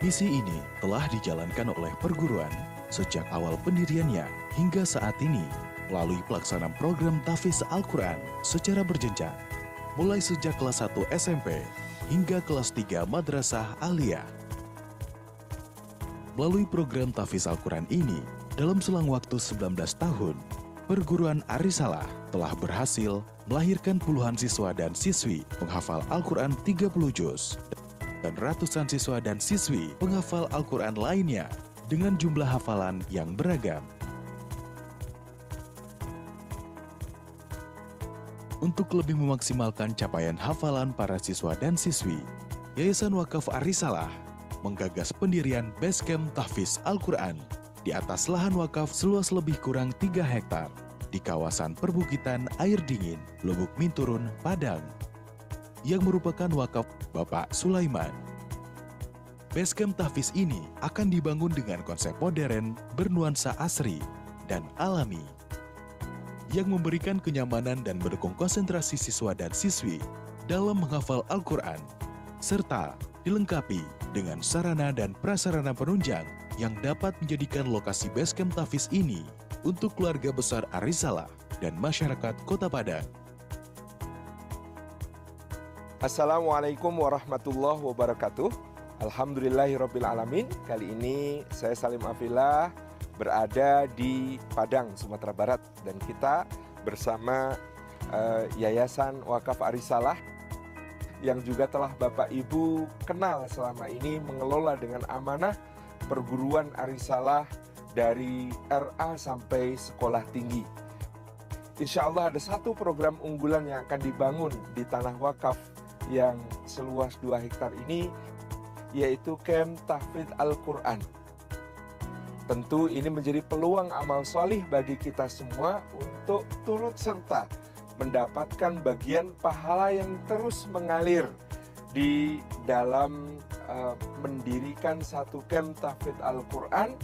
Misi ini telah dijalankan oleh perguruan sejak awal pendiriannya hingga saat ini melalui pelaksanaan program tahfiz Al-Quran secara berjenjang, mulai sejak kelas 1 SMP hingga kelas 3 Madrasah Aliyah. Melalui program tahfiz Al-Quran ini, dalam selang waktu 19 tahun, perguruan Arisalah telah berhasil melahirkan puluhan siswa dan siswi penghafal Al-Quran 30 juz dan ratusan siswa dan siswi penghafal Al-Quran lainnya dengan jumlah hafalan yang beragam. Untuk lebih memaksimalkan capaian hafalan para siswa dan siswi, Yayasan Wakaf Arisalah menggagas pendirian Basecamp Tahfiz Al-Quran di atas lahan wakaf seluas lebih kurang 3 hektar di kawasan perbukitan Air Dingin, Lubuk Minturun, Padang, yang merupakan wakaf Bapak Sulaiman. Basecamp Tahfiz ini akan dibangun dengan konsep modern, bernuansa asri, dan alami, yang memberikan kenyamanan dan mendukung konsentrasi siswa dan siswi dalam menghafal Al-Quran, serta dilengkapi dengan sarana dan prasarana penunjang yang dapat menjadikan lokasi Basecamp Tahfiz ini untuk keluarga besar Arisalah dan masyarakat Kota Padang. Assalamualaikum warahmatullahi wabarakatuh. Alhamdulillahirrabbilalamin. Kali ini saya Salim Afillah berada di Padang, Sumatera Barat, dan kita bersama Yayasan Wakaf Arisalah yang juga telah Bapak Ibu kenal selama ini mengelola dengan amanah perguruan Arisalah dari RA sampai sekolah tinggi. Insya Allah ada satu program unggulan yang akan dibangun di tanah wakaf yang seluas 2 hektar ini, yaitu Camp Tahfidz Al-Quran. Tentu ini menjadi peluang amal solih bagi kita semua untuk turut serta mendapatkan bagian pahala yang terus mengalir di dalam mendirikan satu Camp Tahfidz Al-Quran.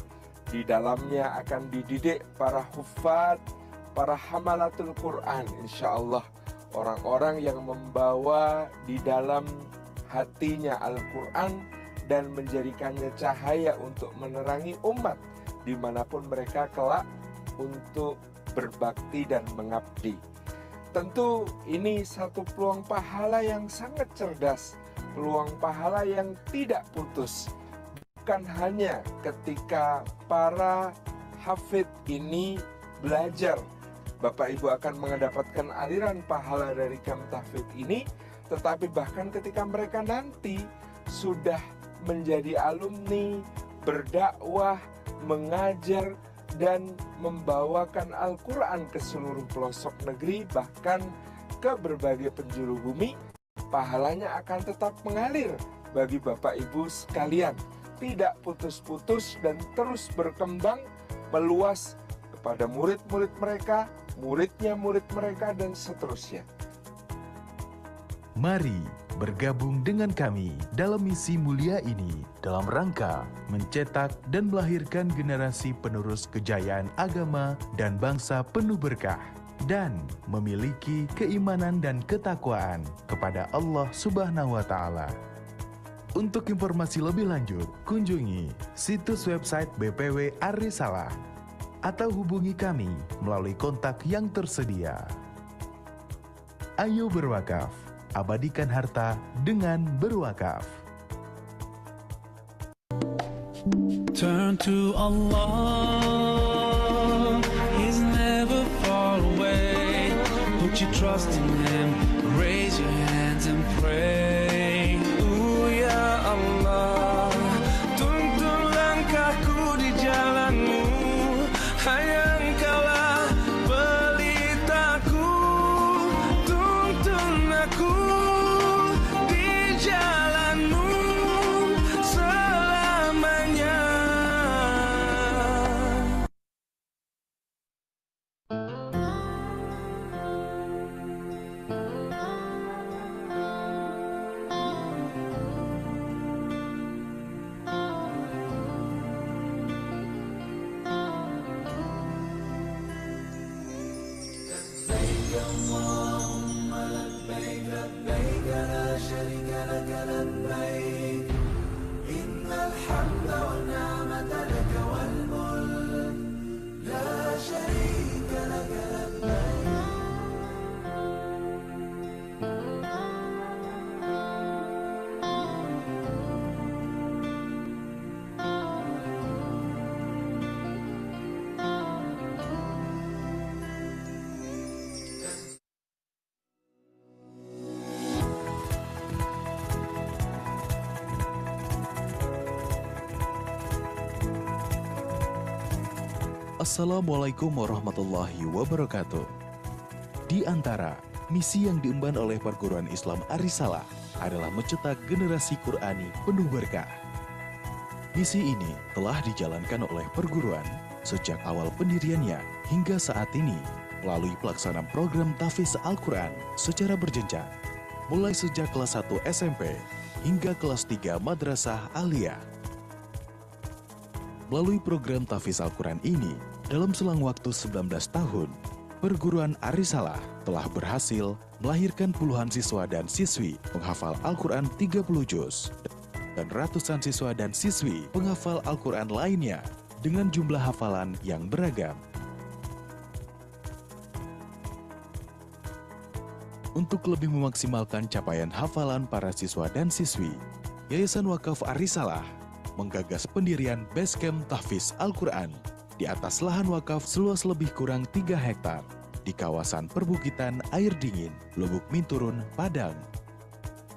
Di dalamnya akan dididik para hufad, para hamalatul Quran, insya Allah, orang-orang yang membawa di dalam hatinya Al-Quran dan menjadikannya cahaya untuk menerangi umat dimanapun mereka kelak untuk berbakti dan mengabdi. Tentu ini satu peluang pahala yang sangat cerdas, peluang pahala yang tidak putus. Bukan hanya ketika para hafid ini belajar, Bapak Ibu akan mendapatkan aliran pahala dari Camp Tahfidz ini, tetapi bahkan ketika mereka nanti sudah menjadi alumni, berdakwah, mengajar, dan membawakan Al-Quran ke seluruh pelosok negeri, bahkan ke berbagai penjuru bumi, pahalanya akan tetap mengalir bagi Bapak Ibu sekalian. Tidak putus-putus dan terus berkembang, meluas kepada murid-murid mereka, muridnya murid mereka, dan seterusnya. Mari bergabung dengan kami dalam misi mulia ini dalam rangka mencetak dan melahirkan generasi penerus kejayaan agama dan bangsa penuh berkah dan memiliki keimanan dan ketakwaan kepada Allah Subhanahu wa Ta'ala. Untuk informasi lebih lanjut, kunjungi situs website BPW Arisalah atau hubungi kami melalui kontak yang tersedia. Ayo berwakaf, abadikan harta dengan berwakaf. Turn to Allah, He's never far away. Put your trust in Him, raise your hands and pray. Ya Allah, tuntun langkahku di jalanmu, hanya Engkaulah pelitaku. Tuntun aku di jalanmu selamanya. Assalamualaikum warahmatullahi wabarakatuh. Di antara misi yang diemban oleh perguruan Islam Arisalah adalah mencetak generasi Qur'ani penuh berkah. Misi ini telah dijalankan oleh perguruan sejak awal pendiriannya hingga saat ini melalui pelaksanaan program tahfiz Al-Quran secara berjenjang, mulai sejak kelas 1 SMP hingga kelas 3 Madrasah Aliyah. Melalui program tahfiz Al-Quran ini, dalam selang waktu 19 tahun, perguruan Arisalah telah berhasil melahirkan puluhan siswa dan siswi penghafal Al-Quran 30 juz dan ratusan siswa dan siswi penghafal Al-Quran lainnya dengan jumlah hafalan yang beragam. Untuk lebih memaksimalkan capaian hafalan para siswa dan siswi, Yayasan Wakaf Arisalah menggagas pendirian Basecamp Tahfiz Al-Quran di atas lahan wakaf seluas lebih kurang 3 hektar di kawasan perbukitan Air Dingin, Lubuk Minturun, Padang,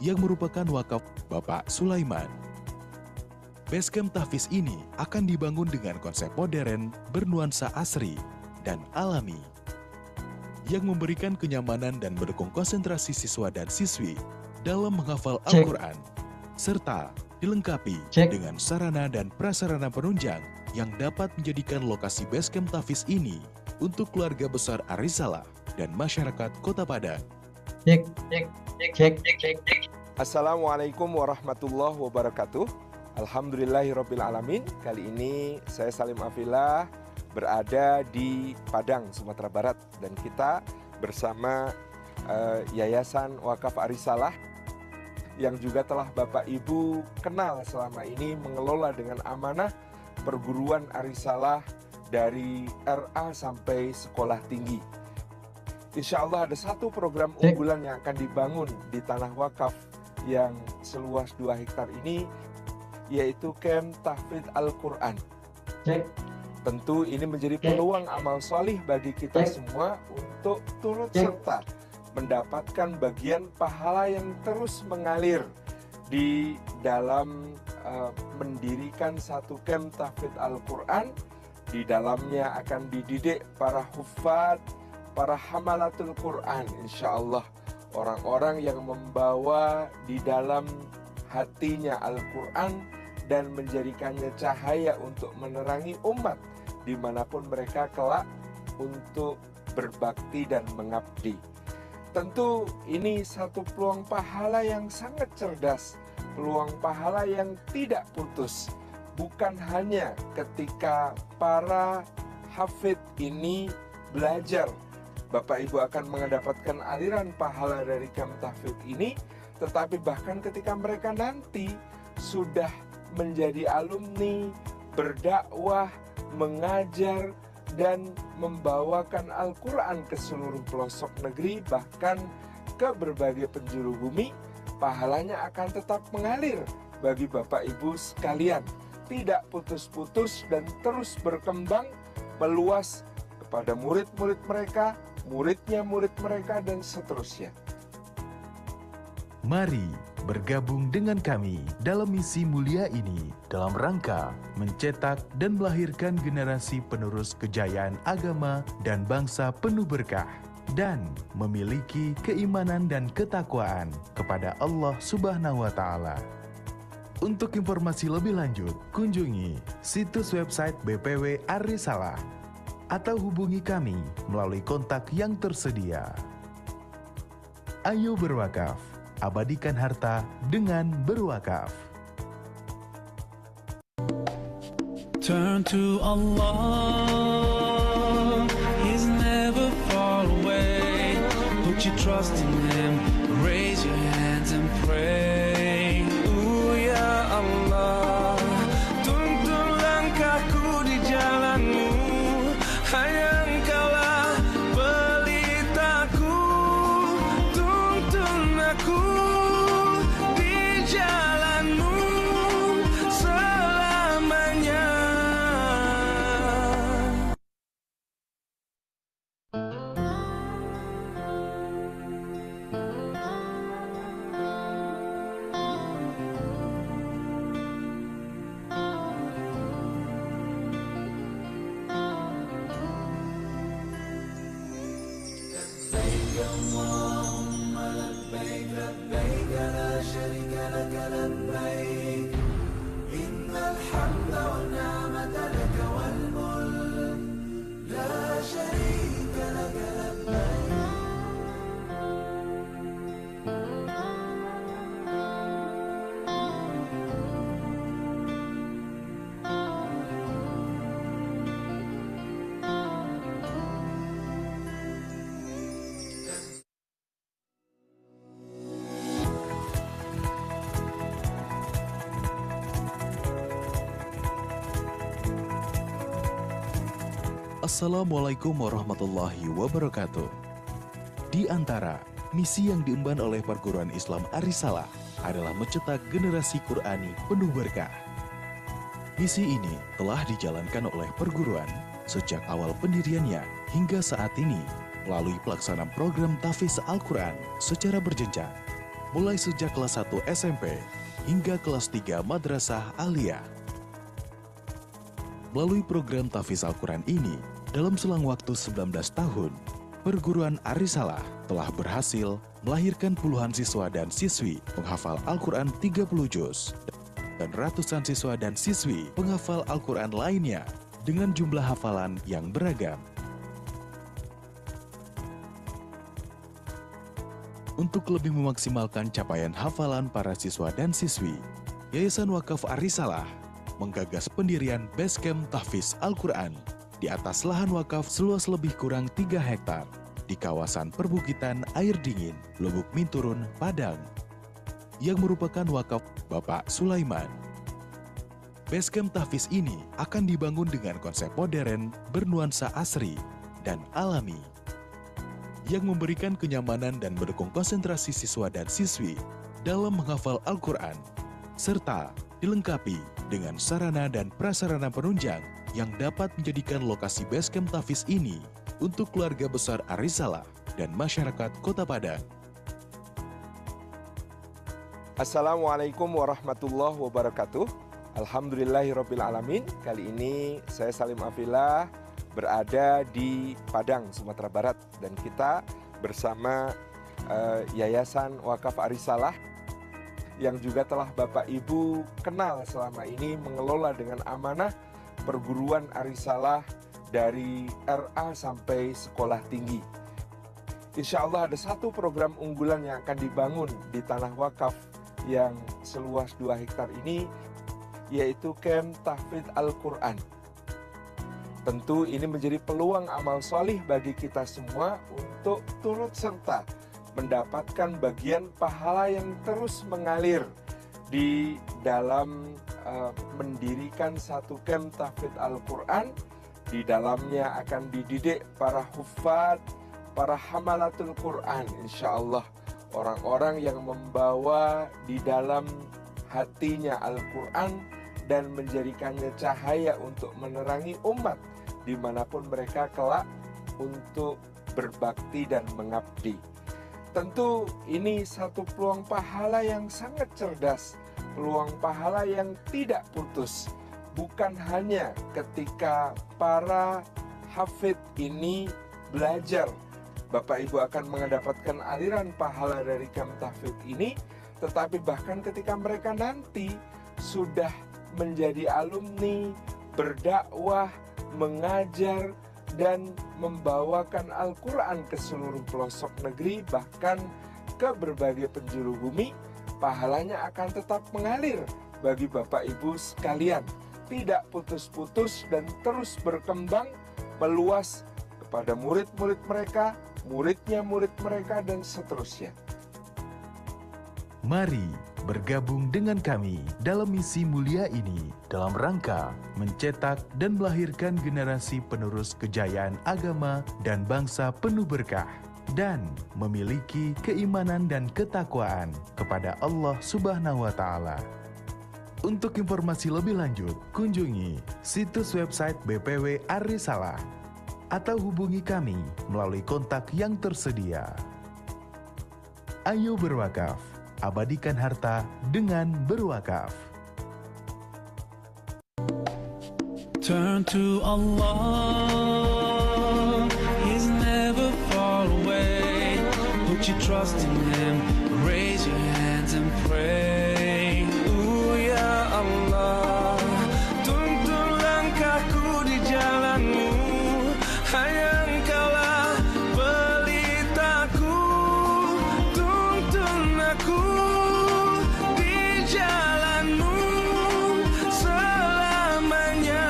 yang merupakan wakaf Bapak Sulaiman. Basecamp Tahfiz ini akan dibangun dengan konsep modern, bernuansa asri, dan alami, yang memberikan kenyamanan dan mendukung konsentrasi siswa dan siswi dalam menghafal Al-Quran, serta dilengkapi dengan sarana dan prasarana penunjang yang dapat menjadikan lokasi Basecamp Tahfiz ini untuk keluarga besar Arisalah dan masyarakat Kota Padang. Assalamualaikum warahmatullahi wabarakatuh. Alhamdulillahirrabbilalamin. Kali ini saya Salim Afillah berada di Padang, Sumatera Barat, dan kita bersama Yayasan Wakaf Arisalah yang juga telah Bapak Ibu kenal selama ini mengelola dengan amanah perguruan Arisalah dari RA sampai sekolah tinggi. Insya Allah ada satu program unggulan yang akan dibangun di tanah wakaf yang seluas 2 hektar ini, yaitu Camp Tahfiz Al-Quran. Tentu ini menjadi peluang amal solih bagi kita semua untuk turut serta mendapatkan bagian pahala yang terus mengalir di dalam mendirikan satu camp tahfiz Al-Quran. Di dalamnya akan dididik para hufad, para hamalatul Quran, insya Allah, orang-orang yang membawa di dalam hatinya Al-Quran dan menjadikannya cahaya untuk menerangi umat dimanapun mereka kelak untuk berbakti dan mengabdi. Tentu ini satu peluang pahala yang sangat cerdas, peluang pahala yang tidak putus. Bukan hanya ketika para hafid ini belajar, Bapak Ibu akan mendapatkan aliran pahala dari camp tahfiz ini, tetapi bahkan ketika mereka nanti sudah menjadi alumni, berdakwah, mengajar, dan membawakan Al-Quran ke seluruh pelosok negeri, bahkan ke berbagai penjuru bumi, pahalanya akan tetap mengalir bagi Bapak Ibu sekalian, tidak putus-putus dan terus berkembang, meluas kepada murid-murid mereka, muridnya murid mereka, dan seterusnya. Mari bergabung dengan kami dalam misi mulia ini dalam rangka mencetak dan melahirkan generasi penerus kejayaan agama dan bangsa penuh berkah dan memiliki keimanan dan ketakwaan kepada Allah Subhanahu wa Ta'ala. Untuk informasi lebih lanjut, kunjungi situs website BPW Arisalah atau hubungi kami melalui kontak yang tersedia. Ayo berwakaf. Abadikan harta dengan berwakaf. Turn to Allah, He's never far away. Put your trust in Him, raise your hands and pray. Ya Allah, tuntun langkahku di jalanmu, hanya Engkaulah pelitaku. Tuntun aku di jalanmu selamanya. Assalamualaikum warahmatullahi wabarakatuh. Di antara misi yang diemban oleh Perguruan Islam Ar-Risalah adalah mencetak generasi Qur'ani penuh berkah. Misi ini telah dijalankan oleh perguruan sejak awal pendiriannya hingga saat ini melalui pelaksanaan program tahfiz Al-Quran secara berjenjang, mulai sejak kelas 1 SMP hingga kelas 3 Madrasah Aliyah. Melalui program tahfiz Al-Quran ini, dalam selang waktu 19 tahun, Perguruan Ar-Risalah telah berhasil melahirkan puluhan siswa dan siswi penghafal Al-Quran 30 juz dan ratusan siswa dan siswi penghafal Al-Quran lainnya dengan jumlah hafalan yang beragam. Untuk lebih memaksimalkan capaian hafalan para siswa dan siswi, Yayasan Wakaf Ar-Risalah menggagas pendirian Basecamp Tahfiz Al-Quran di atas lahan wakaf seluas lebih kurang 3 hektar di kawasan perbukitan Air Dingin, Lubuk Minturun, Padang, yang merupakan wakaf Bapak Sulaiman. Basecamp Tahfiz ini akan dibangun dengan konsep modern, bernuansa asri, dan alami, yang memberikan kenyamanan dan mendukung konsentrasi siswa dan siswi dalam menghafal Al-Quran, serta dilengkapi dengan sarana dan prasarana penunjang yang dapat menjadikan lokasi Basecamp Tahfiz ini untuk keluarga besar Ar-Risalah dan masyarakat Kota Padang. Assalamualaikum warahmatullahi wabarakatuh. Alhamdulillahirrabbilalamin. Kali ini saya Salim Afillah berada di Padang, Sumatera Barat, dan kita bersama Yayasan Wakaf Ar-Risalah yang juga telah Bapak Ibu kenal selama ini mengelola dengan amanah Perguruan Ar-Risalah dari RA sampai sekolah tinggi. Insya Allah ada satu program unggulan yang akan dibangun di tanah wakaf yang seluas 2 hektar ini, yaitu Camp Tahfiz Al-Quran. Tentu ini menjadi peluang amal solih bagi kita semua untuk turut serta mendapatkan bagian pahala yang terus mengalir di dalam mendirikan satu camp tahfiz Al-Quran. Di dalamnya akan dididik para hufad, para hamalatul Quran, insya Allah orang-orang yang membawa di dalam hatinya Al-Quran dan menjadikannya cahaya untuk menerangi umat dimanapun mereka kelak untuk berbakti dan mengabdi. Tentu ini satu peluang pahala yang sangat cerdas, peluang pahala yang tidak putus. Bukan hanya ketika para hafid ini belajar, Bapak Ibu akan mendapatkan aliran pahala dari camp tahfiz ini, tetapi bahkan ketika mereka nanti sudah menjadi alumni, berdakwah, mengajar, dan membawakan Al-Quran ke seluruh pelosok negeri, bahkan ke berbagai penjuru bumi, pahalanya akan tetap mengalir bagi Bapak Ibu sekalian. Tidak putus-putus dan terus berkembang, meluas kepada murid-murid mereka, muridnya murid mereka, dan seterusnya. Mari bergabung dengan kami dalam misi mulia ini dalam rangka mencetak dan melahirkan generasi penerus kejayaan agama dan bangsa penuh berkah dan memiliki keimanan dan ketakwaan kepada Allah Subhanahu wa Ta'ala. Untuk informasi lebih lanjut, kunjungi situs website BPW Ar-Risalah atau hubungi kami melalui kontak yang tersedia. Ayo berwakaf, abadikan harta dengan berwakaf. Turn to Allah, He's never far away. put your trust in Him. Raise your hands and pray. Ya Allah, tuntun langkahku di jalan-Mu. Hanya Engkaulah pelitaku. Tuntun aku di jalan-Mu selamanya.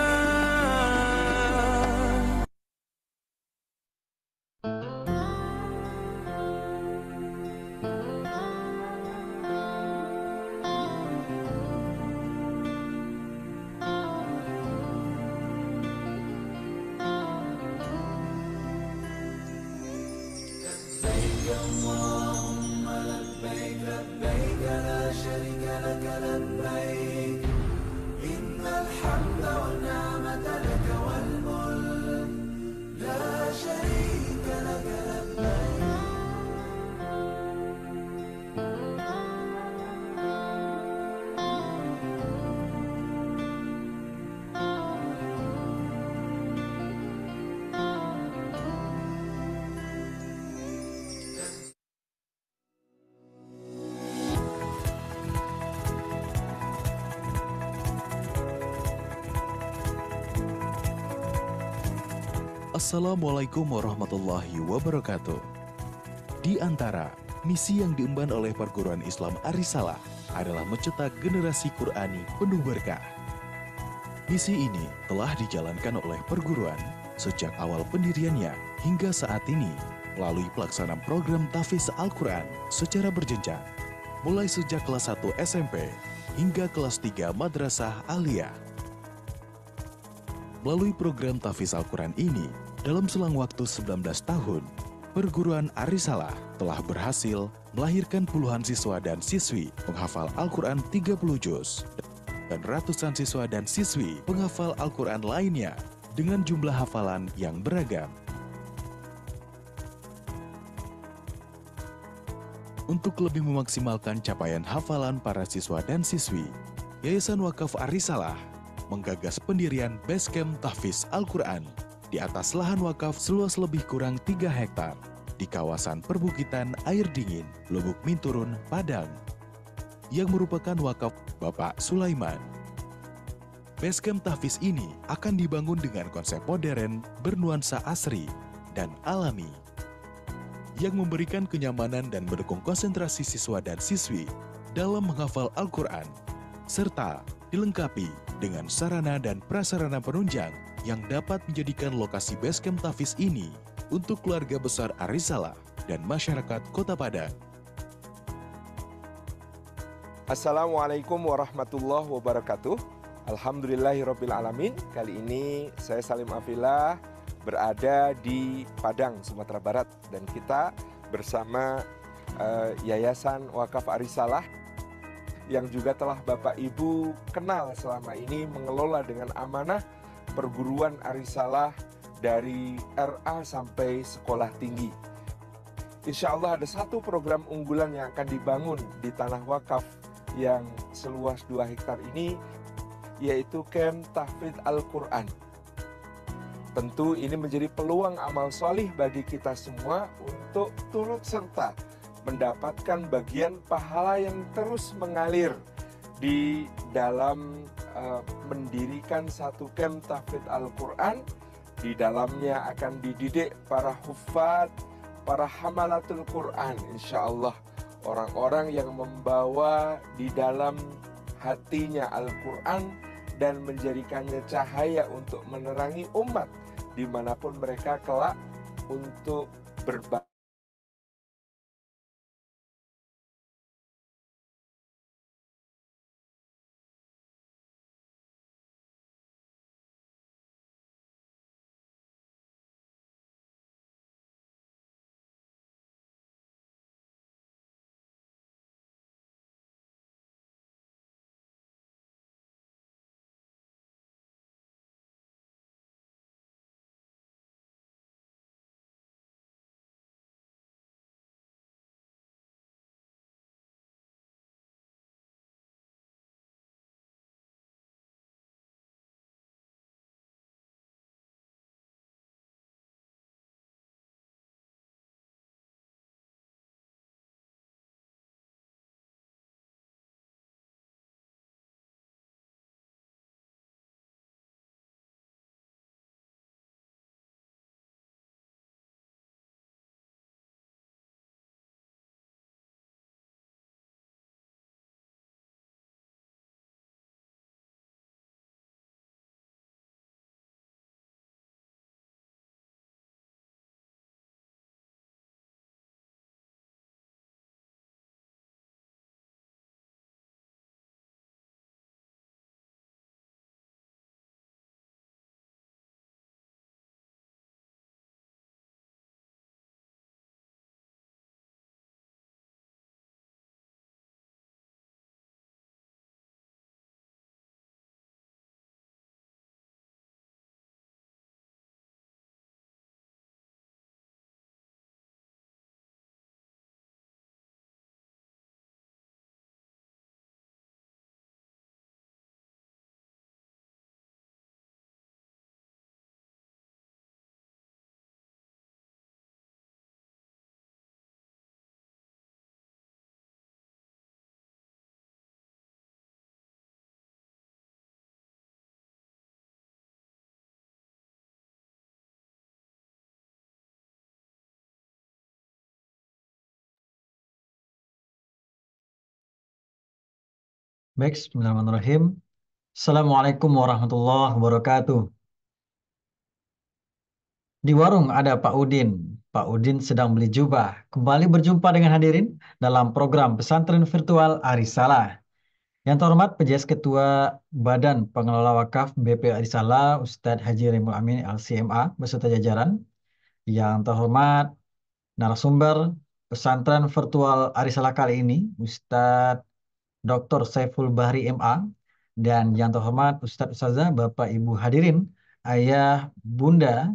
Assalamualaikum warahmatullahi wabarakatuh. Di antara misi yang diemban oleh Perguruan Islam Arisalah adalah mencetak generasi Qur'ani penuh berkah. Misi ini telah dijalankan oleh perguruan sejak awal pendiriannya hingga saat ini melalui pelaksanaan program tahfiz Al-Quran secara berjenjang, mulai sejak kelas 1 SMP hingga kelas 3 Madrasah Aliyah. Melalui program tahfiz Al-Quran ini, dalam selang waktu 19 tahun, Perguruan Arisalah telah berhasil melahirkan puluhan siswa dan siswi penghafal Al-Quran 30 juz dan ratusan siswa dan siswi penghafal Al-Quran lainnya dengan jumlah hafalan yang beragam. Untuk lebih memaksimalkan capaian hafalan para siswa dan siswi, Yayasan Wakaf Arisalah menggagas pendirian Basecamp Tahfiz Al-Quran di atas lahan wakaf seluas lebih kurang 3 hektar di kawasan perbukitan Air Dingin, Lubuk Minturun, Padang, yang merupakan wakaf Bapak Sulaiman. Basecamp Tahfiz ini akan dibangun dengan konsep modern, bernuansa asri, dan alami, yang memberikan kenyamanan dan mendukung konsentrasi siswa dan siswi dalam menghafal Al-Quran, serta dilengkapi dengan sarana dan prasarana penunjang yang dapat menjadikan lokasi Basecamp Tahfiz ini untuk keluarga besar Arisalah dan masyarakat Kota Padang. Assalamualaikum warahmatullahi wabarakatuh. Alhamdulillahirrabbilalamin. Kali ini saya Salim Afillah berada di Padang, Sumatera Barat, dan kita bersama Yayasan Wakaf Arisalah yang juga telah Bapak Ibu kenal selama ini mengelola dengan amanah perguruan Arisalah dari RA sampai sekolah tinggi. Insya Allah ada satu program unggulan yang akan dibangun di tanah wakaf yang seluas 2 hektar ini, yaitu Camp Tahfiz Al-Quran. Tentu ini menjadi peluang amal solih bagi kita semua untuk turut serta mendapatkan bagian pahala yang terus mengalir di dalam mendirikan satu camp tahfiz Al-Quran. Di dalamnya akan dididik para hufad, para hamalatul Quran, insya Allah, orang-orang yang membawa di dalam hatinya Al-Quran dan menjadikannya cahaya untuk menerangi umat dimanapun mereka kelak untuk berbagi. Baik, bismillahirrahmanirrahim. Assalamualaikum warahmatullahi wabarakatuh. Di warung ada Pak Udin. Pak Udin sedang beli jubah. Kembali berjumpa dengan hadirin dalam program pesantren virtual Arisalah. Yang terhormat PJS Ketua Badan Pengelola Wakaf BP Arisalah, Ustadz Haji Rimul Amin LCMA beserta jajaran. Yang terhormat narasumber pesantren virtual Arisalah kali ini, Ustadz Dr. Saiful Bahri MA, dan yang terhormat Ustadz Ustazah, Bapak Ibu hadirin, ayah, bunda,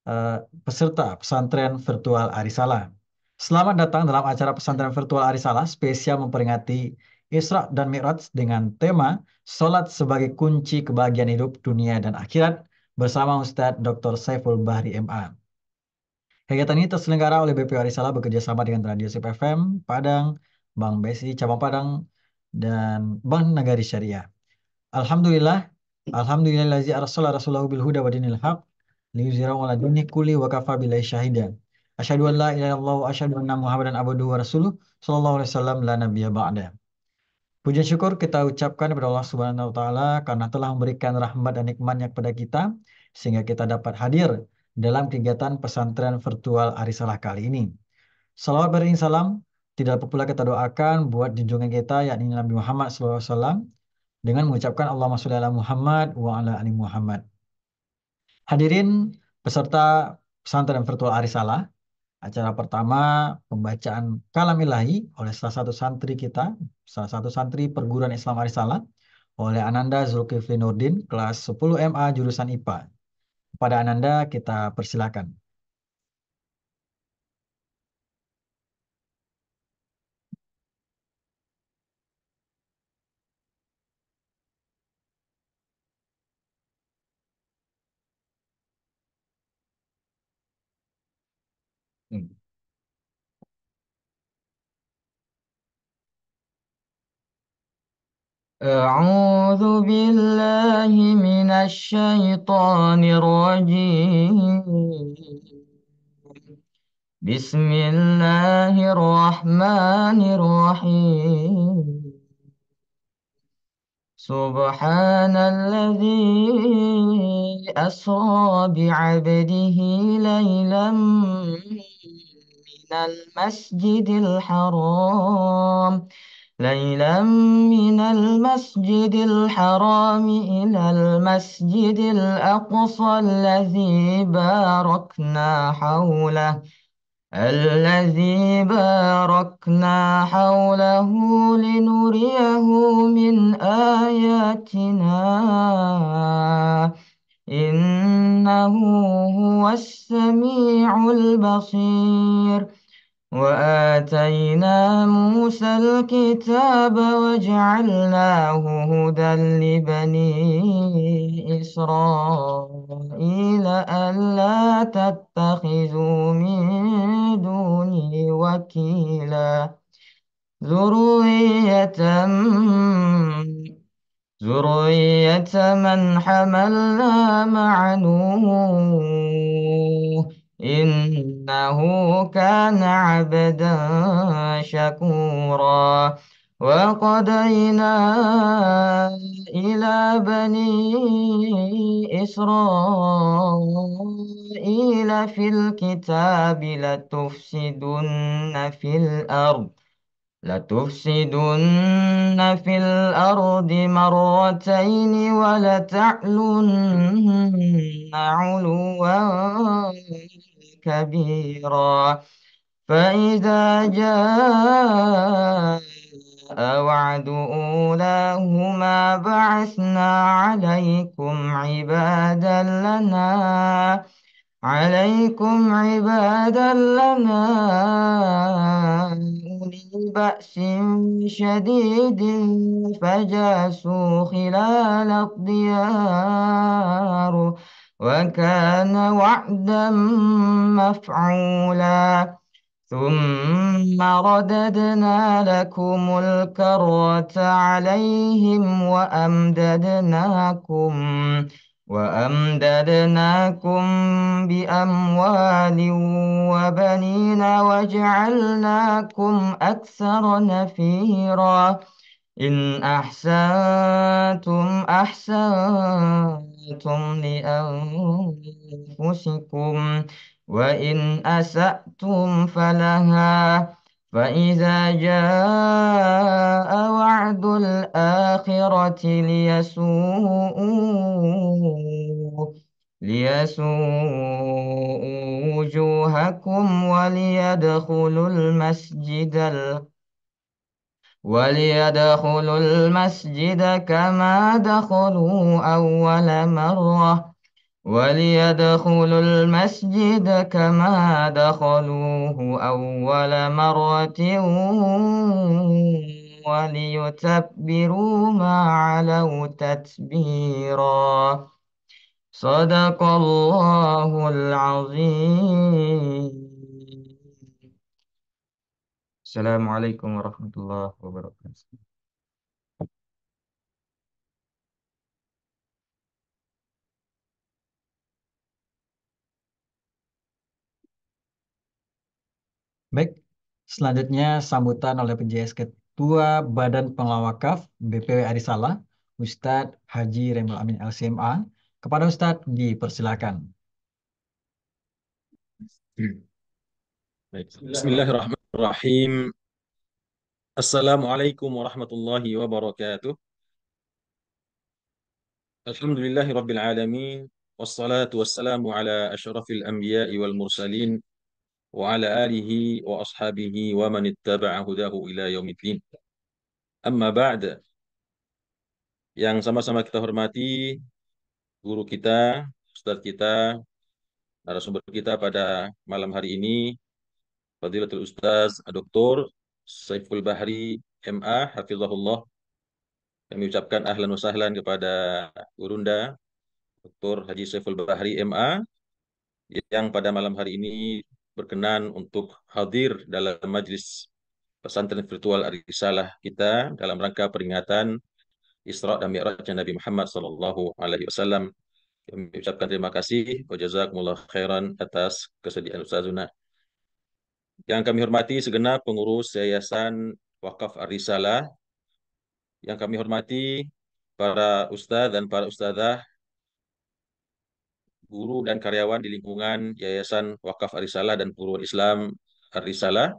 eh, peserta pesantren virtual Arisalah. Selamat datang dalam acara pesantren virtual Arisalah spesial memperingati Isra dan Mi'raj dengan tema Salat sebagai kunci kebahagiaan hidup dunia dan akhirat bersama Ustadz Dr. Saiful Bahri MA. Kegiatan ini terselenggara oleh BP Arisalah bekerja sama dengan Radio Sip FM, Padang, Bank BSI Cabang Padang, dan Bank Nagari Syariah. Alhamdulillah, Alhamdulillazi arsala rasulahu bil huda wa dinil haq liyuzhirahu ala dini kulli wa kafa billahi syahida. Asyhadu an la ilaha illallah wa asyhadu anna Muhammadan abduhu wa rasuluh sallallahu alaihi wasallam la nabiyya ba'da. Puji syukur kita ucapkan kepada Allah Subhanahu wa taala karena telah memberikan rahmat dan nikmatnya kepada kita sehingga kita dapat hadir dalam kegiatan pesantren virtual Arisalah kali ini. Salawat beriring salam tidak lupa pula kita doakan buat junjungan kita yakni Nabi Muhammad SAW dengan mengucapkan Allahumma sholli ala Muhammad wa ala ali Muhammad. Hadirin peserta pesantren virtual Arisalah, acara pertama pembacaan kalam ilahi oleh salah satu santri kita, salah satu santri perguruan Islam Arisalah, oleh Ananda Zulkifli Nurdin, kelas 10 MA jurusan IPA. Kepada Ananda kita persilakan. أعوذ بالله من الشيطان الرجيم. بسم الله الرحمن الرحيم. سبحان الذي أسرى بعبده ليلا من المسجد الحرام إلى المسجد الأقصى الذي باركنا حوله لنريه من آياتنا إنه هو السميع البصير. وآتينا موسى الكتاب وجعلناه هدى لبني إسرائيل ألا تتخذوا من دوني وكيلا ذرية من حملنا مع نوح إنه كان عبدا شكورا. وقضينا إلى بني إسرائيل في الكتاب لتفسدن في الأرض مرتين ولتعلن علوا كبيرا. فإذا جاء وعد أولاهما بعثنا عليكم عبادا لنا أولي بأس شديد فجاسوا خلال الديار وكان وعدا مفعولا. ثم رددنا لكم الكرة عليهم وأمددناكم بأموال وبنين وجعلناكم أكثر نفيرا. إن أحسنتم أحسنتم لأنفسكم وإن أسأتم فلها فإذا جاء وعد الآخرة ليسوءوا وجوهكم وليدخلوا المسجد كما دخلوا أول مرة وليدخلوا المسجد كما دخلوه أول مرة وليتبروا ما علوا تتبيرا صدق الله العظيم. Assalamualaikum warahmatullahi wabarakatuh. Baik, selanjutnya sambutan oleh PJS Ketua Badan Pengelola Wakaf BPW Arisalah, Ustadz Haji Remil Amin LCMA. Kepada Ustadz dipersilakan. Baik. Bismillahirrahmanirrahim. Assalamualaikum warahmatullahi wabarakatuh. Alhamdulillahi rabbil alamin. Wassalatu wassalamu ala asyrafil anbiya'i wal mursalin wa ala alihi wa ashabihi wa man ittaba'a hudahu ila yaumiddin. Amma ba'd. Yang sama-sama kita hormati guru kita, ustadz kita, narasumber kita pada malam hari ini, Fadilatul Ustaz Dr. Saiful Bahri MA Hafizahullah. Kami ucapkan ahlan wa sahlan kepada Gurunda Dr. Haji Saiful Bahri MA yang pada malam hari ini berkenan untuk hadir dalam majlis pesantren virtual Arisalah kita dalam rangka peringatan Isra dan Mi'rajnya Nabi Muhammad sallallahu alaihi wasallam. Kami ucapkan terima kasih wa jazakumullah khairan atas kesediaan Ustazuna. Yang kami hormati segenap pengurus Yayasan Wakaf Arisalah, yang kami hormati para ustadz dan para ustadzah, guru dan karyawan di lingkungan Yayasan Wakaf Arisalah dan Perubahan Islam Arisalah.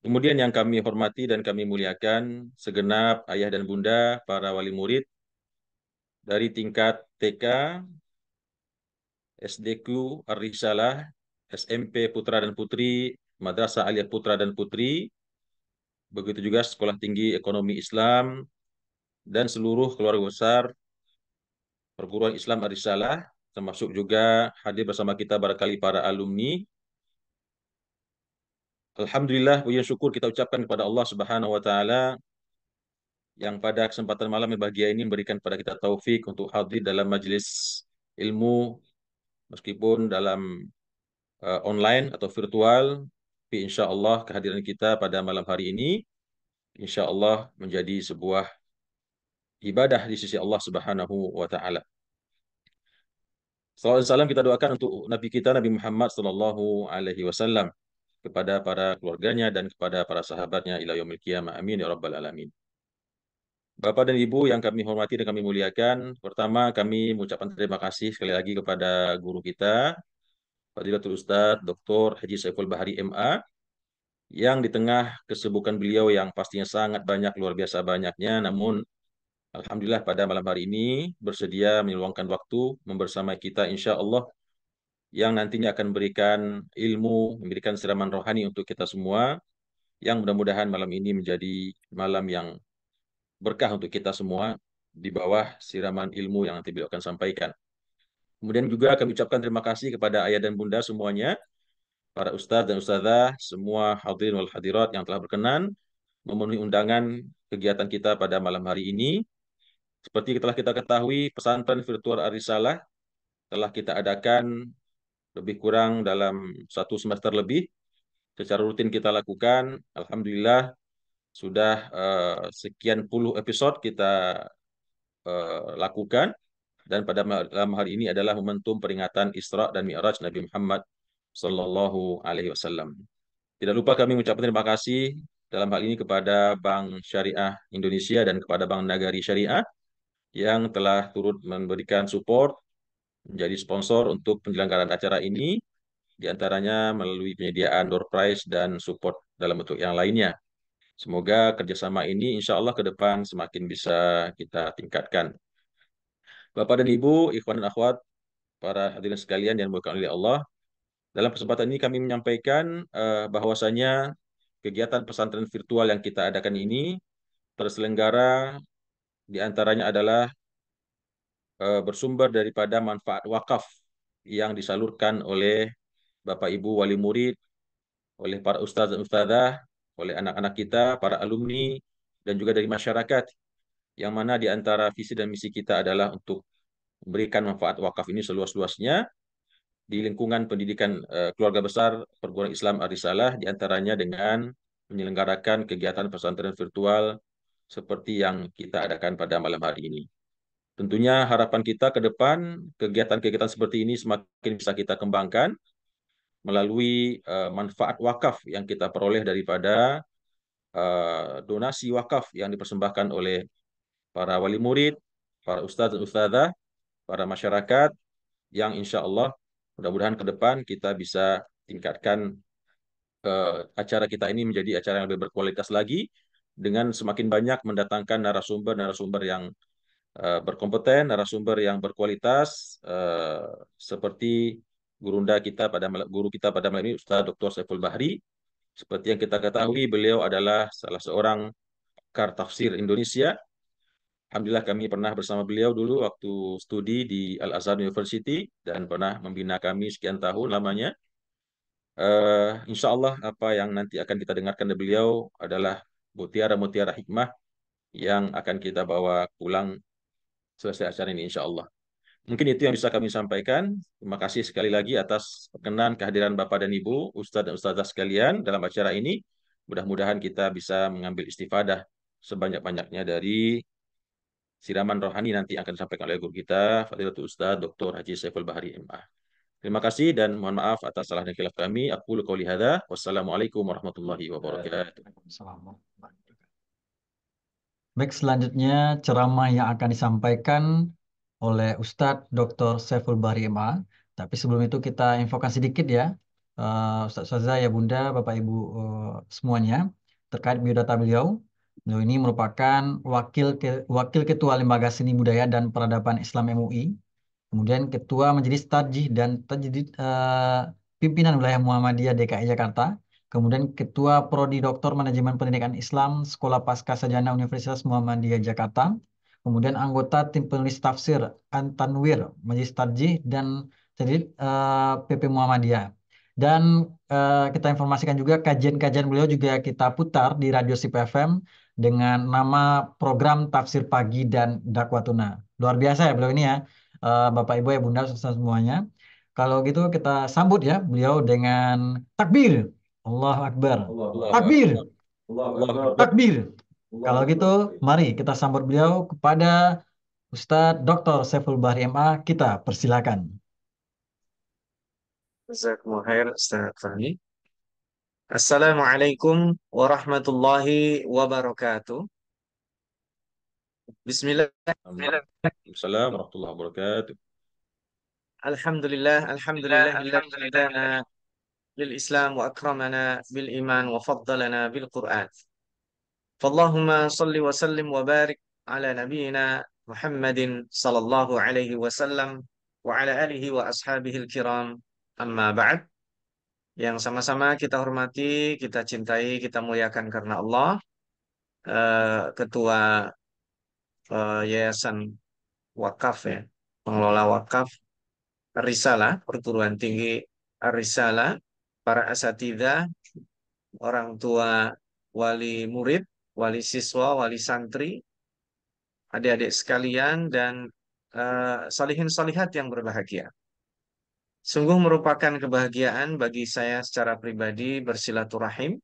Kemudian yang kami hormati dan kami muliakan segenap ayah dan bunda, para wali murid dari tingkat TK, SDQ Arisalah, SMP Putra dan Putri, Madrasah Aliyah Putra dan Putri, begitu juga Sekolah Tinggi Ekonomi Islam, dan seluruh keluarga besar Perguruan Islam Arisalah, termasuk juga hadir bersama kita barangkali para alumni. Alhamdulillah, puji syukur kita ucapkan kepada Allah Subhanahu wa taala yang pada kesempatan malam yang bahagia ini memberikan kepada kita taufik untuk hadir dalam majelis ilmu meskipun dalam online atau virtual, tapi insya Allah kehadiran kita pada malam hari ini insya Allah menjadi sebuah ibadah di sisi Allah Subhanahu wa taala. Salawat dan salam kita doakan untuk Nabi kita Nabi Muhammad sallallahu alaihi wasallam, kepada para keluarganya dan kepada para sahabatnya ila yaumil qiyamah. Amin ya rabbal alamin. Bapak dan Ibu yang kami hormati dan kami muliakan, pertama kami mengucapkan terima kasih sekali lagi kepada guru kita, Fadilatul Ustadz Dr. Haji Saiful Bahri MA, yang di tengah kesibukan beliau yang pastinya sangat banyak, luar biasa banyaknya, namun alhamdulillah pada malam hari ini bersedia meluangkan waktu membersamai kita insya Allah, yang nantinya akan memberikan ilmu, memberikan siraman rohani untuk kita semua, yang mudah-mudahan malam ini menjadi malam yang berkah untuk kita semua di bawah siraman ilmu yang nanti beliau akan sampaikan. Kemudian juga kami ucapkan terima kasih kepada ayah dan bunda semuanya, para ustadz dan ustadzah, semua hadirin wal hadirat yang telah berkenan memenuhi undangan kegiatan kita pada malam hari ini. Seperti telah kita ketahui, pesantren virtual Arisalah telah kita adakan lebih kurang dalam 1 semester lebih. Secara rutin kita lakukan, alhamdulillah sudah sekian puluh episode kita lakukan, dan pada malam hari ini adalah momentum peringatan Isra dan Mi'raj Nabi Muhammad sallallahu alaihi wasallam. Tidak lupa kami mengucapkan terima kasih dalam hal ini kepada Bank Syariah Indonesia dan kepada Bank Nagari Syariah yang telah turut memberikan support menjadi sponsor untuk penyelenggaraan acara ini, di antaranya melalui penyediaan door prize dan support dalam bentuk yang lainnya. Semoga kerjasama ini insya Allah ke depan semakin bisa kita tingkatkan. Bapak dan Ibu, ikhwan dan akhwat, para hadirin sekalian yang dimuliakan oleh Allah, dalam kesempatan ini kami menyampaikan bahwasanya kegiatan pesantren virtual yang kita adakan ini terselenggara di antaranya adalah bersumber daripada manfaat wakaf yang disalurkan oleh Bapak Ibu wali murid, oleh para ustaz dan ustazah, oleh anak-anak kita, para alumni, dan juga dari masyarakat, yang mana di antara visi dan misi kita adalah untuk memberikan manfaat wakaf ini seluas-luasnya di lingkungan pendidikan keluarga besar Perguruan Islam Ar-Risalah, di antaranya dengan menyelenggarakan kegiatan pesantren virtual seperti yang kita adakan pada malam hari ini. Tentunya harapan kita ke depan, kegiatan-kegiatan seperti ini semakin bisa kita kembangkan melalui manfaat wakaf yang kita peroleh daripada donasi wakaf yang dipersembahkan oleh para wali murid, para ustadz dan ustadzah, para masyarakat, yang insya Allah mudah-mudahan ke depan kita bisa tingkatkan acara kita ini menjadi acara yang lebih berkualitas lagi, dengan semakin banyak mendatangkan narasumber-narasumber yang berkompeten, narasumber yang berkualitas, seperti guru kita pada malam ini, Ustaz Dr. Saiful Bahri. Seperti yang kita ketahui, beliau adalah salah seorang pakar tafsir Indonesia. Alhamdulillah kami pernah bersama beliau dulu waktu studi di Al-Azhar University dan pernah membina kami sekian tahun lamanya. Insya Allah apa yang nanti akan kita dengarkan dari beliau adalah mutiara-mutiara hikmah yang akan kita bawa pulang selesai acara ini insya Allah. Mungkin itu yang bisa kami sampaikan. Terima kasih sekali lagi atas perkenan kehadiran Bapak dan Ibu, Ustadz dan Ustazah sekalian dalam acara ini. Mudah-mudahan kita bisa mengambil istifadah sebanyak-banyaknya dari siraman rohani nanti yang akan disampaikan oleh guru kita, Fadilatul Ustadz Dr. Haji Saiful Bahri MA. Terima kasih dan mohon maaf atas salah dan khilaf kami. Aku qouli hadza. Wassalamualaikum warahmatullahi wabarakatuh. Baik, selanjutnya ceramah yang akan disampaikan oleh Ustadz Dr. Saiful Bahri MA. Tapi sebelum itu kita infokan sedikit ya, Ustadz Ustazah, ya Bunda, Bapak Ibu semuanya, terkait biodata beliau. Beliau ini merupakan Wakil Ketua Lembaga Seni Budaya dan Peradaban Islam MUI, kemudian Ketua Majelis Tarjih dan Tajdid Pimpinan Wilayah Muhammadiyah DKI Jakarta, kemudian Ketua Prodi Doktor Manajemen Pendidikan Islam Sekolah Pascasarjana Universitas Muhammadiyah Jakarta, kemudian anggota tim penulis tafsir An-Tanwir Majelis Tarjih dan Tajdid PP Muhammadiyah. Dan kita informasikan juga kajian-kajian beliau juga kita putar di Radio SIP FM dengan nama program Tafsir Pagi dan Dakwatuna. Luar biasa ya beliau ini ya. Bapak Ibu ya Bunda semuanya. Kalau gitu kita sambut ya beliau dengan takbir. Allahu Akbar. Takbir. Takbir. Kalau gitu mari kita sambut beliau kepada Ustadz Dr. Saiful Bahri MA. Kita persilakan. Jazakumullah khair, Ustaz Fahmi. Assalamualaikum warahmatullahi wabarakatuh. Bismillah. Assalamualaikum warahmatullahi wabarakatuh. Alhamdulillah, alhamdulillah alladzi hadana lil Islam wa akramana bil iman wa faddalana bil Qur'an. Fallahumma salli wa sallim wa barik ala nabiyyina Muhammadin sallallahu alaihi wasallam wa ala alihi wa ashabihi al-kiram. Amma ba'd. Yang sama-sama kita hormati, kita cintai, kita muliakan karena Allah, Ketua Yayasan Wakaf ya, pengelola Wakaf Ar-Risalah, Perguruan Tinggi Ar-Risalah, para asatidzah, orang tua, wali murid, wali siswa, wali santri, adik-adik sekalian, dan salihin salihat yang berbahagia. Sungguh merupakan kebahagiaan bagi saya secara pribadi bersilaturahim,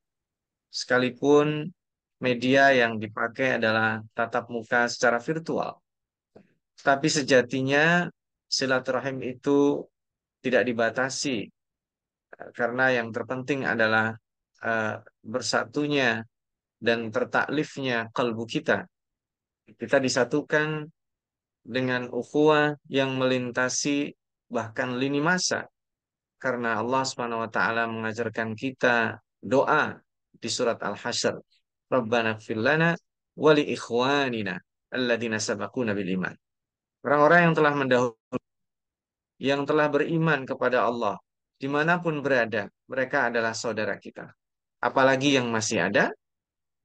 sekalipun media yang dipakai adalah tatap muka secara virtual. Tapi sejatinya silaturahim itu tidak dibatasi, karena yang terpenting adalah bersatunya dan tertaklifnya kalbu kita. Kita disatukan dengan ukhuwah yang melintasi bahkan lini masa. Karena Allah Subhanahu wa taala mengajarkan kita doa di surat Al-Hasyr. Rabbana ighfir lana wa li ikhwanina alladzina sabaquna bil iman. Orang-orang yang telah mendahului, yang telah beriman kepada Allah, dimanapun berada, mereka adalah saudara kita. Apalagi yang masih ada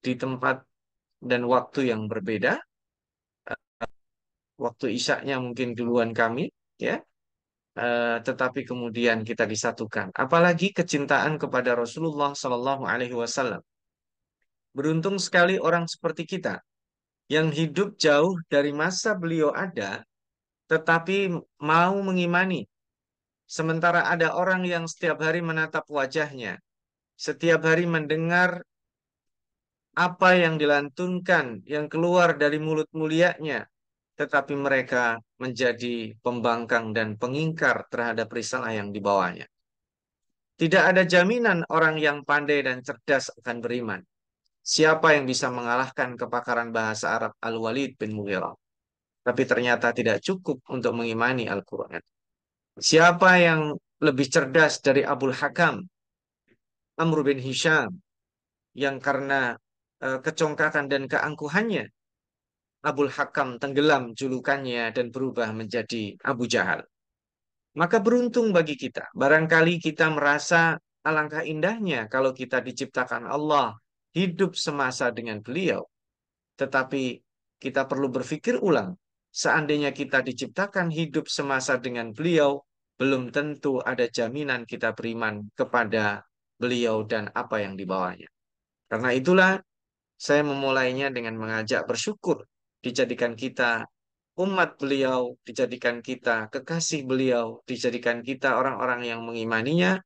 di tempat dan waktu yang berbeda, waktu isyaknya mungkin duluan kami, ya, tetapi kemudian kita disatukan. Apalagi kecintaan kepada Rasulullah Sallallahu Alaihi Wasallam. Beruntung sekali orang seperti kita yang hidup jauh dari masa beliau ada, tetapi mau mengimani. Sementara ada orang yang setiap hari menatap wajahnya, setiap hari mendengar apa yang dilantunkan, yang keluar dari mulut mulianya, tetapi mereka menjadi pembangkang dan pengingkar terhadap risalah yang dibawanya. Tidak ada jaminan orang yang pandai dan cerdas akan beriman. Siapa yang bisa mengalahkan kepakaran bahasa Arab Al-Walid bin Mughirah? Tapi ternyata tidak cukup untuk mengimani Al-Quran. Siapa yang lebih cerdas dari Abul Hakam, Amr bin Hisham, yang karena kecongkakan dan keangkuhannya, Abul Hakam tenggelam julukannya dan berubah menjadi Abu Jahal. Maka beruntung bagi kita. Barangkali kita merasa alangkah indahnya kalau kita diciptakan Allah, hidup semasa dengan beliau. Tetapi kita perlu berpikir ulang. Seandainya kita diciptakan hidup semasa dengan beliau, belum tentu ada jaminan kita beriman kepada beliau dan apa yang dibawanya. Karena itulah saya memulainya dengan mengajak bersyukur. Dijadikan kita umat beliau, dijadikan kita kekasih beliau, dijadikan kita orang-orang yang mengimaninya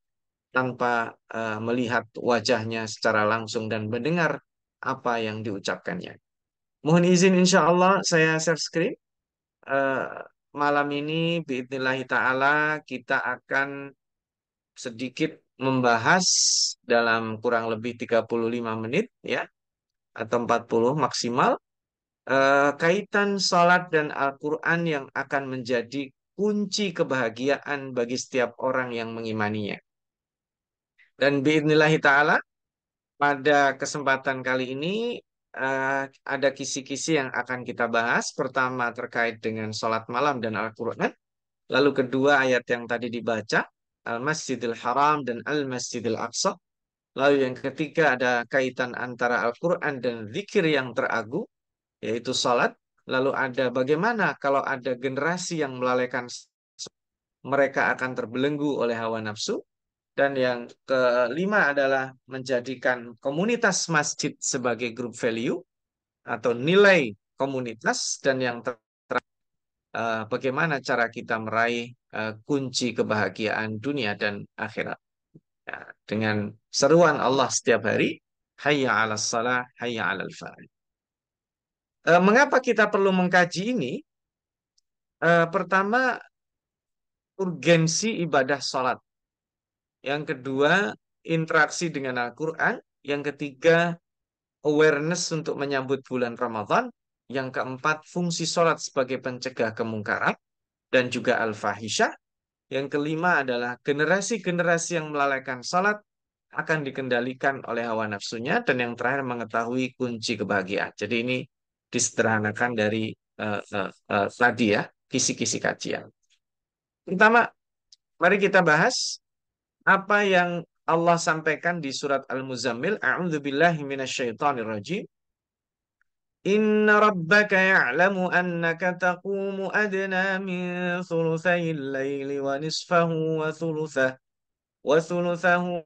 tanpa melihat wajahnya secara langsung dan mendengar apa yang diucapkannya. Mohon izin insya Allah saya share screen. Eh, Malam ini biidnillahi ta'ala kita akan sedikit membahas dalam kurang lebih 35 menit ya, atau 40 maksimal, kaitan salat dan Al-Quran yang akan menjadi kunci kebahagiaan bagi setiap orang yang mengimaninya. Dan biidnillahi ta'ala pada kesempatan kali ini ada kisi-kisi yang akan kita bahas. Pertama terkait dengan sholat malam dan Al-Quran. Lalu kedua ayat yang tadi dibaca, Al-Masjidil Haram dan Al-Masjidil Aqsa. Lalu yang ketiga ada kaitan antara Al-Quran dan zikir yang teragung, yaitu sholat. Lalu ada bagaimana kalau ada generasi yang melalaikan, mereka akan terbelenggu oleh hawa nafsu. Dan yang kelima adalah menjadikan komunitas masjid sebagai group value atau nilai komunitas. Dan yang terakhir, bagaimana cara kita meraih kunci kebahagiaan dunia dan akhirat. Ya, dengan seruan Allah setiap hari, hayya 'alas salah, hayya 'alal falah. Mengapa kita perlu mengkaji ini? Pertama, urgensi ibadah sholat. Yang kedua, interaksi dengan Al-Quran. Yang ketiga, awareness untuk menyambut bulan Ramadan. Yang keempat, fungsi sholat sebagai pencegah kemungkaran dan juga al-fahisyah. Yang kelima adalah generasi-generasi yang melalaikan sholat akan dikendalikan oleh hawa nafsunya. Dan yang terakhir, mengetahui kunci kebahagiaan. Jadi ini disederhanakan dari tadi ya, kisi-kisi kajian. Pertama, mari kita bahas apa yang Allah sampaikan di surat Al-Muzammil. A'udzubillahi minasyaitonirrajim. Inna rabbaka ya'lamu annaka taqumu adna min thuluthayil laili wa nisfahu wa thuluthahu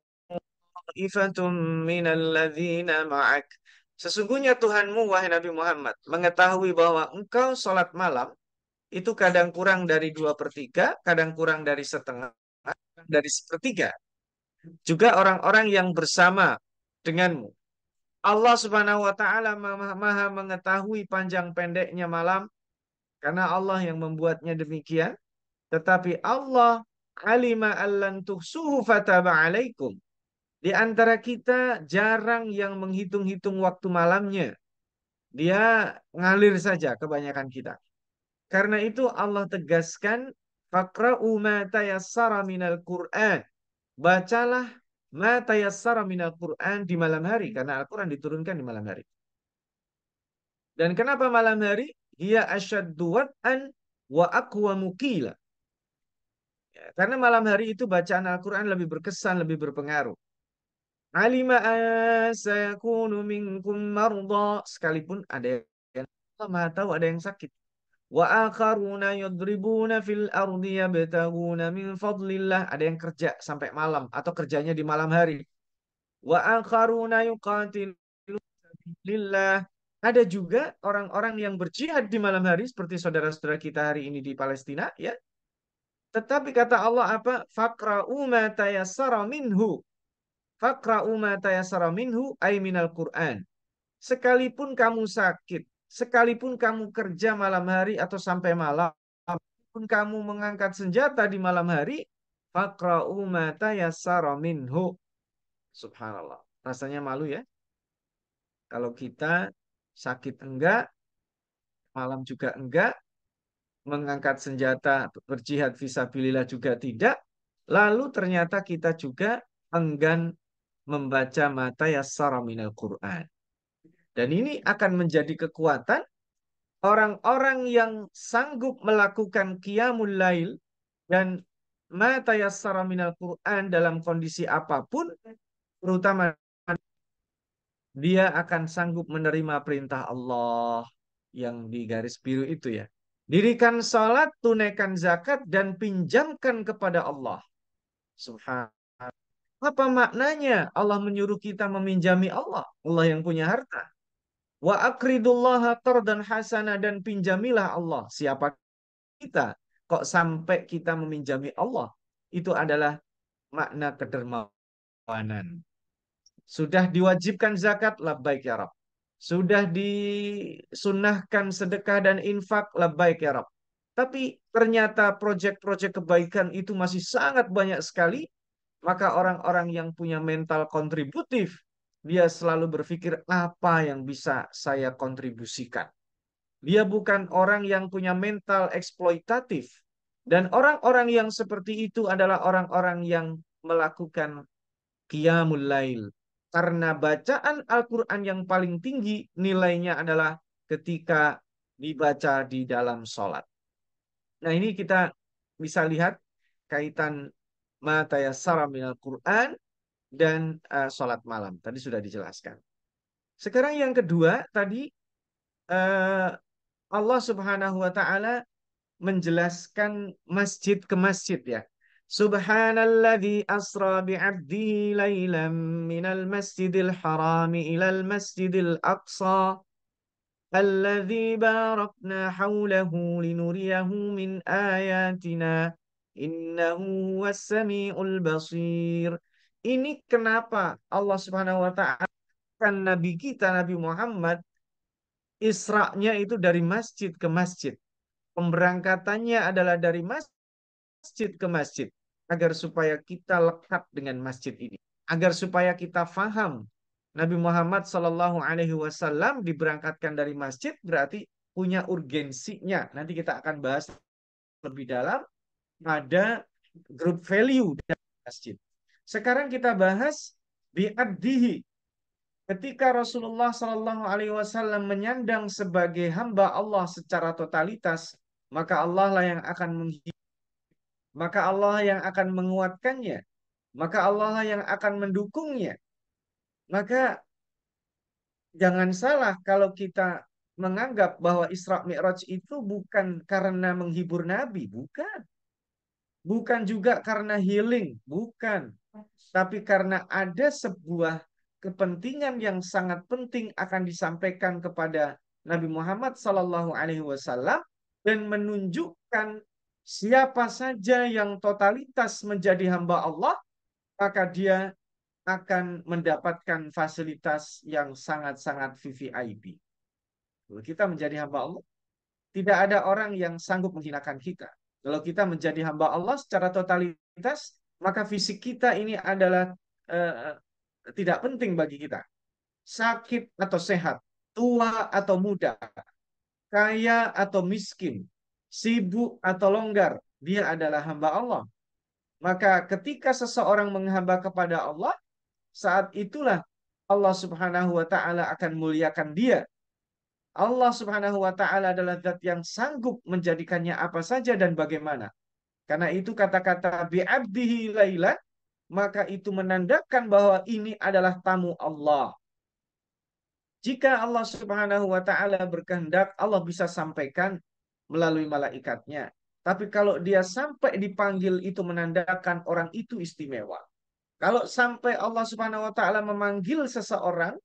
ta'ifatun minal ladzina ma'ak. Sesungguhnya Tuhanmu, wahai Nabi Muhammad, mengetahui bahwa engkau sholat malam itu kadang kurang dari 2/3, kadang kurang dari setengah, dari sepertiga. Juga orang-orang yang bersama denganmu. Allah Subhanahu wa taala Maha mengetahui panjang pendeknya malam karena Allah yang membuatnya demikian. Tetapi Allah alima allan tuhsuhu fataba alaikum. Di antara kita jarang yang menghitung-hitung waktu malamnya. Dia ngalir saja kebanyakan kita. Karena itu Allah tegaskan, faqra'u ma tayassara minal Qur'an. Bacalah ma tayassara minal Qur'an di malam hari. Karena Al-Quran diturunkan di malam hari. Dan kenapa malam hari? Hiya asyaddu wat'an wa aqwamu qila. Ya, karena malam hari itu bacaan Al-Quran lebih berkesan, lebih berpengaruh. Alima sayakunu minkum marda. Sekalipun ada yang Allah Maha tahu ada yang sakit. Wa akharuna yadribuna fil ardi yabtaguna min fadlillah. Ada yang kerja sampai malam atau kerjanya di malam hari. Wa akharuna yuqatiluna lillah. Ada juga orang-orang yang berjihad di malam hari seperti saudara-saudara kita hari ini di Palestina ya. Tetapi kata Allah apa? Faqra'u ma tayassara minhu. Faqra'u ma tayassara minhu ay minal Qur'an. Sekalipun kamu sakit, sekalipun kamu kerja malam hari atau sampai malam, pun kamu mengangkat senjata di malam hari, faqra'u ma tayassara minhu. Subhanallah. Rasanya malu ya. Kalau kita sakit enggak, malam juga enggak, mengangkat senjata berjihad fisabilillah juga tidak, lalu ternyata kita juga enggan membaca mata yassara minal Qur'an. Dan ini akan menjadi kekuatan orang-orang yang sanggup melakukan qiyamul lail dan mata yassara minal Qur'an dalam kondisi apapun, terutama dia akan sanggup menerima perintah Allah yang di garis biru itu ya. Dirikan salat, tunaikan zakat, dan pinjamkan kepada Allah. Subhanallah. Apa maknanya Allah menyuruh kita meminjami Allah? Allah yang punya harta. Wa akridullaha qardan hasana, dan pinjamilah Allah. Siapa kita? Kok sampai kita meminjami Allah? Itu adalah makna kedermawanan. Sudah diwajibkan zakat, labbaik ya Rabb. Sudah disunnahkan sedekah dan infak, labbaik ya Rabb. Tapi ternyata proyek-proyek kebaikan itu masih sangat banyak sekali. Maka orang-orang yang punya mental kontributif, dia selalu berpikir apa yang bisa saya kontribusikan. Dia bukan orang yang punya mental eksploitatif. Dan orang-orang yang seperti itu adalah orang-orang yang melakukan qiyamul lail. Karena bacaan Al-Quran yang paling tinggi nilainya adalah ketika dibaca di dalam sholat. Nah ini kita bisa lihat kaitan ma tayassara minal Quran dan sholat malam. Tadi sudah dijelaskan. Sekarang yang kedua tadi uh, Allah Subhanahu wa taala menjelaskan masjid ke masjid ya. Subhanalladzi asra bi'abdihi lailan minal masjidil harami ilal masjidil aqsa alladzi barakna haulahu linuriyahu min ayatina innahu huwas samiul basir. Ini kenapa Allah Subhanahu wa taala kan Nabi kita Nabi Muhammad Isra'nya itu dari masjid ke masjid. Pemberangkatannya adalah dari masjid ke masjid. Agar supaya kita lekat dengan masjid ini. Agar supaya kita faham. Nabi Muhammad SAW diberangkatkan dari masjid berarti punya urgensinya. Nanti kita akan bahas lebih dalam pada group value dari masjid. Sekarang kita bahas bi'abdihi. Ketika Rasulullah SAW menyandang sebagai hamba Allah secara totalitas, maka Allah lah yang akan maka Allah yang akan menguatkannya, maka Allah lah yang akan mendukungnya. Maka jangan salah kalau kita menganggap bahwa Isra Mi'raj itu bukan karena menghibur Nabi, bukan. Bukan juga karena healing, bukan. Tapi karena ada sebuah kepentingan yang sangat penting akan disampaikan kepada Nabi Muhammad SAW dan menunjukkan siapa saja yang totalitas menjadi hamba Allah, maka dia akan mendapatkan fasilitas yang sangat-sangat VVIP. Kalau kita menjadi hamba Allah, tidak ada orang yang sanggup menghinakan kita. Kalau kita menjadi hamba Allah secara totalitas, maka fisik kita ini adalah tidak penting bagi kita. Sakit atau sehat, tua atau muda, kaya atau miskin, sibuk atau longgar, dia adalah hamba Allah. Maka ketika seseorang menghamba kepada Allah, saat itulah Allah Subhanahu wa taala akan muliakan dia. Allah Subhanahu wa taala adalah zat yang sanggup menjadikannya apa saja dan bagaimana. Karena itu kata-kata bi'abdihi lailan, maka itu menandakan bahwa ini adalah tamu Allah. Jika Allah Subhanahu wa taala berkehendak, Allah bisa sampaikan melalui malaikatnya. Tapi kalau dia sampai dipanggil, itu menandakan orang itu istimewa. Kalau sampai Allah Subhanahu wa taala memanggil seseorang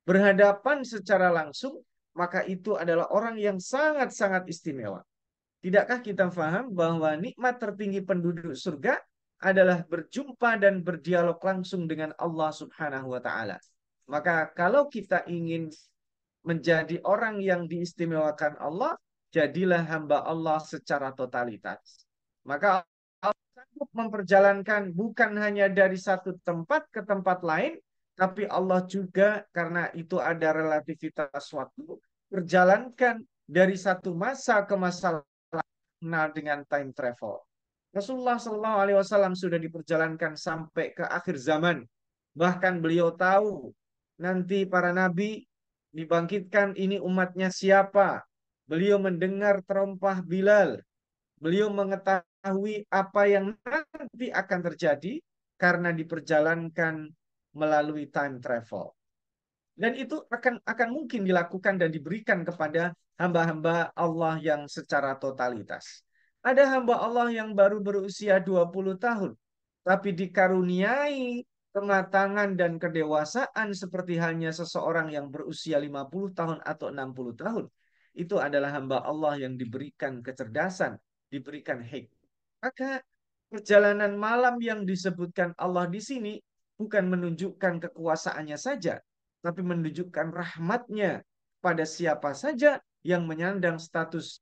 berhadapan secara langsung, maka itu adalah orang yang sangat-sangat istimewa. Tidakkah kita paham bahwa nikmat tertinggi penduduk surga adalah berjumpa dan berdialog langsung dengan Allah Subhanahu wa taala. Maka kalau kita ingin menjadi orang yang diistimewakan Allah, jadilah hamba Allah secara totalitas. Maka Allah sanggup memperjalankan bukan hanya dari satu tempat ke tempat lain, tapi Allah juga karena itu ada relativitas waktu, perjalankan dari satu masa ke masa lain dengan time travel. Rasulullah Shallallahu Alaihi Wasallam sudah diperjalankan sampai ke akhir zaman. Bahkan beliau tahu nanti para nabi dibangkitkan, ini umatnya siapa. Beliau mendengar terompah Bilal. Beliau mengetahui apa yang nanti akan terjadi karena diperjalankan melalui time travel. Dan itu akan mungkin dilakukan dan diberikan kepada hamba-hamba Allah yang secara totalitas. Ada hamba Allah yang baru berusia 20 tahun, tapi dikaruniai kematangan dan kedewasaan seperti halnya seseorang yang berusia 50 tahun atau 60 tahun. Itu adalah hamba Allah yang diberikan kecerdasan, diberikan hikmah. Maka perjalanan malam yang disebutkan Allah di sini bukan menunjukkan kekuasaannya saja, tapi menunjukkan rahmatnya pada siapa saja yang menyandang status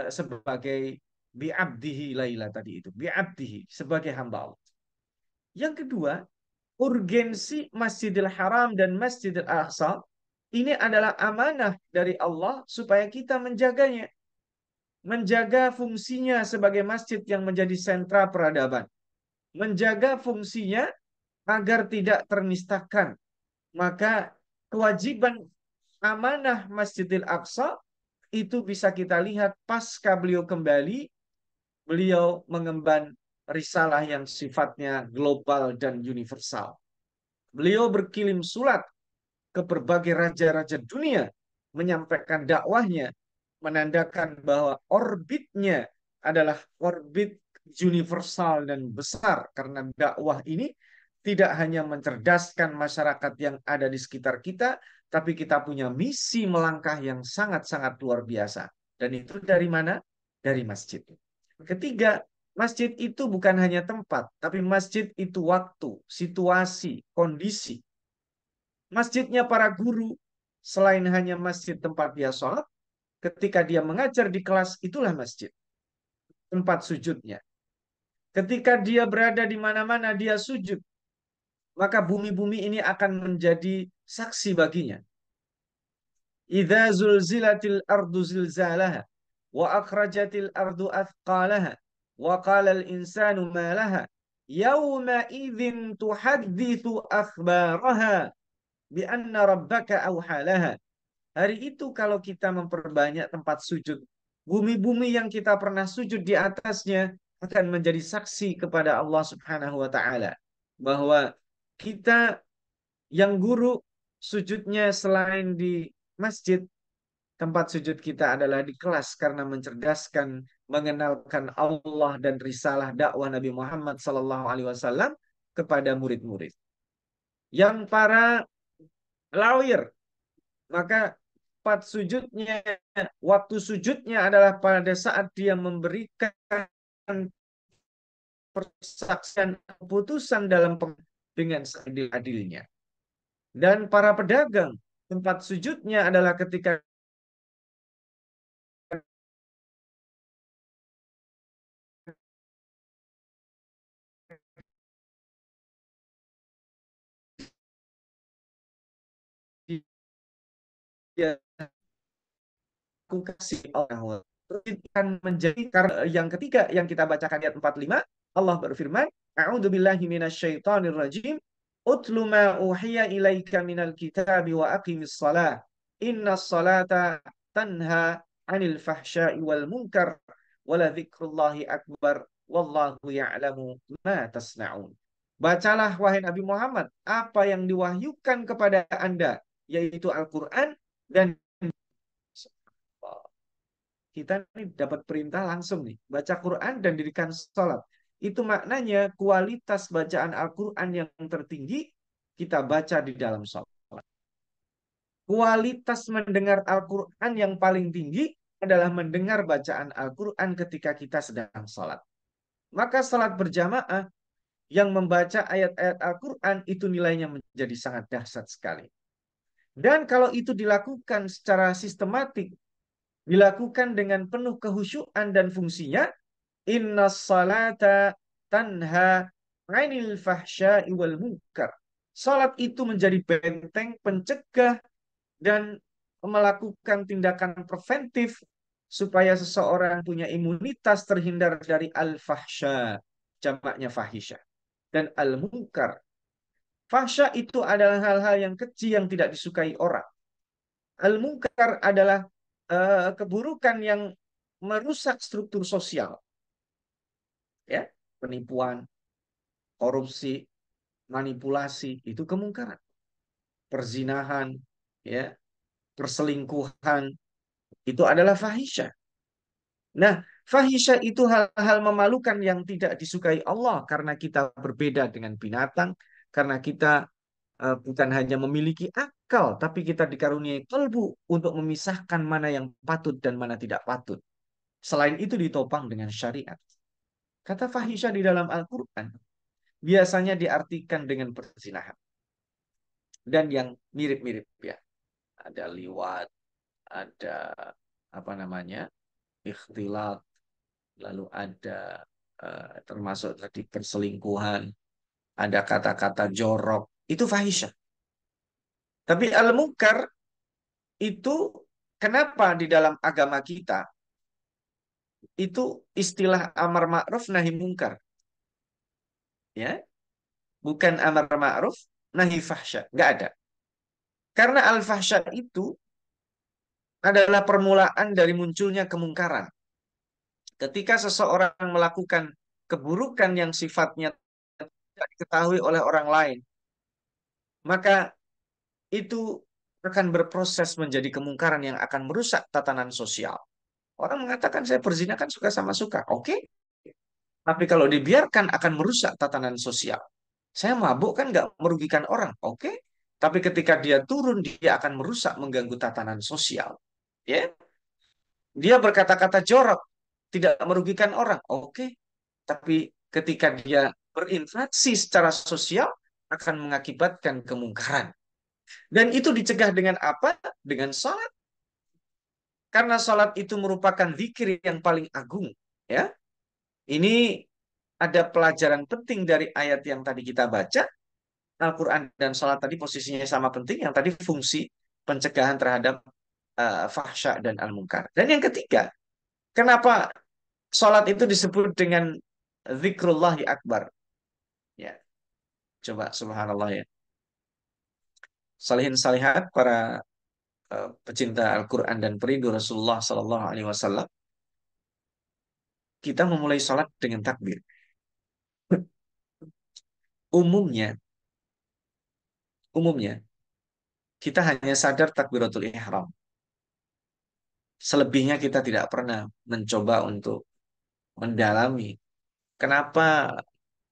sebagai bi'abdihi laila tadi itu. Bi'abdihi, sebagai hamba Allah. Yang kedua, urgensi Masjidil Haram dan Masjidil Aqsa ini adalah amanah dari Allah supaya kita menjaganya. Menjaga fungsinya sebagai masjid yang menjadi sentra peradaban. Menjaga fungsinya agar tidak ternistakan. Maka kewajiban amanah Masjidil Aqsa itu bisa kita lihat pasca beliau kembali, beliau mengemban risalah yang sifatnya global dan universal. Beliau berkirim surat ke berbagai raja-raja dunia menyampaikan dakwahnya, menandakan bahwa orbitnya adalah orbit universal dan besar, karena dakwah ini tidak hanya mencerdaskan masyarakat yang ada di sekitar kita, tapi kita punya misi melangkah yang sangat-sangat luar biasa. Dan itu dari mana? Dari masjid. Ketiga, masjid itu bukan hanya tempat, tapi masjid itu waktu, situasi, kondisi. Masjidnya para guru, selain hanya masjid tempat dia sholat, ketika dia mengajar di kelas, itulah masjid. Tempat sujudnya. Ketika dia berada di mana-mana, dia sujud. Maka bumi-bumi ini akan menjadi saksi baginya. Idza zulzilatil ardu zilzalaha wa akhrajatil ardu athqalaha wa qala al insanu ma laha yawma idzin tuhadditsu akhbaraha bi anna rabbaka awhalaha. Hari itu kalau kita memperbanyak tempat sujud, bumi-bumi yang kita pernah sujud di atasnya akan menjadi saksi kepada Allah Subhanahu wa taala bahwa kita yang guru sujudnya selain di masjid, tempat sujud kita adalah di kelas karena mencerdaskan, mengenalkan Allah dan risalah dakwah Nabi Muhammad SAW kepada murid-murid. Yang para lawyer, maka tempat sujudnya, waktu sujudnya adalah pada saat dia memberikan persaksian keputusan dalam dengan seadil-adilnya. Dan para pedagang, tempat sujudnya adalah ketika dia aku kasih Allah. Akan menjadi karena yang ketiga yang kita bacakan ayat 45, Allah berfirman, A'udzubillahi minasyaitonir rajim. Utlu ma uhiya ilaika minal kitabi wa aqimis shalah. Innas salata tanha 'anil fahsya'i wal munkar wa la dzikrullahi akbar wallahu ya'lamu ma tasna'un. Bacalah wahai Nabi Muhammad apa yang diwahyukan kepada Anda yaitu Al-Qur'an, dan kita nih dapat perintah langsung nih, baca Quran dan dirikan sholat. Itu maknanya kualitas bacaan Al-Quran yang tertinggi kita baca di dalam sholat. Kualitas mendengar Al-Quran yang paling tinggi adalah mendengar bacaan Al-Quran ketika kita sedang sholat. Maka sholat berjamaah yang membaca ayat-ayat Al-Quran itu nilainya menjadi sangat dahsyat sekali. Dan kalau itu dilakukan secara sistematik, dilakukan dengan penuh kehusyuan dan fungsinya, innas salata tanha 'anil fahsya'i wal munkar. Salat itu menjadi benteng pencegah dan melakukan tindakan preventif supaya seseorang punya imunitas terhindar dari al-fahsya, jamaknya fahisyah, dan al-munkar. Fahsya itu adalah hal-hal yang kecil yang tidak disukai orang. Al-munkar adalah keburukan yang merusak struktur sosial, ya, penipuan, korupsi, manipulasi, itu kemungkaran. Perzinahan, ya, perselingkuhan, itu adalah fahisyah. Nah, fahisyah itu hal-hal memalukan yang tidak disukai Allah karena kita berbeda dengan binatang, karena kita bukan hanya memiliki akal, tapi kita dikaruniai kalbu untuk memisahkan mana yang patut dan mana tidak patut. Selain itu ditopang dengan syariat. Kata fahisyah di dalam Al-Quran biasanya diartikan dengan perzinahan. Dan yang mirip-mirip ya. Ada liwat, ada apa namanya, ikhtilat, lalu ada termasuk tadi perselingkuhan, ada kata-kata jorok, itu fahisyah. Tapi al-munkar itu kenapa di dalam agama kita itu istilah amar ma'ruf nahi munkar? Ya, bukan amar ma'ruf nahi fahsya, nggak ada. Karena al-fahsya itu adalah permulaan dari munculnya kemungkaran. Ketika seseorang melakukan keburukan yang sifatnya tidak diketahui oleh orang lain, maka itu akan berproses menjadi kemungkaran yang akan merusak tatanan sosial. Orang mengatakan saya berzina kan suka sama suka. Oke. Tapi kalau dibiarkan akan merusak tatanan sosial. Saya mabuk kan nggak merugikan orang. Oke. Tapi ketika dia turun, dia akan merusak, mengganggu tatanan sosial. Ya. Dia berkata-kata jorok, tidak merugikan orang. Oke. Tapi ketika dia berinteraksi secara sosial, akan mengakibatkan kemungkaran. Dan itu dicegah dengan apa? Dengan salat. Karena salat itu merupakan zikir yang paling agung. Ya, ini ada pelajaran penting dari ayat yang tadi kita baca. Al-Quran dan salat tadi posisinya sama penting. Yang tadi fungsi pencegahan terhadap fahsya dan al-munkar. Dan yang ketiga, kenapa salat itu disebut dengan zikrullahi akbar? Ya, coba subhanallah ya. Salihin salihat para pecinta Al-Quran dan perindu Rasulullah Sallallahu Alaihi Wasallam, kita memulai sholat dengan takbir. Umumnya kita hanya sadar takbiratul ihram. Selebihnya kita tidak pernah mencoba untuk mendalami kenapa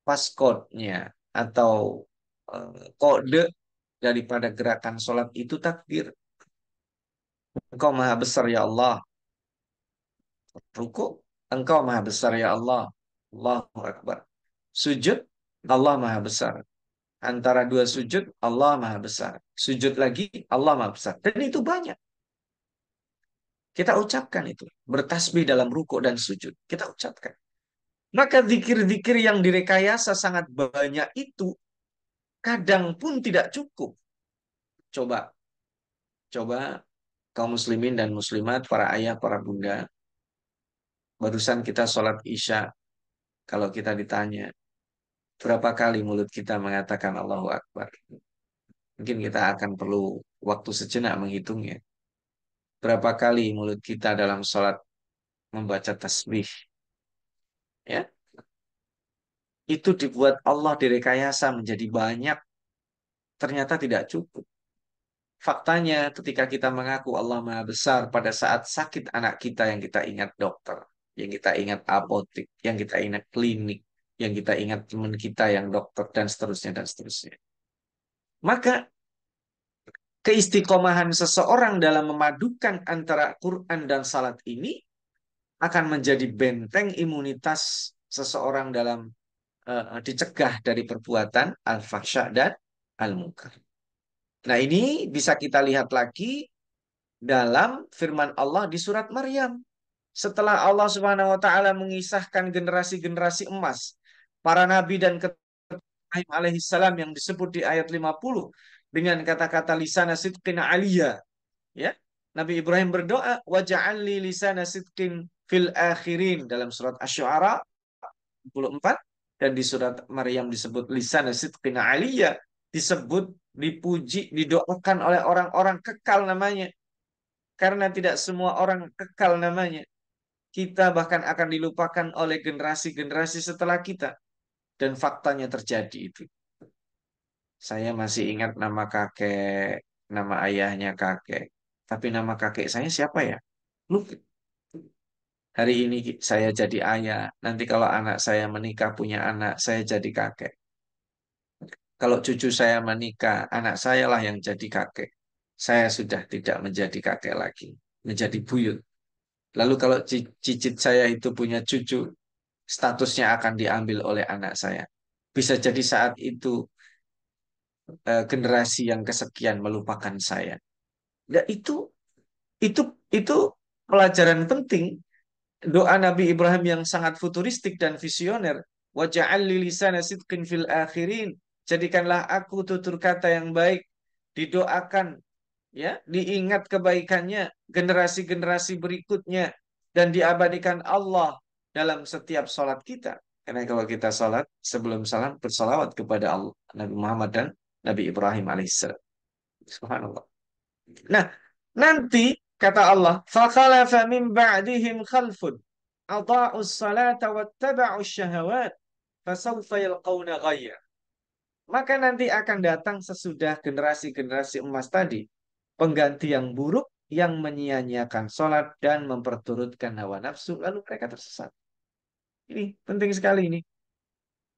paskotnya atau kode daripada gerakan sholat itu takbir. Engkau maha besar ya Allah. Ruku, engkau maha besar ya Allah. Allahu Akbar. Sujud, Allah maha besar. Antara dua sujud, Allah maha besar. Sujud lagi, Allah maha besar. Dan itu banyak. Kita ucapkan itu. Bertasbih dalam ruku dan sujud. Kita ucapkan. Maka zikir-zikir yang direkayasa sangat banyak itu kadang pun tidak cukup. Coba kaum muslimin dan muslimat, para ayah, para bunda, barusan kita sholat Isya, kalau kita ditanya, berapa kali mulut kita mengatakan Allahu Akbar? Mungkin kita akan perlu waktu sejenak menghitungnya. Berapa kali mulut kita dalam sholat membaca tasbih? Ya, itu dibuat Allah direkayasa menjadi banyak, ternyata tidak cukup. Faktanya ketika kita mengaku Allah Maha Besar pada saat sakit anak kita yang kita ingat dokter, yang kita ingat apotek, yang kita ingat klinik, yang kita ingat teman kita yang dokter dan seterusnya dan seterusnya. Maka keistiqomahan seseorang dalam memadukan antara Quran dan salat ini akan menjadi benteng imunitas seseorang dalam dicegah dari perbuatan al-fahsya dan al-munkar. Nah, ini bisa kita lihat lagi dalam firman Allah di surat Maryam. Setelah Allah Subhanahu wa taala mengisahkan generasi-generasi emas, para nabi dan Ibrahim alaihissalam yang disebut di ayat 50 dengan kata-kata lisana sidqin aliyah, ya. Nabi Ibrahim berdoa, waj'alni lisana sidqin fil akhirin dalam surat Asy-Syu'ara 24, dan di surat Maryam disebut lisana sidqin aliyah, disebut, dipuji, didoakan oleh orang-orang kekal namanya. Karena tidak semua orang kekal namanya. Kita bahkan akan dilupakan oleh generasi-generasi setelah kita. Dan faktanya terjadi itu. Saya masih ingat nama kakek, nama ayahnya kakek. Tapi nama kakek saya siapa ya? Lupa. Hari ini saya jadi ayah. Nanti kalau anak saya menikah punya anak, saya jadi kakek. Kalau cucu saya menikah, anak saya lah yang jadi kakek. Saya sudah tidak menjadi kakek lagi. Menjadi buyut. Lalu kalau cicit saya itu punya cucu, statusnya akan diambil oleh anak saya. Bisa jadi saat itu generasi yang kesekian melupakan saya. Nah, itu itu pelajaran penting doa Nabi Ibrahim yang sangat futuristik dan visioner. Waja'al li lisana sidqin fil akhirin. Jadikanlah aku tutur kata yang baik, didoakan, ya, diingat kebaikannya generasi-generasi berikutnya, dan diabadikan Allah dalam setiap sholat kita. Karena kalau kita sholat, sebelum salam bersalawat kepada Allah, Nabi Muhammad dan Nabi Ibrahim alaihissalam. Subhanallah. Nah, nanti kata Allah, فَخَلَفَ مِنْ بَعْدِهِمْ خَلْفٌ أَضَاعُوا الصَّلَاةَ وَاتَّبَعُوا الشَّهَوَاتِ فَسَوْفَ يَلْقَوْنَ غَيًّا. Maka nanti akan datang sesudah generasi-generasi emas tadi, pengganti yang buruk yang menyia-nyiakan sholat dan memperturutkan hawa nafsu, lalu mereka tersesat. Ini penting sekali ini.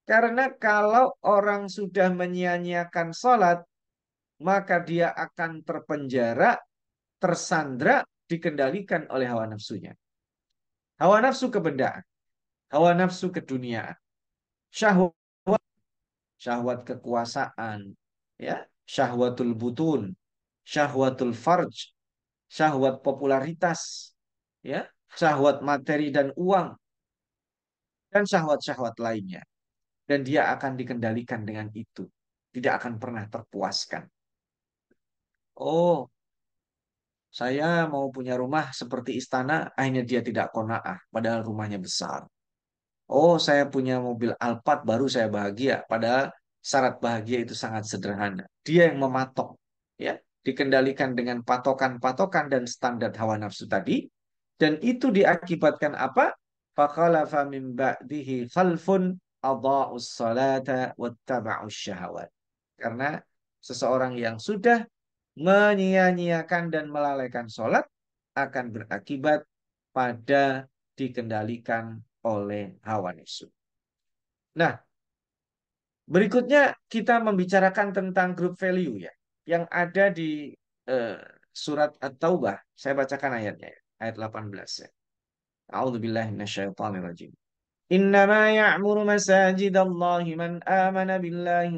Karena kalau orang sudah menyia-nyiakan sholat, maka dia akan terpenjara, tersandra, dikendalikan oleh hawa nafsunya. Hawa nafsu kebendaan, hawa nafsu keduniaan, syahwat, syahwat kekuasaan, ya, syahwatul butun, syahwatul farj, syahwat popularitas, ya, syahwat materi dan uang, dan syahwat-syahwat lainnya. Dan dia akan dikendalikan dengan itu. Tidak akan pernah terpuaskan. Oh, saya mau punya rumah seperti istana, akhirnya dia tidak qanaah, padahal rumahnya besar. Oh, saya punya mobil Alphard, baru saya bahagia, padahal syarat bahagia itu sangat sederhana. Dia yang mematok, ya, dikendalikan dengan patokan-patokan dan standar hawa nafsu tadi, dan itu diakibatkan apa? فَخَلَفَ مِنْ بَعْدِهِ خَلْفٌ أَضَاعُوا الصَّلَاةَ وَاتَّبَعُوا الشَّهَوَاتِ. Karena seseorang yang sudah menyia-nyiakan dan melalaikan sholat akan berakibat pada dikendalikan oleh hawa nafsu. Nah, berikutnya kita membicarakan tentang group value, ya, yang ada di eh, surat At-Taubah. Saya bacakan ayatnya, ya, ayat 18, ya. A'udzubillahi minasyaitonirrajim. Innama ya'muru masajidallahi man amana billahi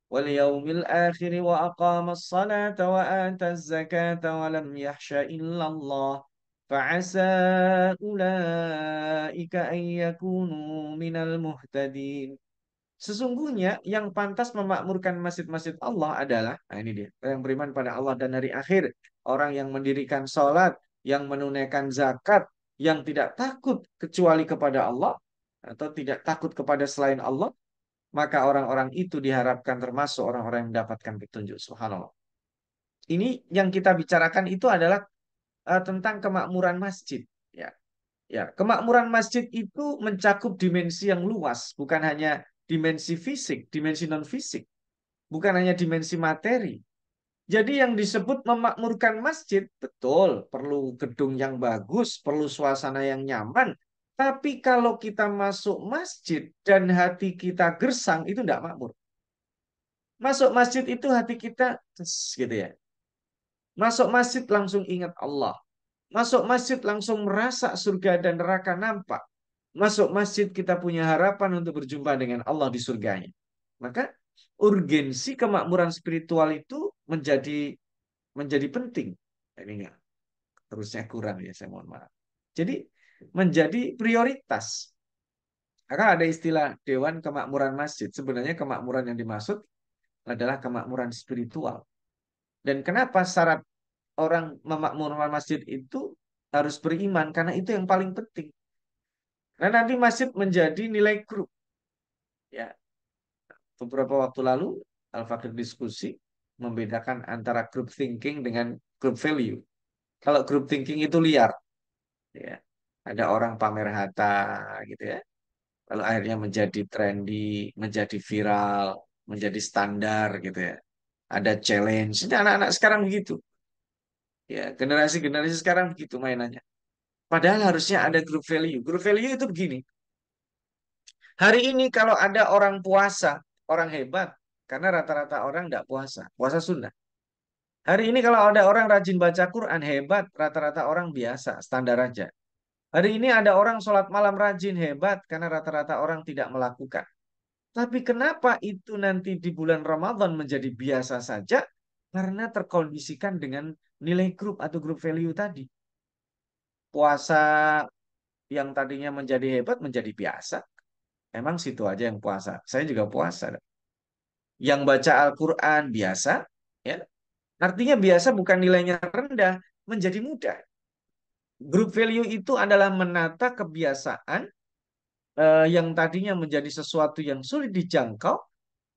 واليوم الآخر وأقام الصلاة وآتى الزكاة ولم يخش إلا الله فعسى أولئك أن يكونوا من المهتدين. Sesungguhnya yang pantas memakmurkan masjid-masjid Allah adalah, nah ini dia, yang beriman pada Allah dan hari akhir, orang yang mendirikan sholat, yang menunaikan zakat, yang tidak takut kecuali kepada Allah, atau tidak takut kepada selain Allah, maka orang-orang itu diharapkan termasuk orang-orang yang mendapatkan petunjuk. Subhanallah. Ini yang kita bicarakan itu adalah tentang kemakmuran masjid. Ya, ya, kemakmuran masjid itu mencakup dimensi yang luas, bukan hanya dimensi fisik, dimensi non fisik, bukan hanya dimensi materi. Jadi yang disebut memakmurkan masjid, betul, perlu gedung yang bagus, perlu suasana yang nyaman. Tapi kalau kita masuk masjid dan hati kita gersang, itu tidak makmur. Masuk masjid itu hati kita, gitu ya. Masuk masjid langsung ingat Allah. Masuk masjid langsung merasa surga dan neraka nampak. Masuk masjid kita punya harapan untuk berjumpa dengan Allah di surganya. Maka urgensi kemakmuran spiritual itu menjadi penting. Ini enggak, terusnya kurang ya, saya mohon maaf. Jadi menjadi prioritas. Maka ada istilah Dewan Kemakmuran Masjid. Sebenarnya kemakmuran yang dimaksud adalah kemakmuran spiritual. Dan kenapa syarat orang memakmurkan masjid itu harus beriman? Karena itu yang paling penting. Nah, nanti masjid menjadi nilai grup. Ya, beberapa waktu lalu Al-Fakir diskusi membedakan antara group thinking dengan group value. Kalau group thinking itu liar, ya, ada orang pamer harta, gitu ya. Lalu akhirnya menjadi trendy, menjadi viral, menjadi standar, gitu ya. Ada challenge. Ini anak-anak sekarang begitu. Ya, generasi-generasi sekarang begitu mainannya. Padahal harusnya ada group value. Group value itu begini. Hari ini kalau ada orang puasa, orang hebat. Karena rata-rata orang tidak puasa. Puasa sunnah. Hari ini kalau ada orang rajin baca Quran, hebat. Rata-rata orang biasa, standar aja. Hari ini ada orang sholat malam rajin, hebat. Karena rata-rata orang tidak melakukan. Tapi kenapa itu nanti di bulan Ramadan menjadi biasa saja? Karena terkondisikan dengan nilai grup atau grup value tadi. Puasa yang tadinya menjadi hebat menjadi biasa. Emang situ aja yang puasa. Saya juga puasa. Yang baca Al-Quran biasa, ya. Artinya biasa bukan nilainya rendah, menjadi mudah. Group value itu adalah menata kebiasaan yang tadinya menjadi sesuatu yang sulit dijangkau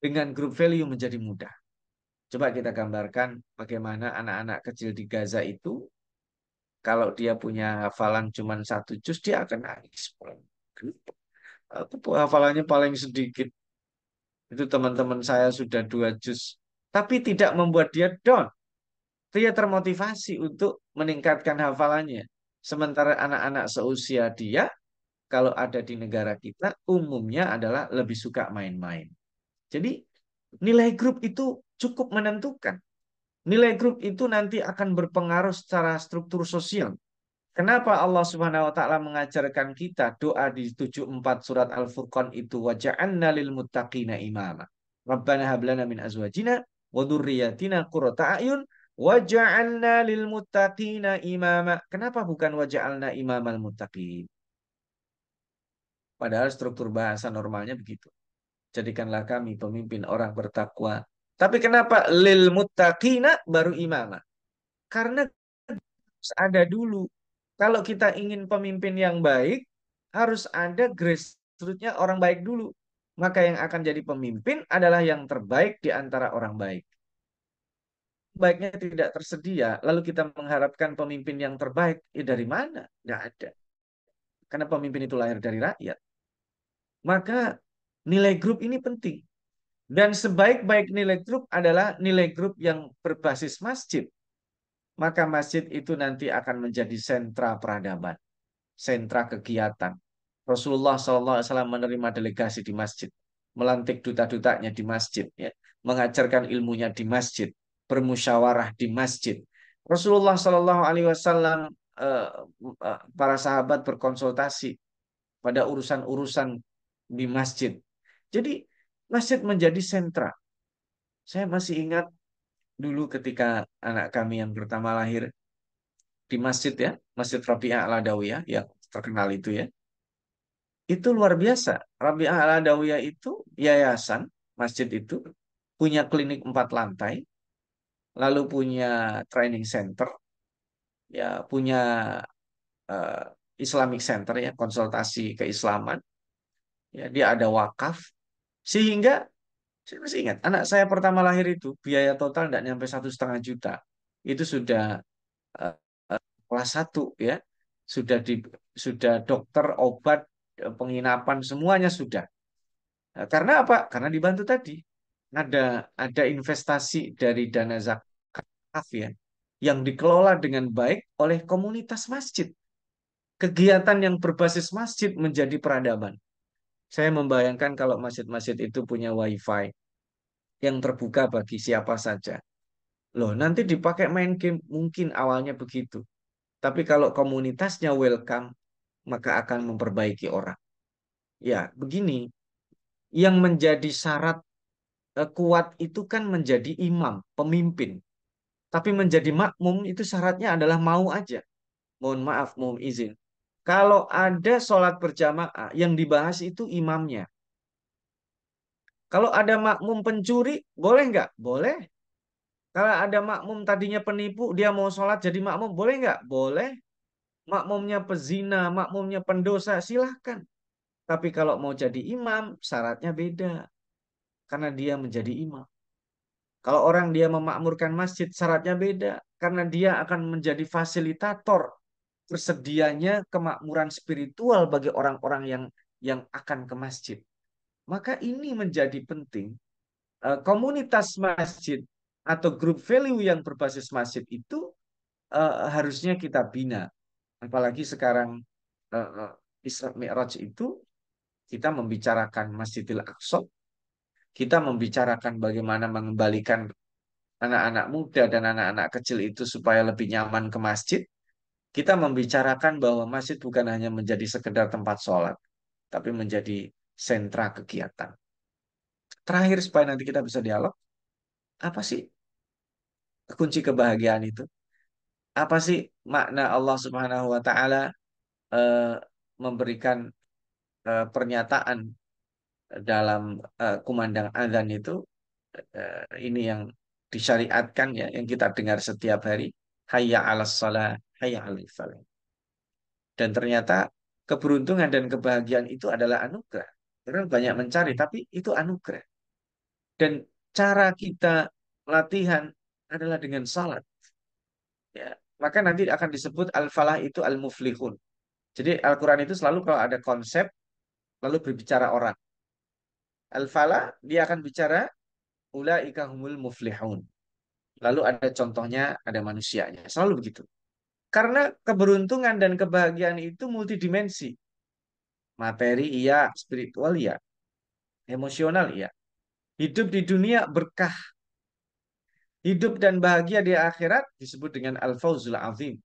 dengan group value menjadi mudah. Coba kita gambarkan bagaimana anak-anak kecil di Gaza itu, kalau dia punya hafalan cuma 1 juz, dia akan nangis. Aku hafalannya paling sedikit. Itu teman-teman saya sudah 2 juz. Tapi tidak membuat dia down. Dia termotivasi untuk meningkatkan hafalannya. Sementara anak-anak seusia dia, kalau ada di negara kita, umumnya adalah lebih suka main-main. Jadi nilai grup itu cukup menentukan. Nilai grup itu nanti akan berpengaruh secara struktur sosial. Kenapa Allah Subhanahu wa taala mengajarkan kita doa di 74 surat Al-Furqan itu, waja'alna lil muttaqina imama. Rabbana hab lana min azwajina wa dzurriyyatina qurrata a'yun waja'alna lil muttaqina imama. Kenapa bukan waja'alna imamal muttaqin? Padahal struktur bahasa normalnya begitu. Jadikanlah kami pemimpin orang bertakwa. Tapi kenapa lil muttaqina baru imama? Karena harus ada dulu. Kalau kita ingin pemimpin yang baik, harus ada grassroots-nya orang baik dulu. Maka yang akan jadi pemimpin adalah yang terbaik di antara orang baik. Baiknya tidak tersedia, lalu kita mengharapkan pemimpin yang terbaik. Dari mana? Tidak ada. Karena pemimpin itu lahir dari rakyat. Maka nilai grup ini penting. Dan sebaik-baik nilai grup adalah nilai grup yang berbasis masjid. Maka masjid itu nanti akan menjadi sentra peradaban, sentra kegiatan. Rasulullah SAW menerima delegasi di masjid, melantik duta-dutanya di masjid, ya, mengajarkan ilmunya di masjid, bermusyawarah di masjid. Rasulullah SAW para sahabat berkonsultasi pada urusan-urusan di masjid. Jadi masjid menjadi sentra. Saya masih ingat dulu ketika anak kami yang pertama lahir di masjid, ya, Masjid Rabi'ah Al-Adawiyah yang terkenal itu, ya. itu luar biasa. Rabi'ah Al-Adawiyah itu yayasan, masjid itu punya klinik 4 lantai, lalu punya training center, ya punya eh, Islamic Center ya, konsultasi keislaman, ya dia ada wakaf, sehingga saya masih ingat anak saya pertama lahir itu biaya total tidak nyampe 1,5 juta, itu sudah eh, kelas 1 ya, sudah sudah dokter, obat, penginapan semuanya sudah. Nah, karena apa? Karena dibantu tadi ada investasi dari dana zakat ya, yang dikelola dengan baik oleh komunitas masjid. Kegiatan yang berbasis masjid menjadi peradaban. Saya membayangkan kalau masjid-masjid itu punya wifi yang terbuka bagi siapa saja. Loh, nanti dipakai main game, mungkin awalnya begitu. Tapi kalau komunitasnya welcome, maka akan memperbaiki orang. Ya, begini, yang menjadi syarat kuat itu kan menjadi imam, pemimpin. Tapi menjadi makmum itu syaratnya adalah mau aja. Mohon maaf, mohon izin. Kalau ada sholat berjamaah, yang dibahas itu imamnya. Kalau ada makmum pencuri, boleh nggak? Boleh. Kalau ada makmum tadinya penipu, dia mau sholat jadi makmum, boleh nggak? Boleh. Makmumnya pezina, makmumnya pendosa, silahkan. Tapi kalau mau jadi imam, syaratnya beda. Karena dia menjadi imam. Kalau orang dia memakmurkan masjid, syaratnya beda. Karena dia akan menjadi fasilitator tersedianya kemakmuran spiritual bagi orang-orang yang akan ke masjid. Maka ini menjadi penting. Komunitas masjid atau grup value yang berbasis masjid itu harusnya kita bina. Apalagi sekarang Isra Mi'raj itu kita membicarakan Masjidil Aqsa, kita membicarakan bagaimana mengembalikan anak-anak muda dan anak-anak kecil itu supaya lebih nyaman ke masjid. Kita membicarakan bahwa masjid bukan hanya menjadi sekedar tempat sholat, tapi menjadi sentra kegiatan. Terakhir supaya nanti kita bisa dialog, apa sih kunci kebahagiaan itu? Apa sih makna Allah Subhanahu wa taala eh, memberikan pernyataan dalam kumandang azan itu, ini yang disyariatkan ya, yang kita dengar setiap hari, hayya 'alas shalah, hayya 'alal falah. Dan ternyata keberuntungan dan kebahagiaan itu adalah anugerah. Orang banyak mencari, tapi itu anugerah. Dan cara kita latihan adalah dengan salat. Ya. Maka nanti akan disebut al-falah itu al-muflihun. Jadi Al-Quran itu selalu kalau ada konsep, lalu berbicara orang. Al-falah, dia akan bicara ulaika humul muflihun. Lalu ada contohnya, ada manusianya. Selalu begitu. Karena keberuntungan dan kebahagiaan itu multidimensi. Materi iya, spiritual iya, emosional iya. Hidup di dunia berkah. Hidup dan bahagia di akhirat disebut dengan al-fawzul azim.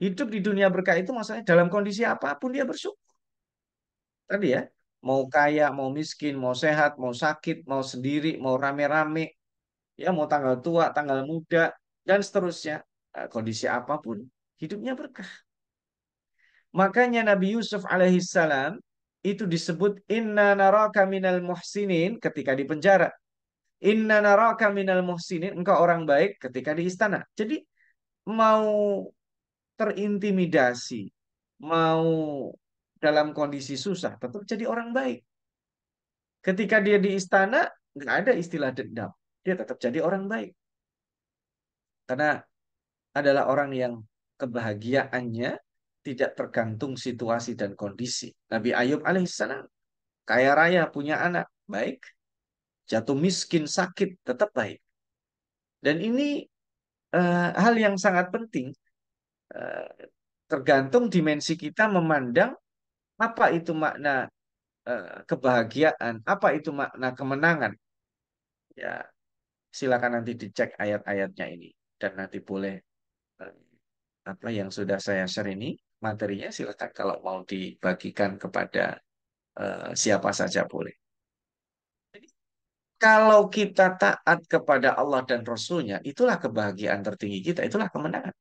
Hidup di dunia berkah itu maksudnya dalam kondisi apapun dia bersyukur. Tadi ya, mau kaya, mau miskin, mau sehat, mau sakit, mau sendiri, mau rame-rame, ya mau tanggal tua, tanggal muda, dan seterusnya. Kondisi apapun, hidupnya berkah. Makanya Nabi Yusuf alaihissalam itu disebut inna naraka minal muhsinin ketika di penjara. Inna naraka minal muhsinin, engkau orang baik ketika di istana. Jadi mau terintimidasi, mau dalam kondisi susah, tetap jadi orang baik. Ketika dia di istana, nggak ada istilah dendam. Dia tetap jadi orang baik. Karena adalah orang yang kebahagiaannya tidak tergantung situasi dan kondisi. Nabi Ayub alaihissalam, kaya raya, punya anak, baik. Jatuh miskin, sakit, tetap baik. Dan ini hal yang sangat penting. Eh, Tergantung dimensi kita memandang apa itu makna kebahagiaan, apa itu makna kemenangan. Ya, silakan nanti dicek ayat-ayatnya ini dan nanti boleh eh, apa yang sudah saya share ini materinya silakan kalau mau dibagikan kepada siapa saja boleh. Kalau kita taat kepada Allah dan Rasul-Nya, itulah kebahagiaan tertinggi kita, itulah kemenangan.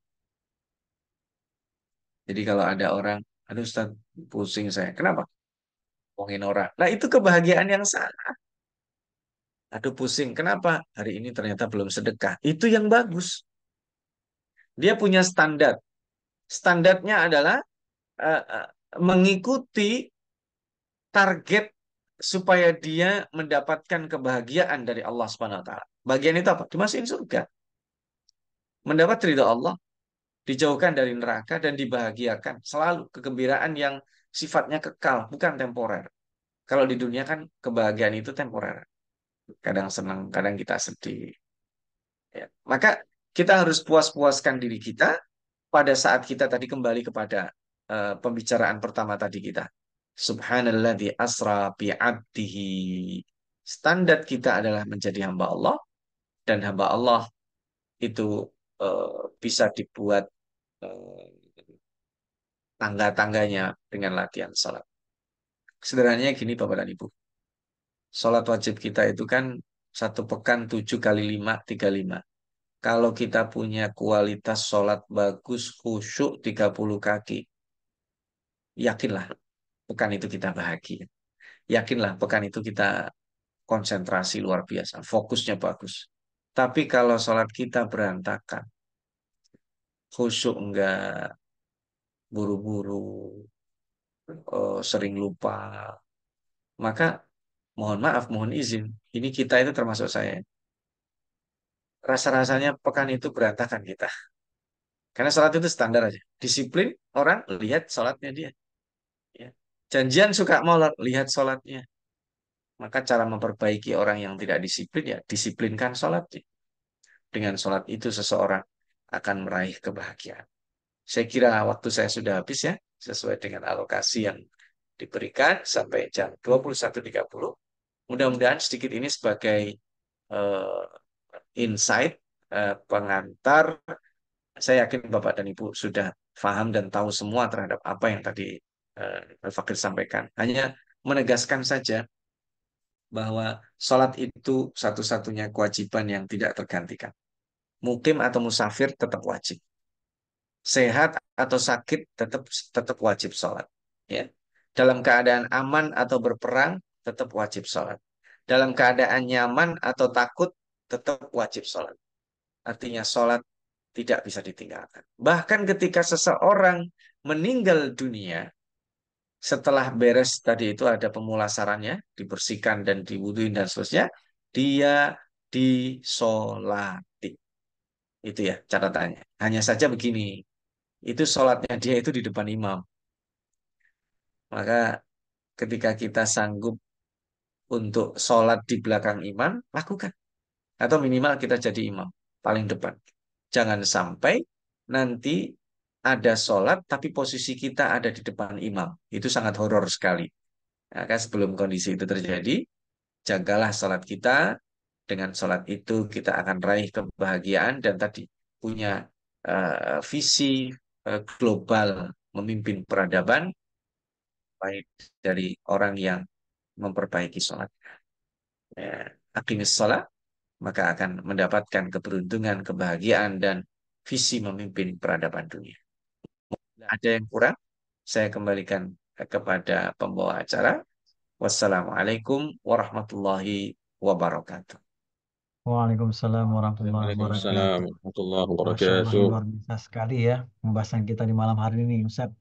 Jadi kalau ada orang, aduh Ustaz, pusing saya. Kenapa? ngomongin orang. Nah, itu kebahagiaan yang sangat. Aduh pusing, kenapa hari ini ternyata belum sedekah? Itu yang bagus. Dia punya standar. Standarnya adalah eh, eh, mengikuti target supaya dia mendapatkan kebahagiaan dari Allah Subhanahu wa taala. Bagian itu apa? Dimasukin surga. Mendapat ridha Allah, dijauhkan dari neraka dan dibahagiakan. Selalu kegembiraan yang sifatnya kekal, bukan temporer. Kalau di dunia kan kebahagiaan itu temporer. Kadang senang, kadang kita sedih. Ya. Maka kita harus puas-puaskan diri kita pada saat kita tadi kembali kepada pembicaraan pertama tadi kita. Subhanalladzi asra bi 'abdihi. Standar kita adalah menjadi hamba Allah dan hamba Allah itu bisa dibuat eh, tangga-tangganya dengan latihan salat. Sederhananya gini Bapak dan Ibu. Salat wajib kita itu kan satu pekan 7 kali 5 35. Kalau kita punya kualitas sholat bagus, khusyuk 30 kaki, yakinlah pekan itu kita bahagia. Yakinlah pekan itu kita konsentrasi luar biasa, fokusnya bagus. Tapi kalau sholat kita berantakan, khusyuk enggak, buru-buru, sering lupa, maka mohon maaf, mohon izin, ini kita itu termasuk saya. Rasa-rasanya pekan itu berantakan kita. Karena sholat itu standar aja. Disiplin, orang lihat sholatnya dia. Ya. Janjian suka molor, lihat sholatnya. Maka cara memperbaiki orang yang tidak disiplin, ya disiplinkan sholatnya. Dengan sholat itu seseorang akan meraih kebahagiaan. Saya kira waktu saya sudah habis ya, sesuai dengan alokasi yang diberikan sampai jam 21.30. Mudah-mudahan sedikit ini sebagai eh, insight, pengantar. Saya yakin Bapak dan Ibu sudah paham dan tahu semua terhadap apa yang tadi Al-Fakir sampaikan. Hanya menegaskan saja bahwa sholat itu satu-satunya kewajiban yang tidak tergantikan. Mukim atau musafir tetap wajib. Sehat atau sakit tetap tetap wajib sholat. Ya. Dalam keadaan aman atau berperang tetap wajib sholat. Dalam keadaan nyaman atau takut tetap wajib sholat. Artinya sholat tidak bisa ditinggalkan. Bahkan ketika seseorang meninggal dunia, setelah beres tadi itu ada pemulasarannya, dibersihkan dan diwuduin dan seterusnya, dia disolati. Itu ya catatannya. Hanya saja begini, itu sholatnya dia itu di depan imam. Maka ketika kita sanggup untuk sholat di belakang imam, lakukan. Atau minimal kita jadi imam, paling depan. Jangan sampai nanti ada sholat tapi posisi kita ada di depan imam. Itu sangat horor sekali. Maka sebelum kondisi itu terjadi, jagalah sholat kita. Dengan sholat itu kita akan raih kebahagiaan dan tadi punya visi global memimpin peradaban baik dari orang yang memperbaiki sholat. Aqimis sholat, maka akan mendapatkan keberuntungan, kebahagiaan, dan visi memimpin peradaban dunia. Ada yang kurang? Saya kembalikan kepada pembawa acara. Wassalamualaikum warahmatullahi wabarakatuh. Waalaikumsalam warahmatullahi Waalaikumsalam wabarakatuh. warahmatullahi Masya Allah, wabarakatuh. luar biasa sekali ya pembahasan kita di malam hari ini, Ustaz.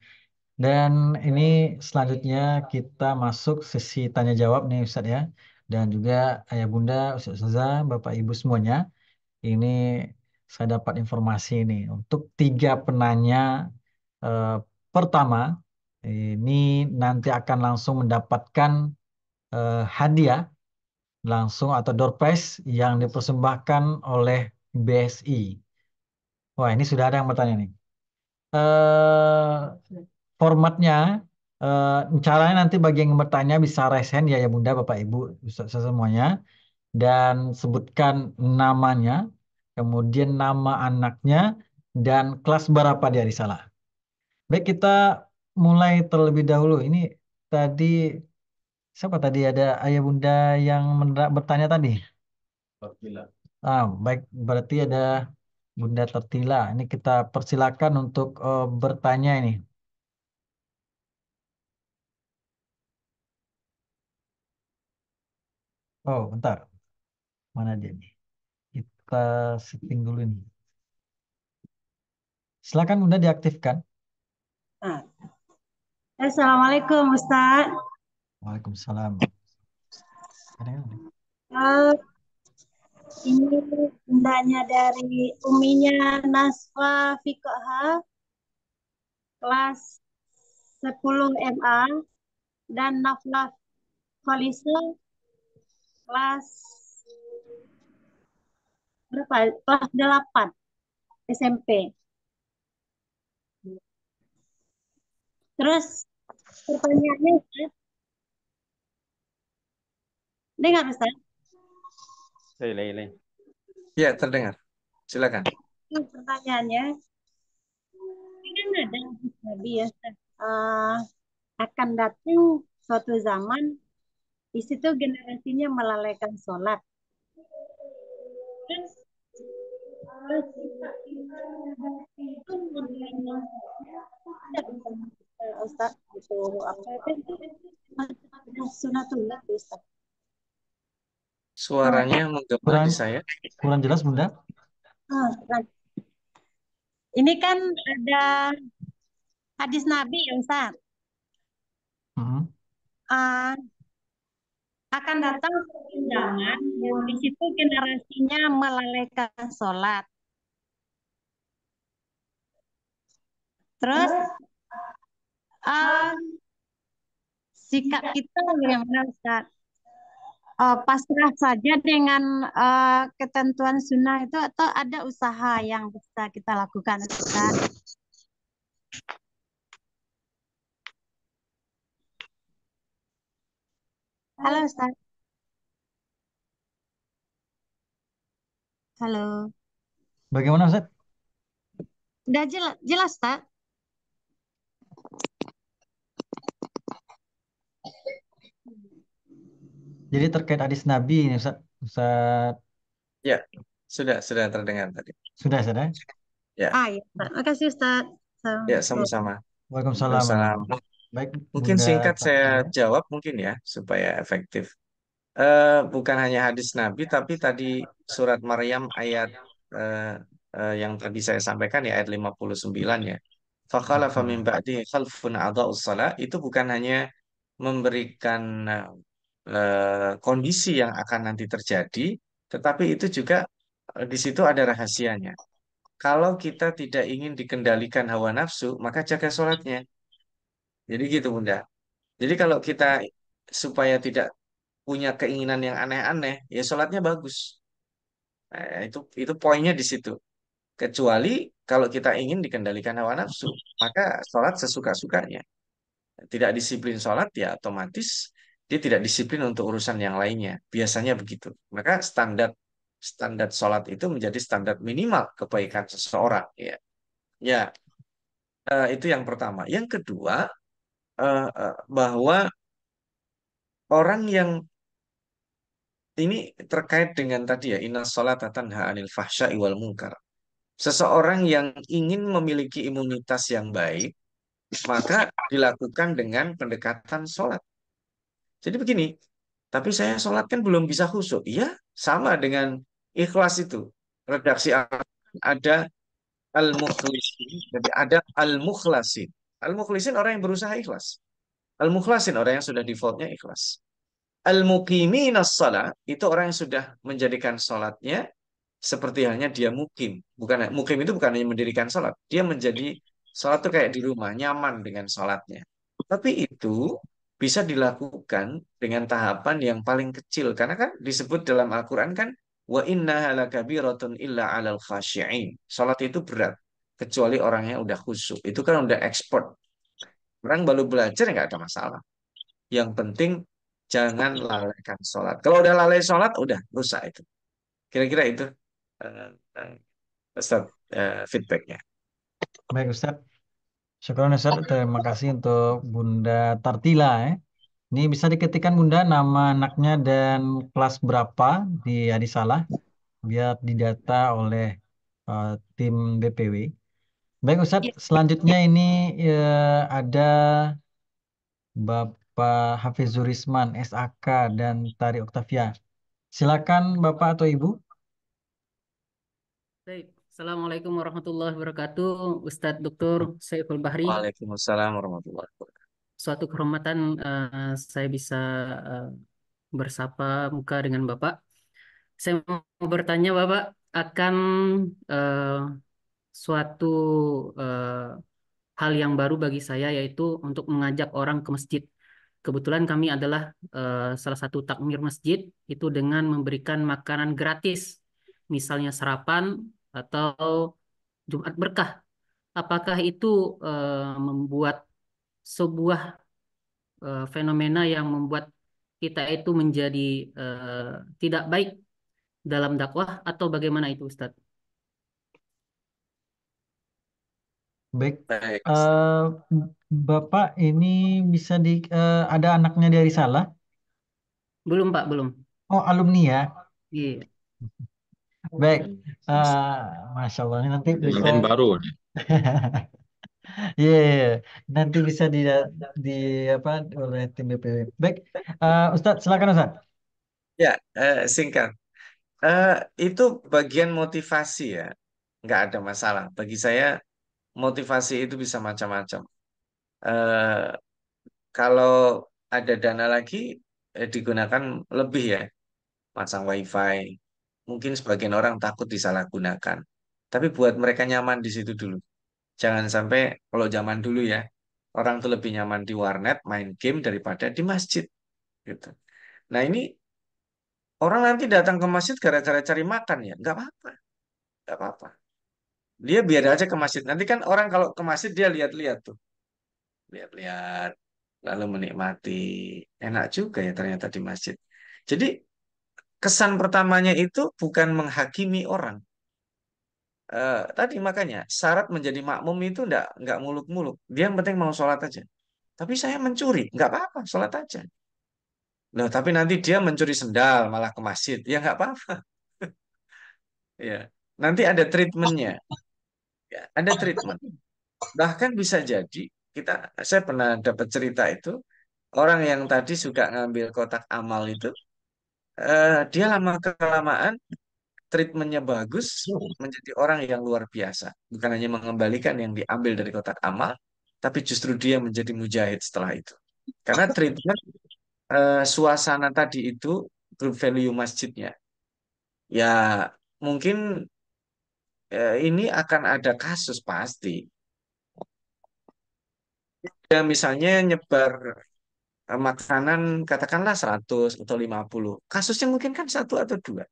Dan ini selanjutnya kita masuk sesi tanya jawab nih, Ustaz ya. Dan juga Ayah Bunda, Ustaz Ustazah, Bapak Ibu semuanya. Ini saya dapat informasi ini untuk 3 penanya eh, pertama ini nanti akan langsung mendapatkan hadiah langsung atau door prize yang dipersembahkan oleh BSI. Wah, ini sudah ada yang bertanya nih. eh Formatnya, eh caranya nanti bagi yang bertanya bisa raise hand ya, ya Bunda, Bapak Ibu, Ustaz semuanya, dan sebutkan namanya, kemudian nama anaknya, dan kelas berapa dia risalah. Baik, kita mulai terlebih dahulu. Ini tadi siapa tadi, ada Ayah Bunda yang bertanya tadi? Baik, berarti ada Bunda Tertila. Ini kita persilakan untuk bertanya ini. Oh, bentar. Mana dia nih? Kita setting dulu nih. Silakan Bunda diaktifkan. Ah. Assalamualaikum Ustaz. Waalaikumsalam. Ada yang ada? Eh, ini bundanya dari Uminya Nasfa Fiqha kelas 10 MA dan Nafla Khalisah kelas berapa? Kelas 8 SMP. Terus pertanyaannya Ustaz, dengar Ustaz? Ya, terdengar. Silakan. Pertanyaannya, ini kan ada hadis Nabi ya Ustaz. Akan datang suatu zaman di situ generasinya melalaikan sholat. Terus itu modelnya Ustaz itu apa itu sunatullah Ustaz. Suaranya menggema Kurang di saya. kurang jelas Bunda. Nah, ini kan ada hadis Nabi ya Ustaz. Mhm. Ah, akan datang suatu zaman yang di situ generasinya melalaikan sholat. Terus ah, sikap kita bagaimana Ustaz? Pasrah saja dengan ketentuan sunnah itu atau ada usaha yang bisa kita lakukan Ustaz? Halo Ustaz. Halo. Bagaimana Ustaz? Udah jelas Ustaz? Jadi terkait hadis Nabi ini Ustaz. Ustaz Ya, sudah terdengar tadi. sudah Ustaz? Ya, Ya, Ustaz. Makasih Ustaz. ya Assalamualaikum. sama-sama. Waalaikumsalam. Waalaikumsalam. Baik, Mungkin Bunda singkat saya Tartila. jawab mungkin ya supaya efektif. Bukan hanya hadis Nabi, tapi tadi surat Maryam ayat eh, yang tadi saya sampaikan ya ayat 59 ya. Fakhalafa min ba'dihi khalfun adaa'us shalah itu bukan hanya memberikan kondisi yang akan nanti terjadi, tetapi itu juga di situ ada rahasianya. Kalau kita tidak ingin dikendalikan hawa nafsu, maka jaga sholatnya. Jadi gitu Bunda. Jadi kalau kita supaya tidak punya keinginan yang aneh-aneh, ya sholatnya bagus. Itu poinnya di situ. Kecuali kalau kita ingin dikendalikan hawa nafsu, maka sholat sesuka-sukanya. Tidak disiplin sholat, ya otomatis dia tidak disiplin untuk urusan yang lainnya. Biasanya begitu. Maka standar standar sholat itu menjadi standar minimal kebaikan seseorang. Ya, ya itu yang pertama. Yang kedua, bahwa orang yang ini terkait dengan tadi ya, inna sholata tanha anil fahsya'i wal munkar. Seseorang yang ingin memiliki imunitas yang baik, maka dilakukan dengan pendekatan sholat. Jadi begini, tapi saya sholat kan belum bisa khusyuk. Iya, sama dengan ikhlas itu. Redaksi ada al-mukhlisin, jadi ada al-mukhlasin. Al-mukhlasin orang yang berusaha ikhlas. Al-mukhlasin orang yang sudah defaultnya ikhlas. Al-muqiminas shalah itu orang yang sudah menjadikan sholatnya seperti halnya dia mukim. Bukan mukim itu bukan hanya mendirikan sholat, dia menjadi sholat itu kayak di rumah, nyaman dengan sholatnya. Tapi itu bisa dilakukan dengan tahapan yang paling kecil karena kan disebut dalam Al-Qur'an kan wa innaha lakabiratun illa 'alal khashi'in. Sholat itu berat kecuali orangnya udah khusyuk. Itu kan udah expert. Orang baru belajar nggak ada masalah. Yang penting jangan lalaikan sholat. Kalau udah lalai sholat, udah rusak itu. Kira-kira itu eh, eh, Ustaz, feedbacknya. Baik Ustaz. Syukur Ustaz. Terima kasih untuk Bunda Tartila. Ini bisa diketikkan Bunda nama anaknya dan kelas berapa di Adisalah biar didata oleh tim BPW. Baik Ustaz, selanjutnya ini ada Bapak Hafizur Risman, SAK dan Tari Oktavia. Silakan Bapak atau Ibu. Baik, Assalamualaikum warahmatullahi wabarakatuh, Ustadz Dr. Saiful Bahri. Waalaikumsalam warahmatullahi wabarakatuh. Suatu kehormatan saya bisa eh, bersapa muka dengan Bapak. Saya mau bertanya Bapak akan eh, suatu eh, hal yang baru bagi saya yaitu untuk mengajak orang ke masjid. Kebetulan kami adalah salah satu takmir masjid itu dengan memberikan makanan gratis, misalnya sarapan atau Jumat berkah. Apakah itu membuat sebuah fenomena yang membuat kita itu menjadi tidak baik dalam dakwah atau bagaimana itu Ustadz? Baik, Baik. eh, Bapak ini bisa ada anaknya dari Salah? Belum Pak, belum. Oh, alumni ya. Iya. Baik, eh, Masya Allah ini nanti bisa. Pemain baru. Iya, iya. Nanti bisa di apa oleh tim BPW. Baik, Ustadz silakan Ustadz. Ya, singkat. Eh, itu bagian motivasi ya, nggak ada masalah. Bagi saya motivasi itu bisa macam-macam. Eh, Kalau ada dana lagi, digunakan lebih ya, pasang wifi. Mungkin sebagian orang takut disalahgunakan. Tapi buat mereka nyaman di situ dulu. Jangan sampai kalau zaman dulu ya, orang tuh lebih nyaman di warnet, main game daripada di masjid. Gitu. Nah ini orang nanti datang ke masjid gara-gara cari makan ya, nggak apa-apa, nggak apa-apa. Dia biar aja ke masjid. Nanti kan orang kalau ke masjid dia lihat-lihat tuh, lihat-lihat, lalu menikmati. Enak juga ya ternyata di masjid. Jadi kesan pertamanya itu bukan menghakimi orang. Tadi makanya syarat menjadi makmum itu nggak muluk-muluk. Dia yang penting mau sholat aja. Tapi saya mencuri, nggak apa-apa, sholat aja. Nah, tapi nanti dia mencuri sendal malah ke masjid, ya nggak apa-apa. Ya, nanti ada treatmentnya, ya, ada treatment. Bahkan bisa jadi saya pernah dapat cerita itu orang yang tadi suka ngambil kotak amal itu, dia lama kelamaan treatmentnya bagus menjadi orang yang luar biasa. Bukan hanya mengembalikan yang diambil dari kotak amal, tapi justru dia menjadi mujahid setelah itu. Karena treatment suasana tadi itu group value masjidnya. Ya mungkin ini akan ada kasus pasti. Ya, misalnya nyebar makanan katakanlah 100 atau 50. Kasusnya mungkin kan satu atau dua.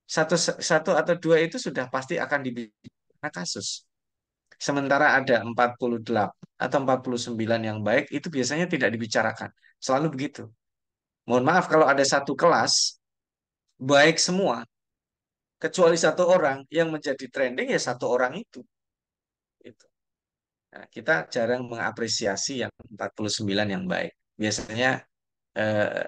Satu atau dua itu sudah pasti akan dibicarakan kasus. Sementara ada 48 atau 49 yang baik itu biasanya tidak dibicarakan. Selalu begitu. Mohon maaf kalau ada satu kelas baik semua kecuali satu orang yang menjadi trending ya satu orang itu. Itu. Nah, kita jarang mengapresiasi yang 49 yang baik. Biasanya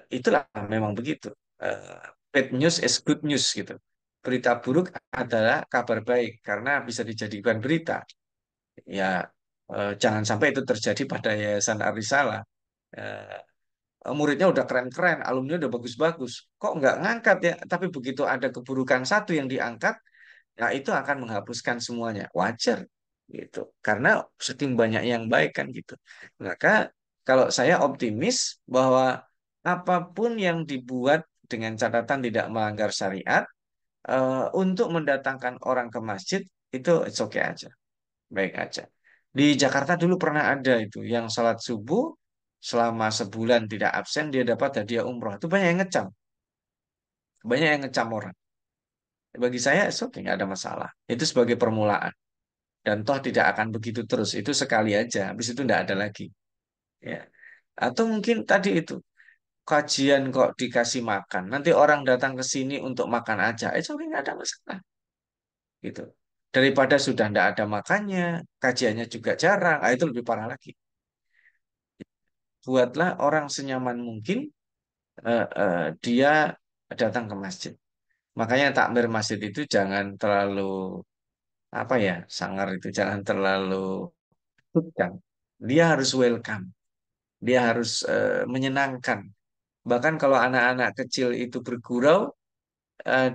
itulah memang begitu. Eh, Bad news is good news gitu. Berita buruk adalah kabar baik karena bisa dijadikan berita. Ya, jangan sampai itu terjadi pada Yayasan Arisala. Muridnya udah keren-keren, alumni udah bagus-bagus. Kok nggak ngangkat ya? Tapi begitu ada keburukan satu yang diangkat, nah itu akan menghapuskan semuanya. Wajar gitu. Karena saking banyak yang baik kan gitu. Maka kalau saya optimis bahwa apapun yang dibuat dengan catatan tidak melanggar syariat, untuk mendatangkan orang ke masjid itu it's okay aja, baik aja. Di Jakarta dulu pernah ada itu yang salat subuh selama sebulan tidak absen dia dapat hadiah umroh. Itu banyak yang ngecam orang. Bagi saya it's okay, nggak ada masalah. Itu sebagai permulaan. Dan toh tidak akan begitu terus. Itu sekali aja, habis itu tidak ada lagi. Ya. Atau mungkin tadi itu kajian kok dikasih makan. Nanti orang datang ke sini untuk makan aja. Oke, nggak ada masalah. Gitu. Daripada sudah tidak ada makannya, kajiannya juga jarang, itu lebih parah lagi. Buatlah orang senyaman mungkin dia datang ke masjid. Makanya takmir masjid itu jangan terlalu apa ya, sangar itu jangan terlalu tegang. Dia harus welcome, dia harus menyenangkan. Bahkan kalau anak-anak kecil itu bergurau,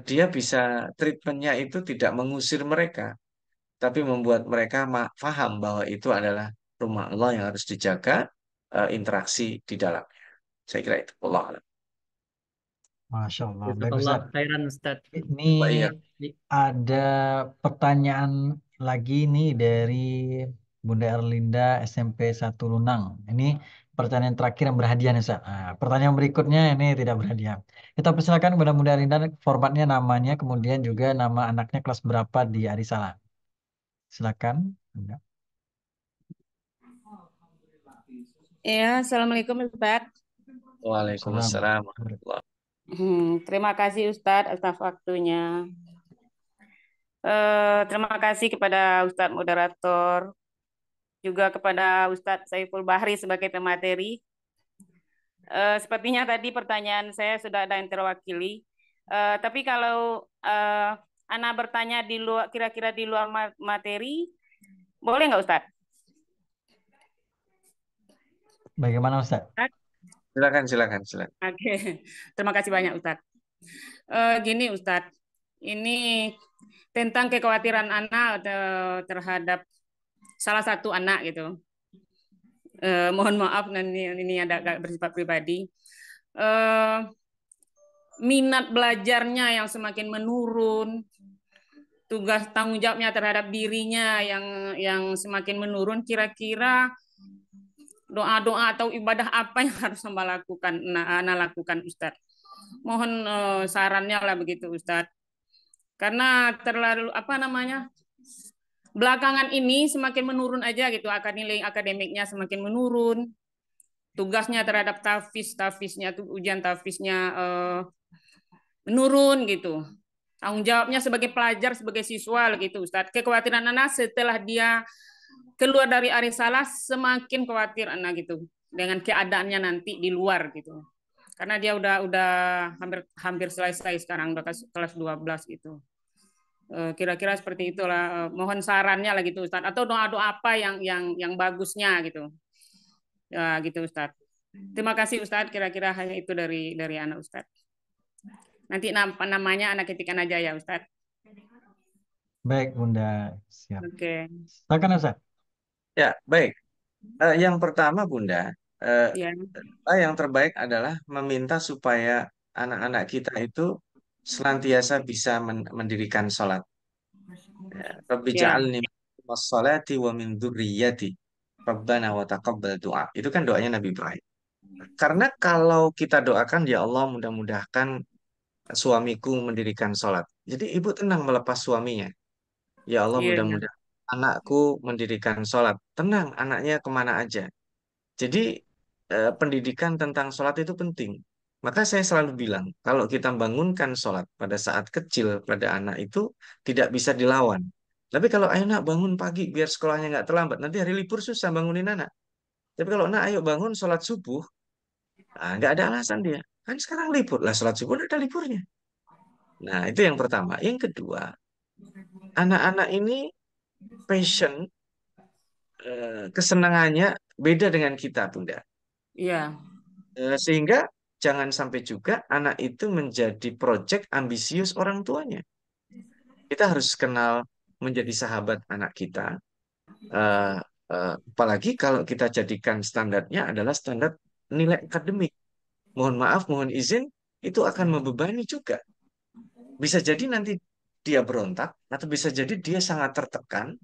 dia bisa treatmentnya itu tidak mengusir mereka, tapi membuat mereka paham bahwa itu adalah rumah Allah yang harus dijaga, interaksi di dalamnya. Saya kira itu. Allah alam. Masya Allah. Baik Jazakallah Ustaz. khairan Ustaz. Ini Wa iya. ada pertanyaan lagi nih dari Bunda Erlinda SMP 1 Lunang. Ini pertanyaan terakhir yang berhadiah nih Ustaz. Nah, pertanyaan berikutnya ini tidak berhadiah. Kita persilakan kepada Bunda Erlinda formatnya namanya kemudian juga nama anaknya kelas berapa di Arisala. Silakan. Bunda. Ya, Assalamualaikum Ustaz. Waalaikumsalam. Terima kasih Ustadz atas waktunya. Terima kasih kepada Ustadz moderator, juga kepada Ustadz Saiful Bahri sebagai pemateri. Sepertinya tadi pertanyaan saya sudah ada yang terwakili. Tapi kalau Ana bertanya di luar, kira-kira di luar materi, boleh nggak Ustadz? Bagaimana Ustaz? Silakan. Oke, terima kasih banyak Ustadz. Gini Ustadz, ini tentang kekhawatiran anak terhadap salah satu anak gitu. Mohon maaf ini ada agak bersifat pribadi. Minat belajarnya yang semakin menurun, tugas tanggung jawabnya terhadap dirinya yang semakin menurun. Kira-kira doa-doa atau ibadah apa yang harus Anda lakukan Ustadz? Mohon sarannya lah begitu Ustadz. Karena terlalu belakangan ini semakin menurun aja gitu, nilai akademiknya semakin menurun, tugasnya terhadap tafiznya tuh ujian tafiznya menurun gitu, tanggung jawabnya sebagai pelajar, sebagai siswa gitu Ustadz. Kekhawatiran anak setelah dia keluar dari Arisalah, semakin khawatir anak gitu dengan keadaannya nanti di luar gitu, karena dia udah hampir selesai sekarang, udah kelas 12 gitu. Kira-kira seperti itulah. Mohon sarannya lah gitu Ustadz, atau doa-doa apa yang bagusnya gitu. Ya gitu Ustadz. Terima kasih Ustadz, kira-kira hanya itu dari anak Ustadz. Nanti namanya anak ketikan aja ya Ustadz. Baik Bunda, siap. Oke. Silakan Ustaz. Ya, baik. Yang pertama Bunda, Ya. yang terbaik adalah meminta supaya anak-anak kita itu senantiasa bisa mendirikan sholat. Rabbi Ya. ja'alni minas sholati wa min dzurriyyati. Rabbana wa taqabbal doa. Itu kan doanya Nabi Ibrahim. Karena kalau kita doakan, ya Allah mudah-mudahkan suamiku mendirikan sholat. Jadi ibu tenang melepas suaminya. Ya Allah Iya. mudah-mudahan anakku mendirikan sholat. Tenang, anaknya kemana aja. Jadi pendidikan tentang sholat itu penting. Maka saya selalu bilang, kalau kita bangunkan sholat pada saat kecil pada anak itu tidak bisa dilawan. Tapi kalau ayo nak bangun pagi biar sekolahnya nggak terlambat, nanti hari libur susah bangunin anak. Tapi kalau nak ayo bangun sholat subuh, nggak ada alasan dia. Kan sekarang libur, lah sholat subuh ada liburnya. Nah itu yang pertama. Yang kedua, anak-anak ini passion, kesenangannya beda dengan kita, Bunda. Iya. Sehingga jangan sampai juga anak itu menjadi proyek ambisius orang tuanya. Kita harus kenal menjadi sahabat anak kita. Eh, Apalagi kalau kita jadikan standarnya adalah standar nilai akademik. Mohon maaf, mohon izin, itu akan membebani juga. Bisa jadi nanti dia berontak, atau bisa jadi dia sangat tertekan,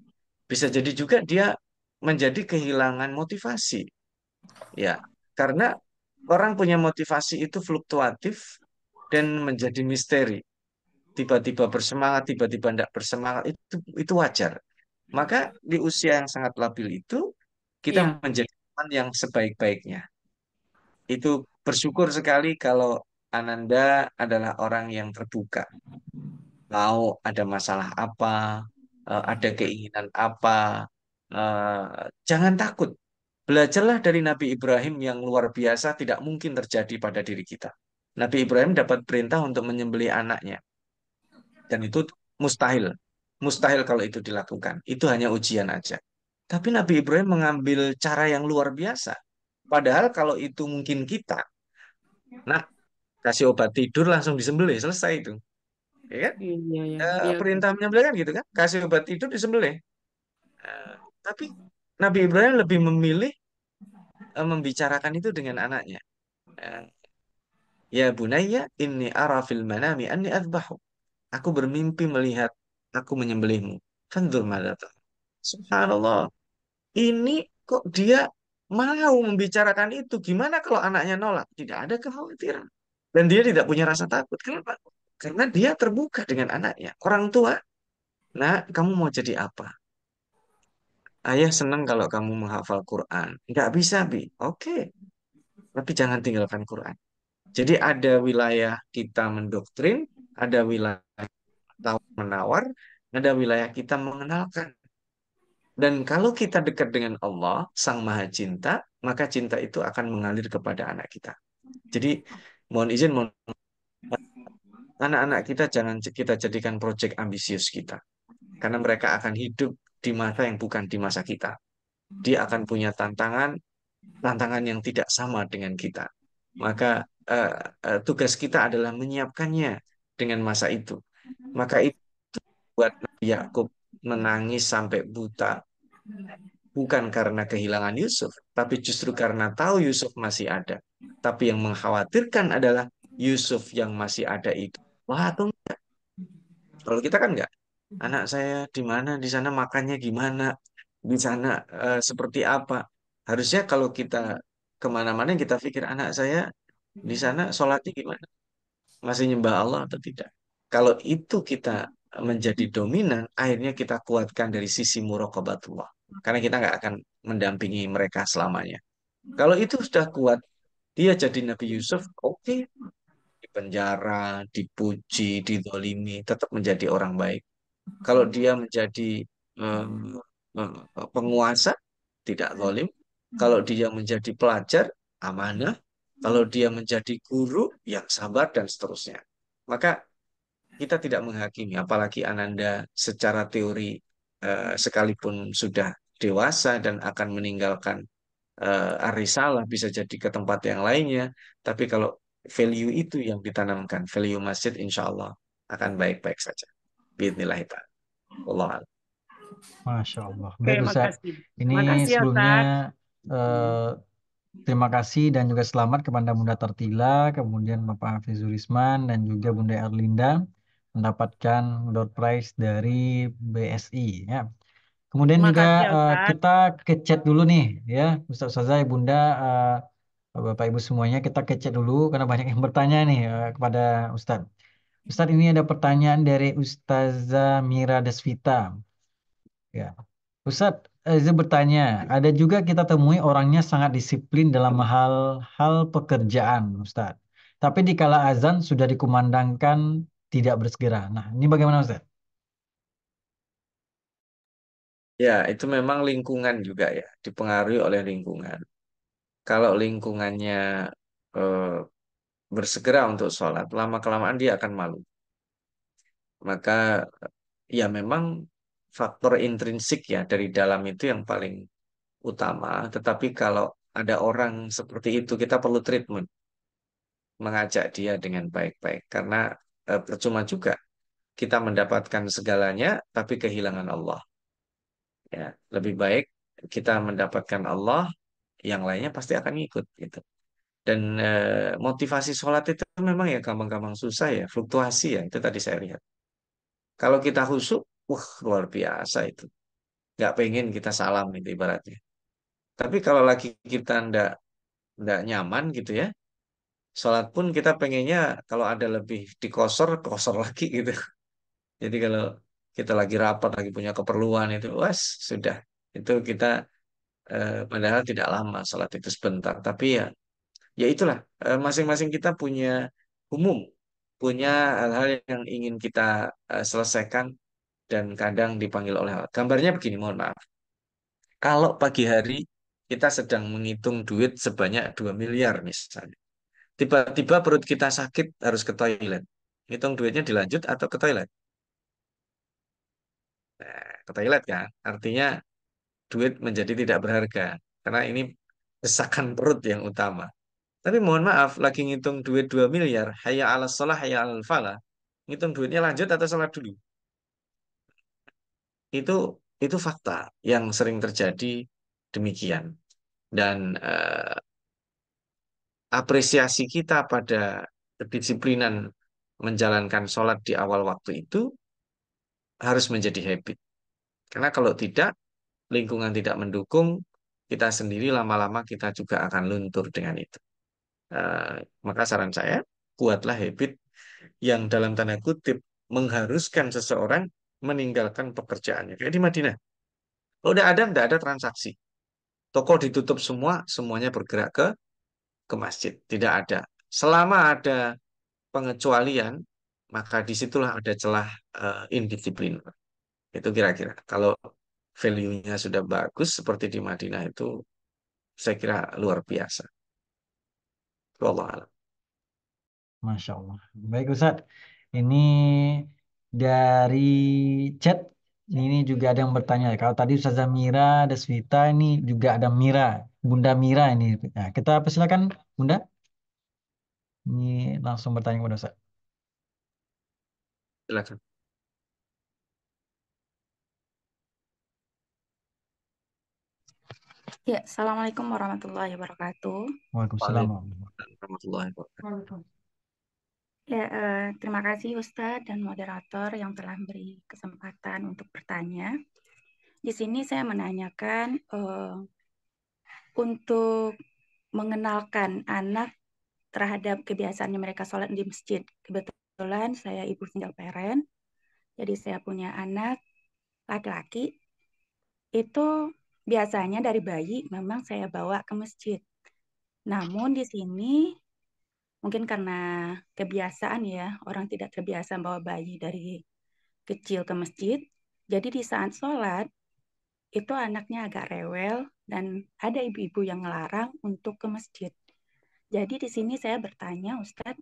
bisa jadi juga dia menjadi kehilangan motivasi. Ya, karena orang punya motivasi itu fluktuatif dan menjadi misteri. Tiba-tiba bersemangat, tiba-tiba tidak bersemangat, itu wajar. Maka di usia yang sangat labil itu, kita Iya. menjadi teman yang sebaik-baiknya. Itu bersyukur sekali kalau Ananda adalah orang yang terbuka. Mau ada masalah apa, ada keinginan apa, jangan takut. Belajarlah dari Nabi Ibrahim yang luar biasa tidak mungkin terjadi pada diri kita. Nabi Ibrahim dapat perintah untuk menyembelih anaknya. Dan itu mustahil. Mustahil kalau itu dilakukan. Itu hanya ujian aja. Tapi Nabi Ibrahim mengambil cara yang luar biasa. Padahal kalau itu mungkin kita, nah kasih obat tidur langsung disembelih, selesai itu. ya kan? Iya, iya, iya. Perintah menyembelih kan gitu kan? Kasih obat tidur disembelih. Eh, tapi Nabi Ibrahim lebih memilih membicarakan itu dengan anaknya. Eh, Ya bunayya inni ara fil manami anni adbahu. Aku bermimpi melihat aku menyembelihmu. Fanzur madza tara. Subhanallah. Ini kok dia mau membicarakan itu? Gimana kalau anaknya nolak? Tidak ada kekhawatiran. Dan dia tidak punya rasa takut. Kenapa? Karena dia terbuka dengan anaknya. Orang tua, nah, kamu mau jadi apa? Ayah senang kalau kamu menghafal Quran. Nggak bisa, Bi. Oke, tapi jangan tinggalkan Quran. Jadi ada wilayah kita mendoktrin, ada wilayah tawar-menawar, ada wilayah kita mengenalkan. Dan kalau kita dekat dengan Allah, Sang Maha Cinta, maka cinta itu akan mengalir kepada anak kita. Jadi, mohon izin, anak-anak kita jangan kita jadikan proyek ambisius kita. Karena mereka akan hidup di masa yang bukan di masa kita. Dia akan punya tantangan yang tidak sama dengan kita. Maka tugas kita adalah menyiapkannya dengan masa itu. Maka itu buat Nabi Yakub menangis sampai buta bukan karena kehilangan Yusuf, tapi justru karena tahu Yusuf masih ada. Tapi yang mengkhawatirkan adalah Yusuf yang masih ada itu. Wah, atau kalau kita kan enggak. Anak saya di mana, di sana makannya gimana, di sana seperti apa. Harusnya kalau kita kemana-mana kita pikir anak saya di sana sholatnya gimana, masih nyembah Allah atau tidak. Kalau itu kita menjadi dominan, akhirnya kita kuatkan dari sisi muraqabatullah. Karena kita nggak akan mendampingi mereka selamanya. Kalau itu sudah kuat, dia jadi Nabi Yusuf, oke, di penjara, dipuji, didolimi, tetap menjadi orang baik. Kalau dia menjadi eh, penguasa, tidak zalim. Kalau dia menjadi pelajar, amanah. Kalau dia menjadi guru, yang sabar dan seterusnya. Maka kita tidak menghakimi, apalagi Ananda secara teori sekalipun sudah dewasa dan akan meninggalkan Arisalah bisa jadi ke tempat yang lainnya. Tapi kalau value itu yang ditanamkan, value masjid insya Allah akan baik-baik saja. Bismillah. Allah. Masya Allah. Oke, Baik Ustaz, makasih. ini Makasih ya, sebelumnya Ustaz. eh, terima kasih dan juga selamat kepada Bunda Tertila, kemudian Bapak Hafizul Isman dan juga Bunda Erlinda mendapatkan door prize dari BSI ya. Kemudian juga Makasih ya, Ustaz. kita ke chat dulu nih ya, Ustaz Ustazah, Bunda, Bapak Ibu semuanya, kita ke chat dulu karena banyak yang bertanya nih kepada Ustaz. Ustaz, ini ada pertanyaan dari Ustazah Mira Desvita. Ya. Ustadz, Zul bertanya, ada juga kita temui orangnya sangat disiplin dalam hal-hal pekerjaan, Ustadz. Tapi di kala azan sudah dikumandangkan tidak bersegera. Nah, ini bagaimana, Ustadz? Ya, itu memang lingkungan juga ya, dipengaruhi oleh lingkungan. Kalau lingkungannya eh, bersegera untuk sholat, lama-kelamaan dia akan malu. Maka ya memang faktor intrinsik ya dari dalam itu yang paling utama. Tetapi kalau ada orang seperti itu, kita perlu treatment, mengajak dia dengan baik-baik. Karena percuma juga kita mendapatkan segalanya, tapi kehilangan Allah. Ya, lebih baik kita mendapatkan Allah, yang lainnya pasti akan ngikut gitu. Dan motivasi sholat itu memang ya gampang-gampang susah ya, fluktuasi ya, itu tadi saya lihat. Kalau kita khusyuk, wah luar biasa itu. Nggak pengen kita salam itu ibaratnya. Tapi kalau lagi kita ndak nyaman gitu ya, sholat pun kita pengennya kalau ada lebih dikosor, kosor lagi gitu. Jadi kalau kita lagi rapat, lagi punya keperluan itu, was sudah. Itu kita padahal tidak lama sholat itu sebentar. Tapi ya, ya itulah. Masing-masing kita punya umum, punya hal-hal yang ingin kita selesaikan dan kadang dipanggil oleh Allah. Gambarnya begini, mohon maaf. Kalau pagi hari kita sedang menghitung duit sebanyak 2 miliar misalnya. Tiba-tiba perut kita sakit harus ke toilet. Hitung duitnya dilanjut atau ke toilet? Nah, ke toilet kan. Artinya duit menjadi tidak berharga. Karena ini desakan perut yang utama. Tapi mohon maaf, lagi ngitung duit 2 miliar, hayya ala sholah, hayya ala falah. ngitung duitnya lanjut atau sholat dulu. Itu itu fakta yang sering terjadi demikian. Dan apresiasi kita pada kedisiplinan menjalankan sholat di awal waktu itu harus menjadi habit. Karena kalau tidak, lingkungan tidak mendukung, kita sendiri lama-lama kita juga akan luntur dengan itu. Maka saran saya, buatlah habit yang dalam tanda kutip mengharuskan seseorang meninggalkan pekerjaannya. Kayak di Madinah. Kalau udah ada, tidak ada transaksi. Toko ditutup semua, semuanya bergerak ke masjid. Tidak ada. Selama ada pengecualian, maka disitulah ada celah indisiplin. Itu kira-kira. Kalau value-nya sudah bagus seperti di Madinah itu, saya kira luar biasa. Wallah alam. Masya Allah. Baik Ustadz, ini dari chat ini juga ada yang bertanya. Kalau tadi Ustazah Mira, ada Swita, ini juga ada Mira, Bunda Mira ini. Nah, kita persilakan Bunda. Ini langsung bertanya kepada Ustadz. Silakan. Ya, Assalamualaikum warahmatullahi wabarakatuh. Waalaikumsalam. Warahmatullahi wabarakatuh. Ya, terima kasih Ustadz dan moderator yang telah beri kesempatan untuk bertanya. Di sini saya menanyakan untuk mengenalkan anak terhadap kebiasaannya mereka sholat di masjid. Kebetulan saya ibu single parent, jadi saya punya anak laki-laki. Itu biasanya dari bayi memang saya bawa ke masjid. Namun di sini mungkin karena kebiasaan ya, orang tidak terbiasa bawa bayi dari kecil ke masjid. Jadi di saat sholat, itu anaknya agak rewel dan ada ibu-ibu yang melarang untuk ke masjid. Jadi di sini saya bertanya, Ustadz,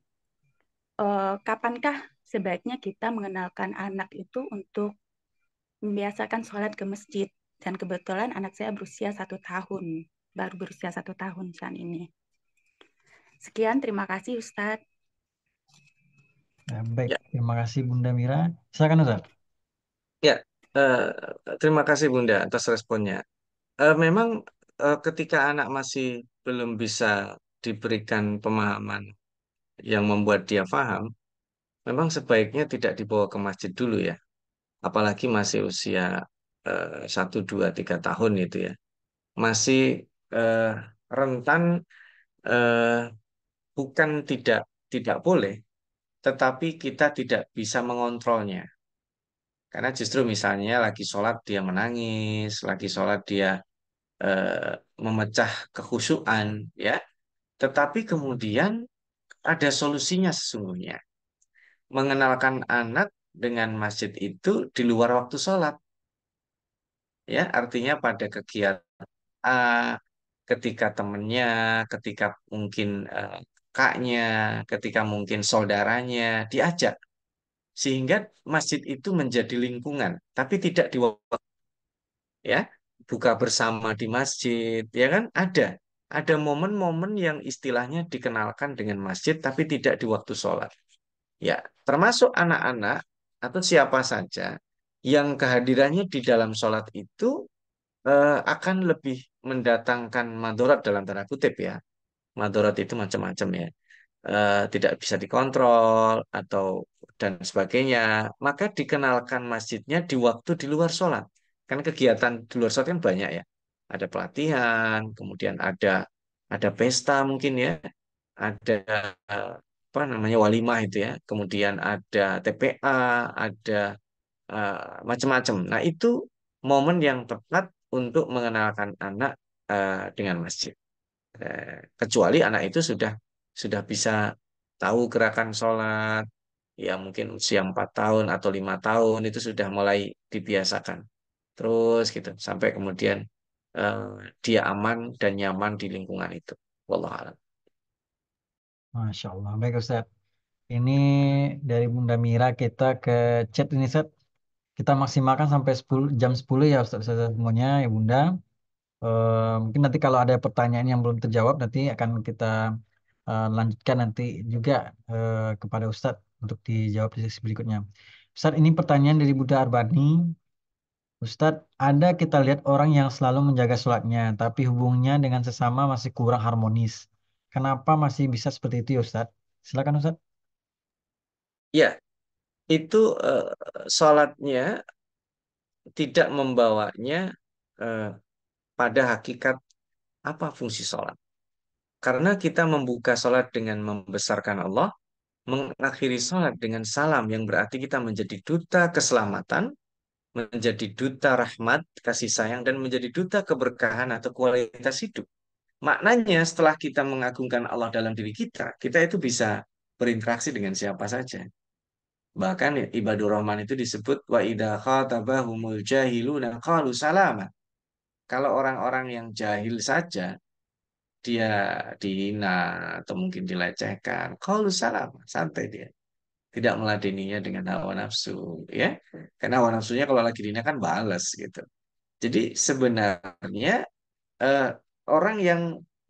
kapankah sebaiknya kita mengenalkan anak itu untuk membiasakan sholat ke masjid? Dan kebetulan anak saya berusia 1 tahun, baru berusia 1 tahun saat ini. Sekian, terima kasih Ustadz. Ya, baik, terima kasih Bunda Mira. Silakan Ustadz. Ya, terima kasih Bunda atas responnya. Memang ketika anak masih belum bisa diberikan pemahaman yang membuat dia paham, memang sebaiknya tidak dibawa ke masjid dulu ya. Apalagi masih usia 1, 2, 3 tahun itu ya. Masih eh, rentan, eh, bukan tidak boleh, tetapi kita tidak bisa mengontrolnya. Karena justru misalnya lagi sholat dia menangis, lagi sholat dia eh, memecah kekhusyuan, ya. Tetapi kemudian ada solusinya sesungguhnya. Mengenalkan anak dengan masjid itu di luar waktu sholat, ya. Artinya pada kegiatan ketika temennya, ketika mungkin kakaknya, ketika mungkin saudaranya diajak, sehingga masjid itu menjadi lingkungan, tapi tidak di ya buka bersama di masjid ya kan ada momen-momen yang istilahnya dikenalkan dengan masjid tapi tidak di waktu sholat ya termasuk anak-anak atau siapa saja yang kehadirannya di dalam sholat itu akan lebih mendatangkan madhorat dalam tanda kutip ya madhorat itu macam-macam ya tidak bisa dikontrol atau dan sebagainya, maka dikenalkan masjidnya di waktu di luar sholat. Kan kegiatan di luar sholat kan banyak ya. Ada pelatihan, kemudian ada pesta mungkin ya, ada eh, apa namanya walimah itu ya, kemudian ada TPA, ada eh, macam-macam. Nah itu momen yang tepat untuk mengenalkan anak dengan masjid. Kecuali anak itu sudah bisa tahu gerakan sholat, ya mungkin usia 4 tahun atau 5 tahun itu sudah mulai dibiasakan. Terus gitu, sampai kemudian eh, dia aman dan nyaman di lingkungan itu. Wallahualam. Masya Allah. Baik Ustadz. Ini dari Bunda Mira kita ke chat ini Ustadz. Kita maksimalkan sampai 10, jam 10 ya Ustadz semuanya ya Bunda. Mungkin nanti kalau ada pertanyaan yang belum terjawab nanti akan kita lanjutkan nanti juga kepada Ustadz untuk dijawab di sesi berikutnya. Ustadz, ini pertanyaan dari Buddha Arbani. Ustadz, ada kita lihat orang yang selalu menjaga sholatnya, tapi hubungannya dengan sesama masih kurang harmonis. Kenapa masih bisa seperti itu ya Ustadz? Silakan Ustadz. Ya, itu sholatnya tidak membawanya eh, pada hakikat apa fungsi sholat. Karena kita membuka sholat dengan membesarkan Allah, mengakhiri sholat dengan salam yang berarti kita menjadi duta keselamatan, menjadi duta rahmat, kasih sayang, dan menjadi duta keberkahan atau kualitas hidup. Maknanya setelah kita mengagungkan Allah dalam diri kita, kita itu bisa berinteraksi dengan siapa saja. Bahkan ya, ibadur rahman itu disebut wa idza khatabahumul jahiluna qalu salama. Kalau orang-orang yang jahil saja dia dihina atau mungkin dilecehkan, qalu salama, santai dia. Tidak meladeninya dengan hawa nafsu, ya. Karena hawa nafsunya kalau lagi dihina kan balas gitu. Jadi sebenarnya eh, orang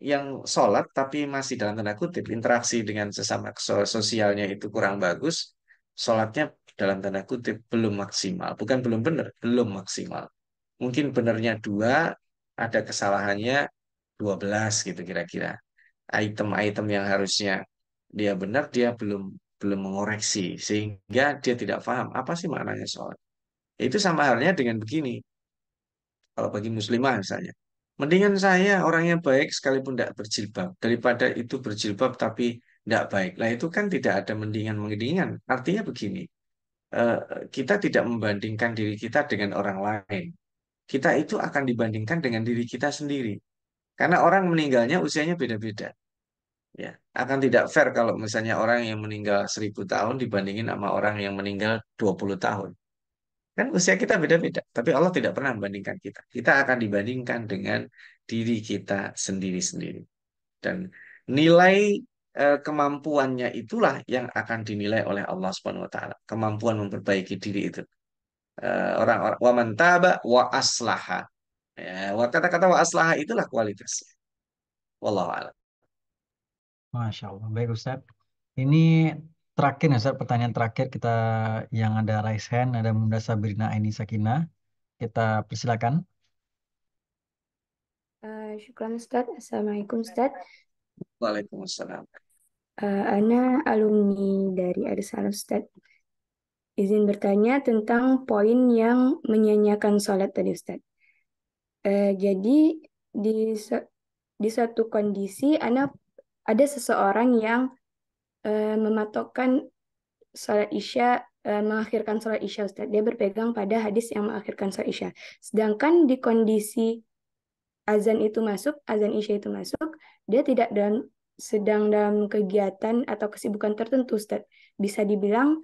yang sholat tapi masih dalam tanda kutip interaksi dengan sesama sosialnya itu kurang bagus, sholatnya dalam tanda kutip belum maksimal, bukan belum benar, belum maksimal. Mungkin benernya dua, ada kesalahannya 12 gitu kira-kira. Item-item yang harusnya dia benar, dia belum belum mengoreksi sehingga dia tidak paham apa sih maknanya sholat. Itu sama halnya dengan begini. Kalau bagi muslimah misalnya, mendingan saya orangnya baik sekalipun tidak berjilbab daripada itu berjilbab tapi tidak baik. Lah itu kan tidak ada mendingan-mendingan. Artinya begini, eh, kita tidak membandingkan diri kita dengan orang lain. Kita itu akan dibandingkan dengan diri kita sendiri. Karena orang meninggalnya usianya beda-beda. Ya, akan tidak fair kalau misalnya orang yang meninggal 1000 tahun dibandingin sama orang yang meninggal 20 tahun. Kan usia kita beda-beda, tapi Allah tidak pernah membandingkan kita. Kita akan dibandingkan dengan diri kita sendiri-sendiri. Dan nilai kemampuannya itulah yang akan dinilai oleh Allah Subhanahu wa taala. Kemampuan memperbaiki diri itu. Orang-orang wa man taba wa aslaha. Ya, kata-kata wa aslaha itulah kualitasnya. Wallahu a'lam. Masya Allah. Baik Ustadz. Ini terakhir ya Ustadz, pertanyaan terakhir kita yang ada raise hand, ada Bunda Sabrina Aini Sakina. Kita persilakan. Syukran Ustaz. Assalamualaikum Ustaz. Waalaikumsalam. Ana alumni dari Arisala Ustaz. Izin bertanya tentang poin yang menyanyiakan sholat tadi Ustaz. Jadi di suatu kondisi Ana ada seseorang yang mematokkan sholat Isya, mengakhirkan sholat Isya Ustaz. Dia berpegang pada hadis yang mengakhirkan sholat Isya. Sedangkan di kondisi azan Isya itu masuk, dia tidak sedang dalam kegiatan atau kesibukan tertentu, Ustaz. Bisa dibilang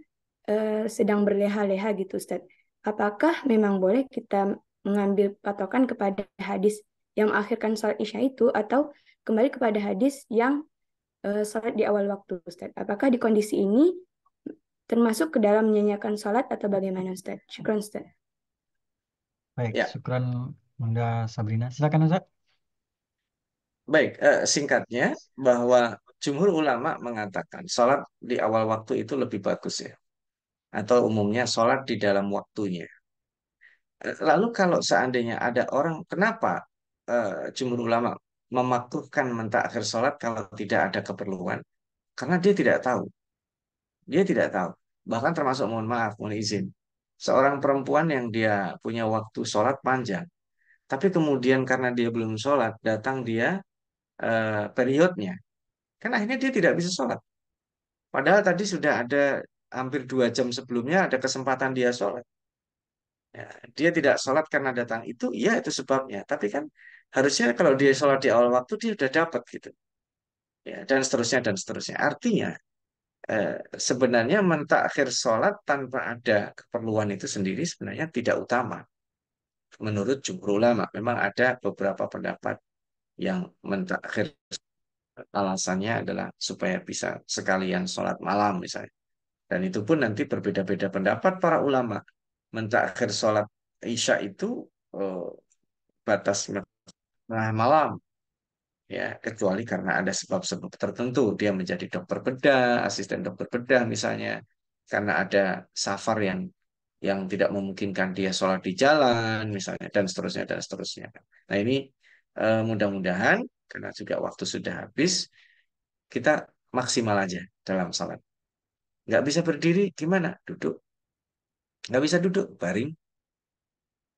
sedang berleha-leha gitu, Ustaz. Apakah memang boleh kita mengambil patokan kepada hadis yang mengakhirkan sholat Isya itu, atau kembali kepada hadis yang sholat di awal waktu, Ustaz? Apakah di kondisi ini termasuk ke dalam menyanyiakan sholat atau bagaimana, Ustaz? Syukran, Ustaz. Baik, Ya. syukran Bunda Sabrina. Silakan Ustaz. Baik, singkatnya bahwa jumhur ulama mengatakan sholat di awal waktu itu lebih bagus ya. Atau umumnya sholat di dalam waktunya. Lalu kalau seandainya ada orang, kenapa jumhur ulama memakruhkan mentakhir sholat kalau tidak ada keperluan? Karena dia tidak tahu. Dia tidak tahu. Bahkan termasuk, mohon maaf, mohon izin. Seorang perempuan yang dia punya waktu sholat panjang. Tapi kemudian karena dia belum sholat, datang dia periodnya. Kan akhirnya dia tidak bisa sholat. Padahal tadi sudah ada hampir 2 jam sebelumnya ada kesempatan dia sholat. Ya, dia tidak sholat karena datang itu, iya itu sebabnya. Tapi kan harusnya kalau dia sholat di awal waktu dia sudah dapat gitu. Ya, dan seterusnya dan seterusnya. Artinya sebenarnya mentakhir sholat tanpa ada keperluan itu sendiri sebenarnya tidak utama. Menurut jumhur ulama, memang ada beberapa pendapat yang mentakhir alasannya adalah supaya bisa sekalian sholat malam misalnya. Dan itu pun nanti berbeda-beda pendapat para ulama. Mentakhir sholat Isya itu batas tengah malam. ya, kecuali karena ada sebab-sebab tertentu dia menjadi dokter bedah, asisten dokter bedah misalnya, karena ada safar yang tidak memungkinkan dia sholat di jalan misalnya, dan seterusnya dan seterusnya. Nah ini mudah-mudahan karena juga waktu sudah habis, kita maksimal aja dalam sholat. Nggak bisa berdiri, gimana? Duduk. Nggak bisa duduk, baring.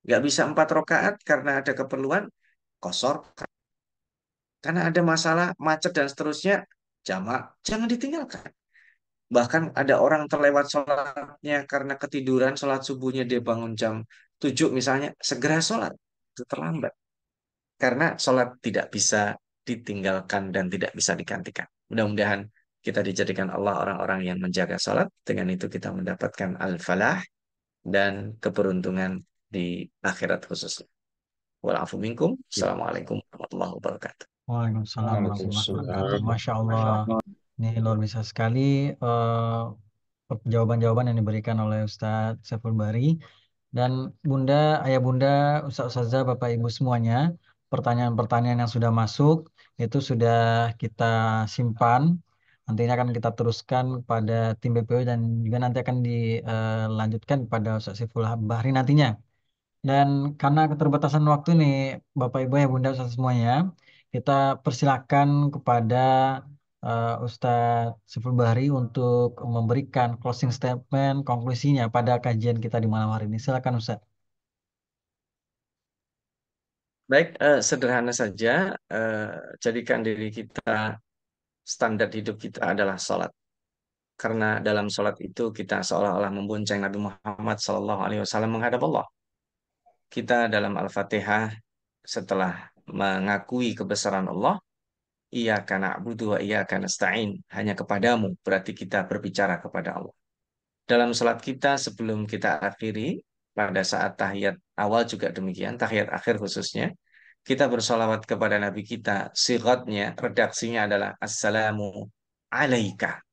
Nggak bisa 4 rakaat karena ada keperluan, kosor. Karena ada masalah, macet dan seterusnya, jamak, jangan ditinggalkan. Bahkan ada orang terlewat sholatnya karena ketiduran, sholat subuhnya dia bangun jam 7 misalnya, segera sholat. Itu terlambat. Karena sholat tidak bisa ditinggalkan dan tidak bisa digantikan. Mudah-mudahan kita dijadikan Allah orang-orang yang menjaga sholat. Dengan itu kita mendapatkan al-falah dan keberuntungan di akhirat khususnya. Walafu minkum. Assalamualaikum warahmatullahi wabarakatuh. Waalaikumsalam warahmatullahi wabarakatuh. Waalaikumsalam. Masya Allah, ini luar biasa sekali jawaban-jawaban yang diberikan oleh Ustadz Saiful Bari. Dan Bunda, Ayah Bunda, Ustadz-Ustazah, Bapak Ibu semuanya, pertanyaan-pertanyaan yang sudah masuk itu sudah kita simpan. Nantinya akan kita teruskan pada tim BPO dan juga nanti akan dilanjutkan pada Ustadz Saiful Bahri nantinya. Dan karena keterbatasan waktu nih, Bapak Ibu ya Bunda Ustaz semuanya, kita persilakan kepada Ustadz Saiful Bahri untuk memberikan closing statement, konklusinya pada kajian kita di malam hari ini. Silakan Ustaz. Baik, sederhana saja, jadikan diri kita, standar hidup kita adalah sholat. Karena dalam sholat itu kita seolah-olah membonceng Nabi Muhammad SAW menghadap Allah. Kita dalam Al-Fatihah setelah mengakui kebesaran Allah, iyyaka na'budu wa iyyaka nasta'in, hanya kepadamu, berarti kita berbicara kepada Allah. Dalam sholat kita sebelum kita akhiri, pada saat tahiyat awal juga demikian, tahiyat akhir khususnya, kita bersolawat kepada Nabi kita, sigatnya, redaksinya adalah Assalamu alaika.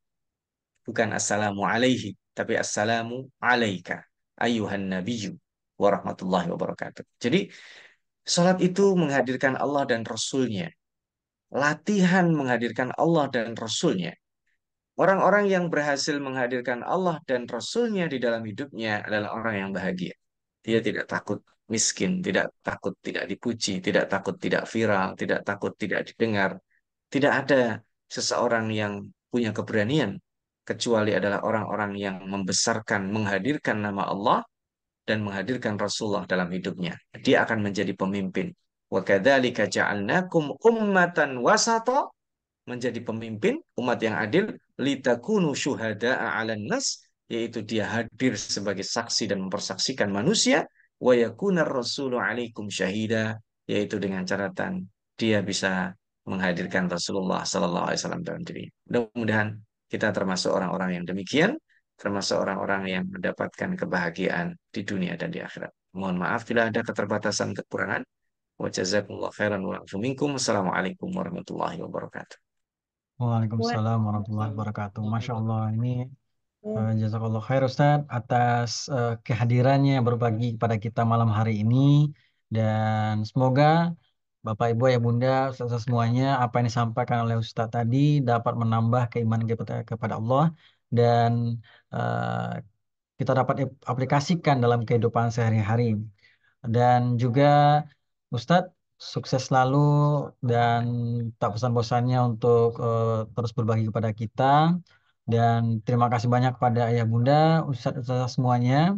Bukan Assalamu alaihi, tapi Assalamu alaika. Ayuhan nabiyyu wa rahmatullahi wabarakatuh. Jadi, sholat itu menghadirkan Allah dan Rasulnya. Latihan menghadirkan Allah dan Rasulnya. Orang-orang yang berhasil menghadirkan Allah dan Rasulnya di dalam hidupnya adalah orang yang bahagia. Dia tidak takut miskin, tidak takut tidak dipuji, tidak takut tidak viral, tidak takut tidak didengar. Tidak ada seseorang yang punya keberanian kecuali adalah orang-orang yang membesarkan, menghadirkan nama Allah dan menghadirkan Rasulullah dalam hidupnya. Dia akan menjadi pemimpin. Wa kadzalika ja'alnakum ummatan wasata, menjadi pemimpin umat yang adil, litakunu syuhada'a 'alan nas, yaitu dia hadir sebagai saksi dan mempersaksikan manusia, wa yakunar rasulu 'alaikum syahida, yaitu dengan catatan dia bisa menghadirkan Rasulullah sallallahu alaihi wasallam dalam diri. Mudah-mudahan kita termasuk orang-orang yang demikian, termasuk orang-orang yang mendapatkan kebahagiaan di dunia dan di akhirat. Mohon maaf bila ada keterbatasan kekurangan. Wa jazakumullahu khairan wa afu minkum. Assalamualaikum warahmatullahi wabarakatuh. Waalaikumsalam warahmatullahi wabarakatuh. Masya Allah, ini jazakallah khair Ustaz atas kehadirannya berbagi kepada kita malam hari ini. Dan semoga Bapak Ibu ya Bunda, Ustaz semuanya, apa yang disampaikan oleh Ustaz tadi dapat menambah keimanan kita kepada Allah dan kita dapat aplikasikan dalam kehidupan sehari-hari. Dan juga Ustadz sukses selalu dan tak bosan-bosannya untuk terus berbagi kepada kita. Dan terima kasih banyak pada Ayah Bunda, Ustadz semuanya.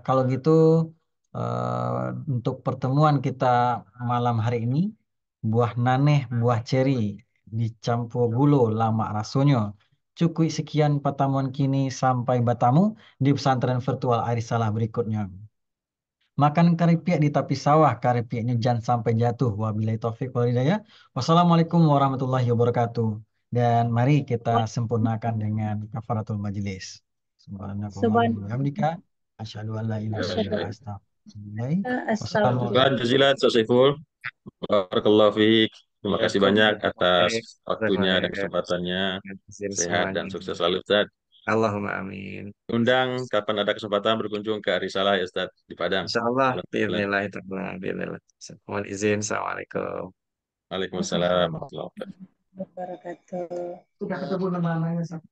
Kalau gitu untuk pertemuan kita malam hari ini, buah naneh, buah ceri dicampur gula lama rasonyo. Cukup sekian pertemuan kini sampai bertemu di pesantren virtual Arisalah berikutnya. Makan karipiak di tepi sawah, karipiaknya jangan sampai jatuh. Wabillahi taufik wal hidayah. Wassalamualaikum warahmatullahi wabarakatuh. Dan mari kita sempurnakan dengan kafaratul majlis. Subhanakallahumma wa bihamdika asyhadu an la ilaha illa anta astaghfiruka. Wassalamualaikum. Syukran jazilan Ustaz Saiful. Barakallahu fiik. Terima kasih banyak atas waktunya dan kesempatannya. Sehat dan sukses selalu Ustaz. Allahumma amin. Undang kapan ada kesempatan berkunjung ke Arisalah ya Ustaz di Padang. Insyaallah, bi'idznillah. Mohon izin. Assalamualaikum. Waalaikumsalam warahmatullahi wabarakatuh. Sudah ketemu nama-namanya, Ustaz.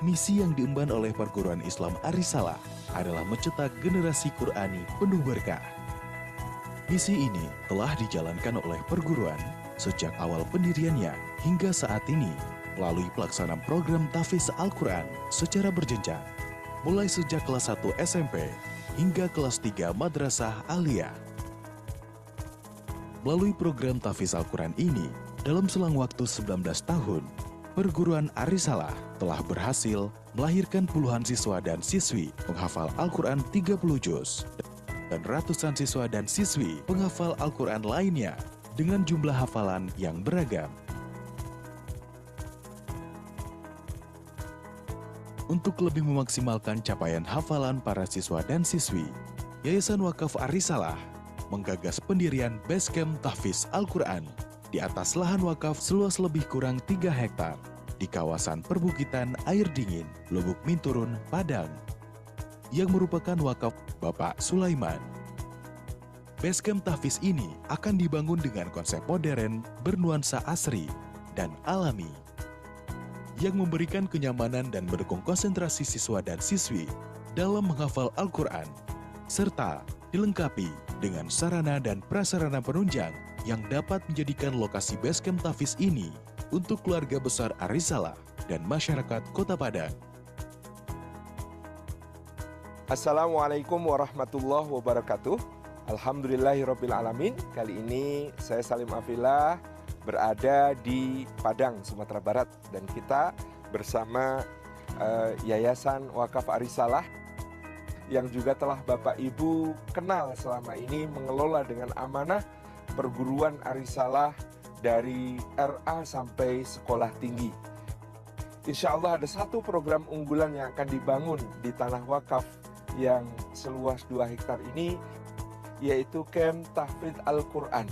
Misi yang diemban oleh perguruan Islam Arisalah adalah mencetak generasi Qur'ani penuh berkah. Misi ini telah dijalankan oleh perguruan sejak awal pendiriannya hingga saat ini melalui pelaksanaan program tahfiz Al-Quran secara berjenjang, mulai sejak kelas 1 SMP hingga kelas 3 Madrasah Aliyah. Melalui program tahfiz Al-Quran ini, dalam selang waktu 19 tahun, perguruan Arisalah telah berhasil melahirkan puluhan siswa dan siswi penghafal Al-Quran 30 juz dan ratusan siswa dan siswi penghafal Al-Quran lainnya dengan jumlah hafalan yang beragam. Untuk lebih memaksimalkan capaian hafalan para siswa dan siswi, Yayasan Wakaf Arisalah menggagas pendirian Basecamp Tahfiz Al-Quran di atas lahan wakaf seluas lebih kurang 3 hektar di kawasan perbukitan Air Dingin, Lubuk Minturun, Padang, yang merupakan wakaf Bapak Sulaiman. Basecamp Tahfiz ini akan dibangun dengan konsep modern, bernuansa asri, dan alami, yang memberikan kenyamanan dan mendukung konsentrasi siswa dan siswi dalam menghafal Al-Quran, serta dilengkapi dengan sarana dan prasarana penunjang yang dapat menjadikan lokasi Basecamp Tahfiz ini untuk keluarga besar Arisalah dan masyarakat Kota Padang. Assalamualaikum warahmatullahi wabarakatuh. Alhamdulillahirrabbilalamin. Kali ini saya Salim Afillah berada di Padang, Sumatera Barat, dan kita bersama Yayasan Wakaf Arisalah yang juga telah Bapak Ibu kenal selama ini mengelola dengan amanah perguruan Arisalah dari RA sampai sekolah tinggi. Insya Allah ada satu program unggulan yang akan dibangun di tanah wakaf yang seluas 2 hektar ini, yaitu Camp Tahfidz Al-Quran.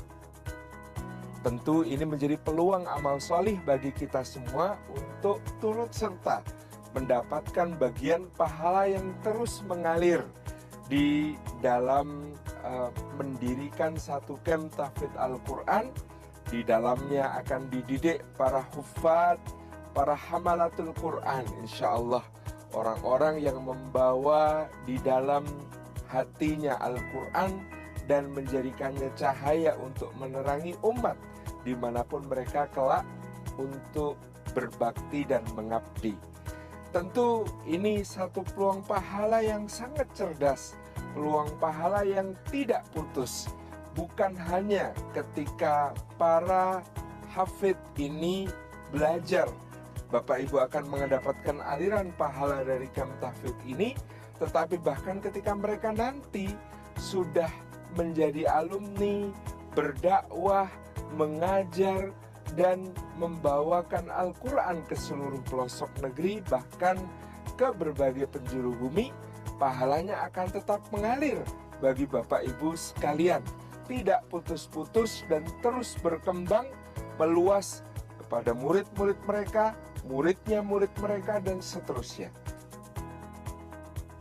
Tentu ini menjadi peluang amal solih bagi kita semua untuk turut serta mendapatkan bagian pahala yang terus mengalir di dalam mendirikan satu camp tahfidz Al-Quran. Di dalamnya akan dididik para hufad, para hamalatul Quran, insya Allah, orang-orang yang membawa di dalam hatinya Al-Quran dan menjadikannya cahaya untuk menerangi umat dimanapun mereka kelak untuk berbakti dan mengabdi. Tentu ini satu peluang pahala yang sangat cerdas, peluang pahala yang tidak putus. Bukan hanya ketika para hafid ini belajar, Bapak Ibu akan mendapatkan aliran pahala dari camp tahfidz ini, tetapi bahkan ketika mereka nanti sudah menjadi alumni, berdakwah, mengajar, dan membawakan Al-Quran ke seluruh pelosok negeri, bahkan ke berbagai penjuru bumi, pahalanya akan tetap mengalir bagi Bapak Ibu sekalian. Tidak putus-putus dan terus berkembang, meluas kepada murid-murid mereka, muridnya murid mereka, dan seterusnya.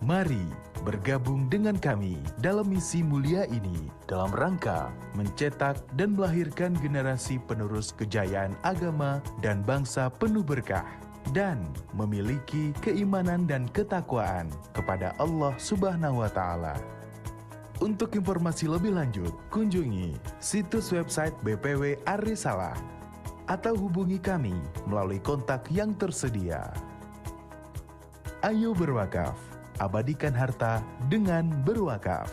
Mari bergabung dengan kami dalam misi mulia ini dalam rangka mencetak dan melahirkan generasi penerus kejayaan agama dan bangsa penuh berkah dan memiliki keimanan dan ketakwaan kepada Allah Subhanahu wa Ta'ala. Untuk informasi lebih lanjut, kunjungi situs website BPW Arisalah atau hubungi kami melalui kontak yang tersedia. Ayo berwakaf, abadikan harta dengan berwakaf.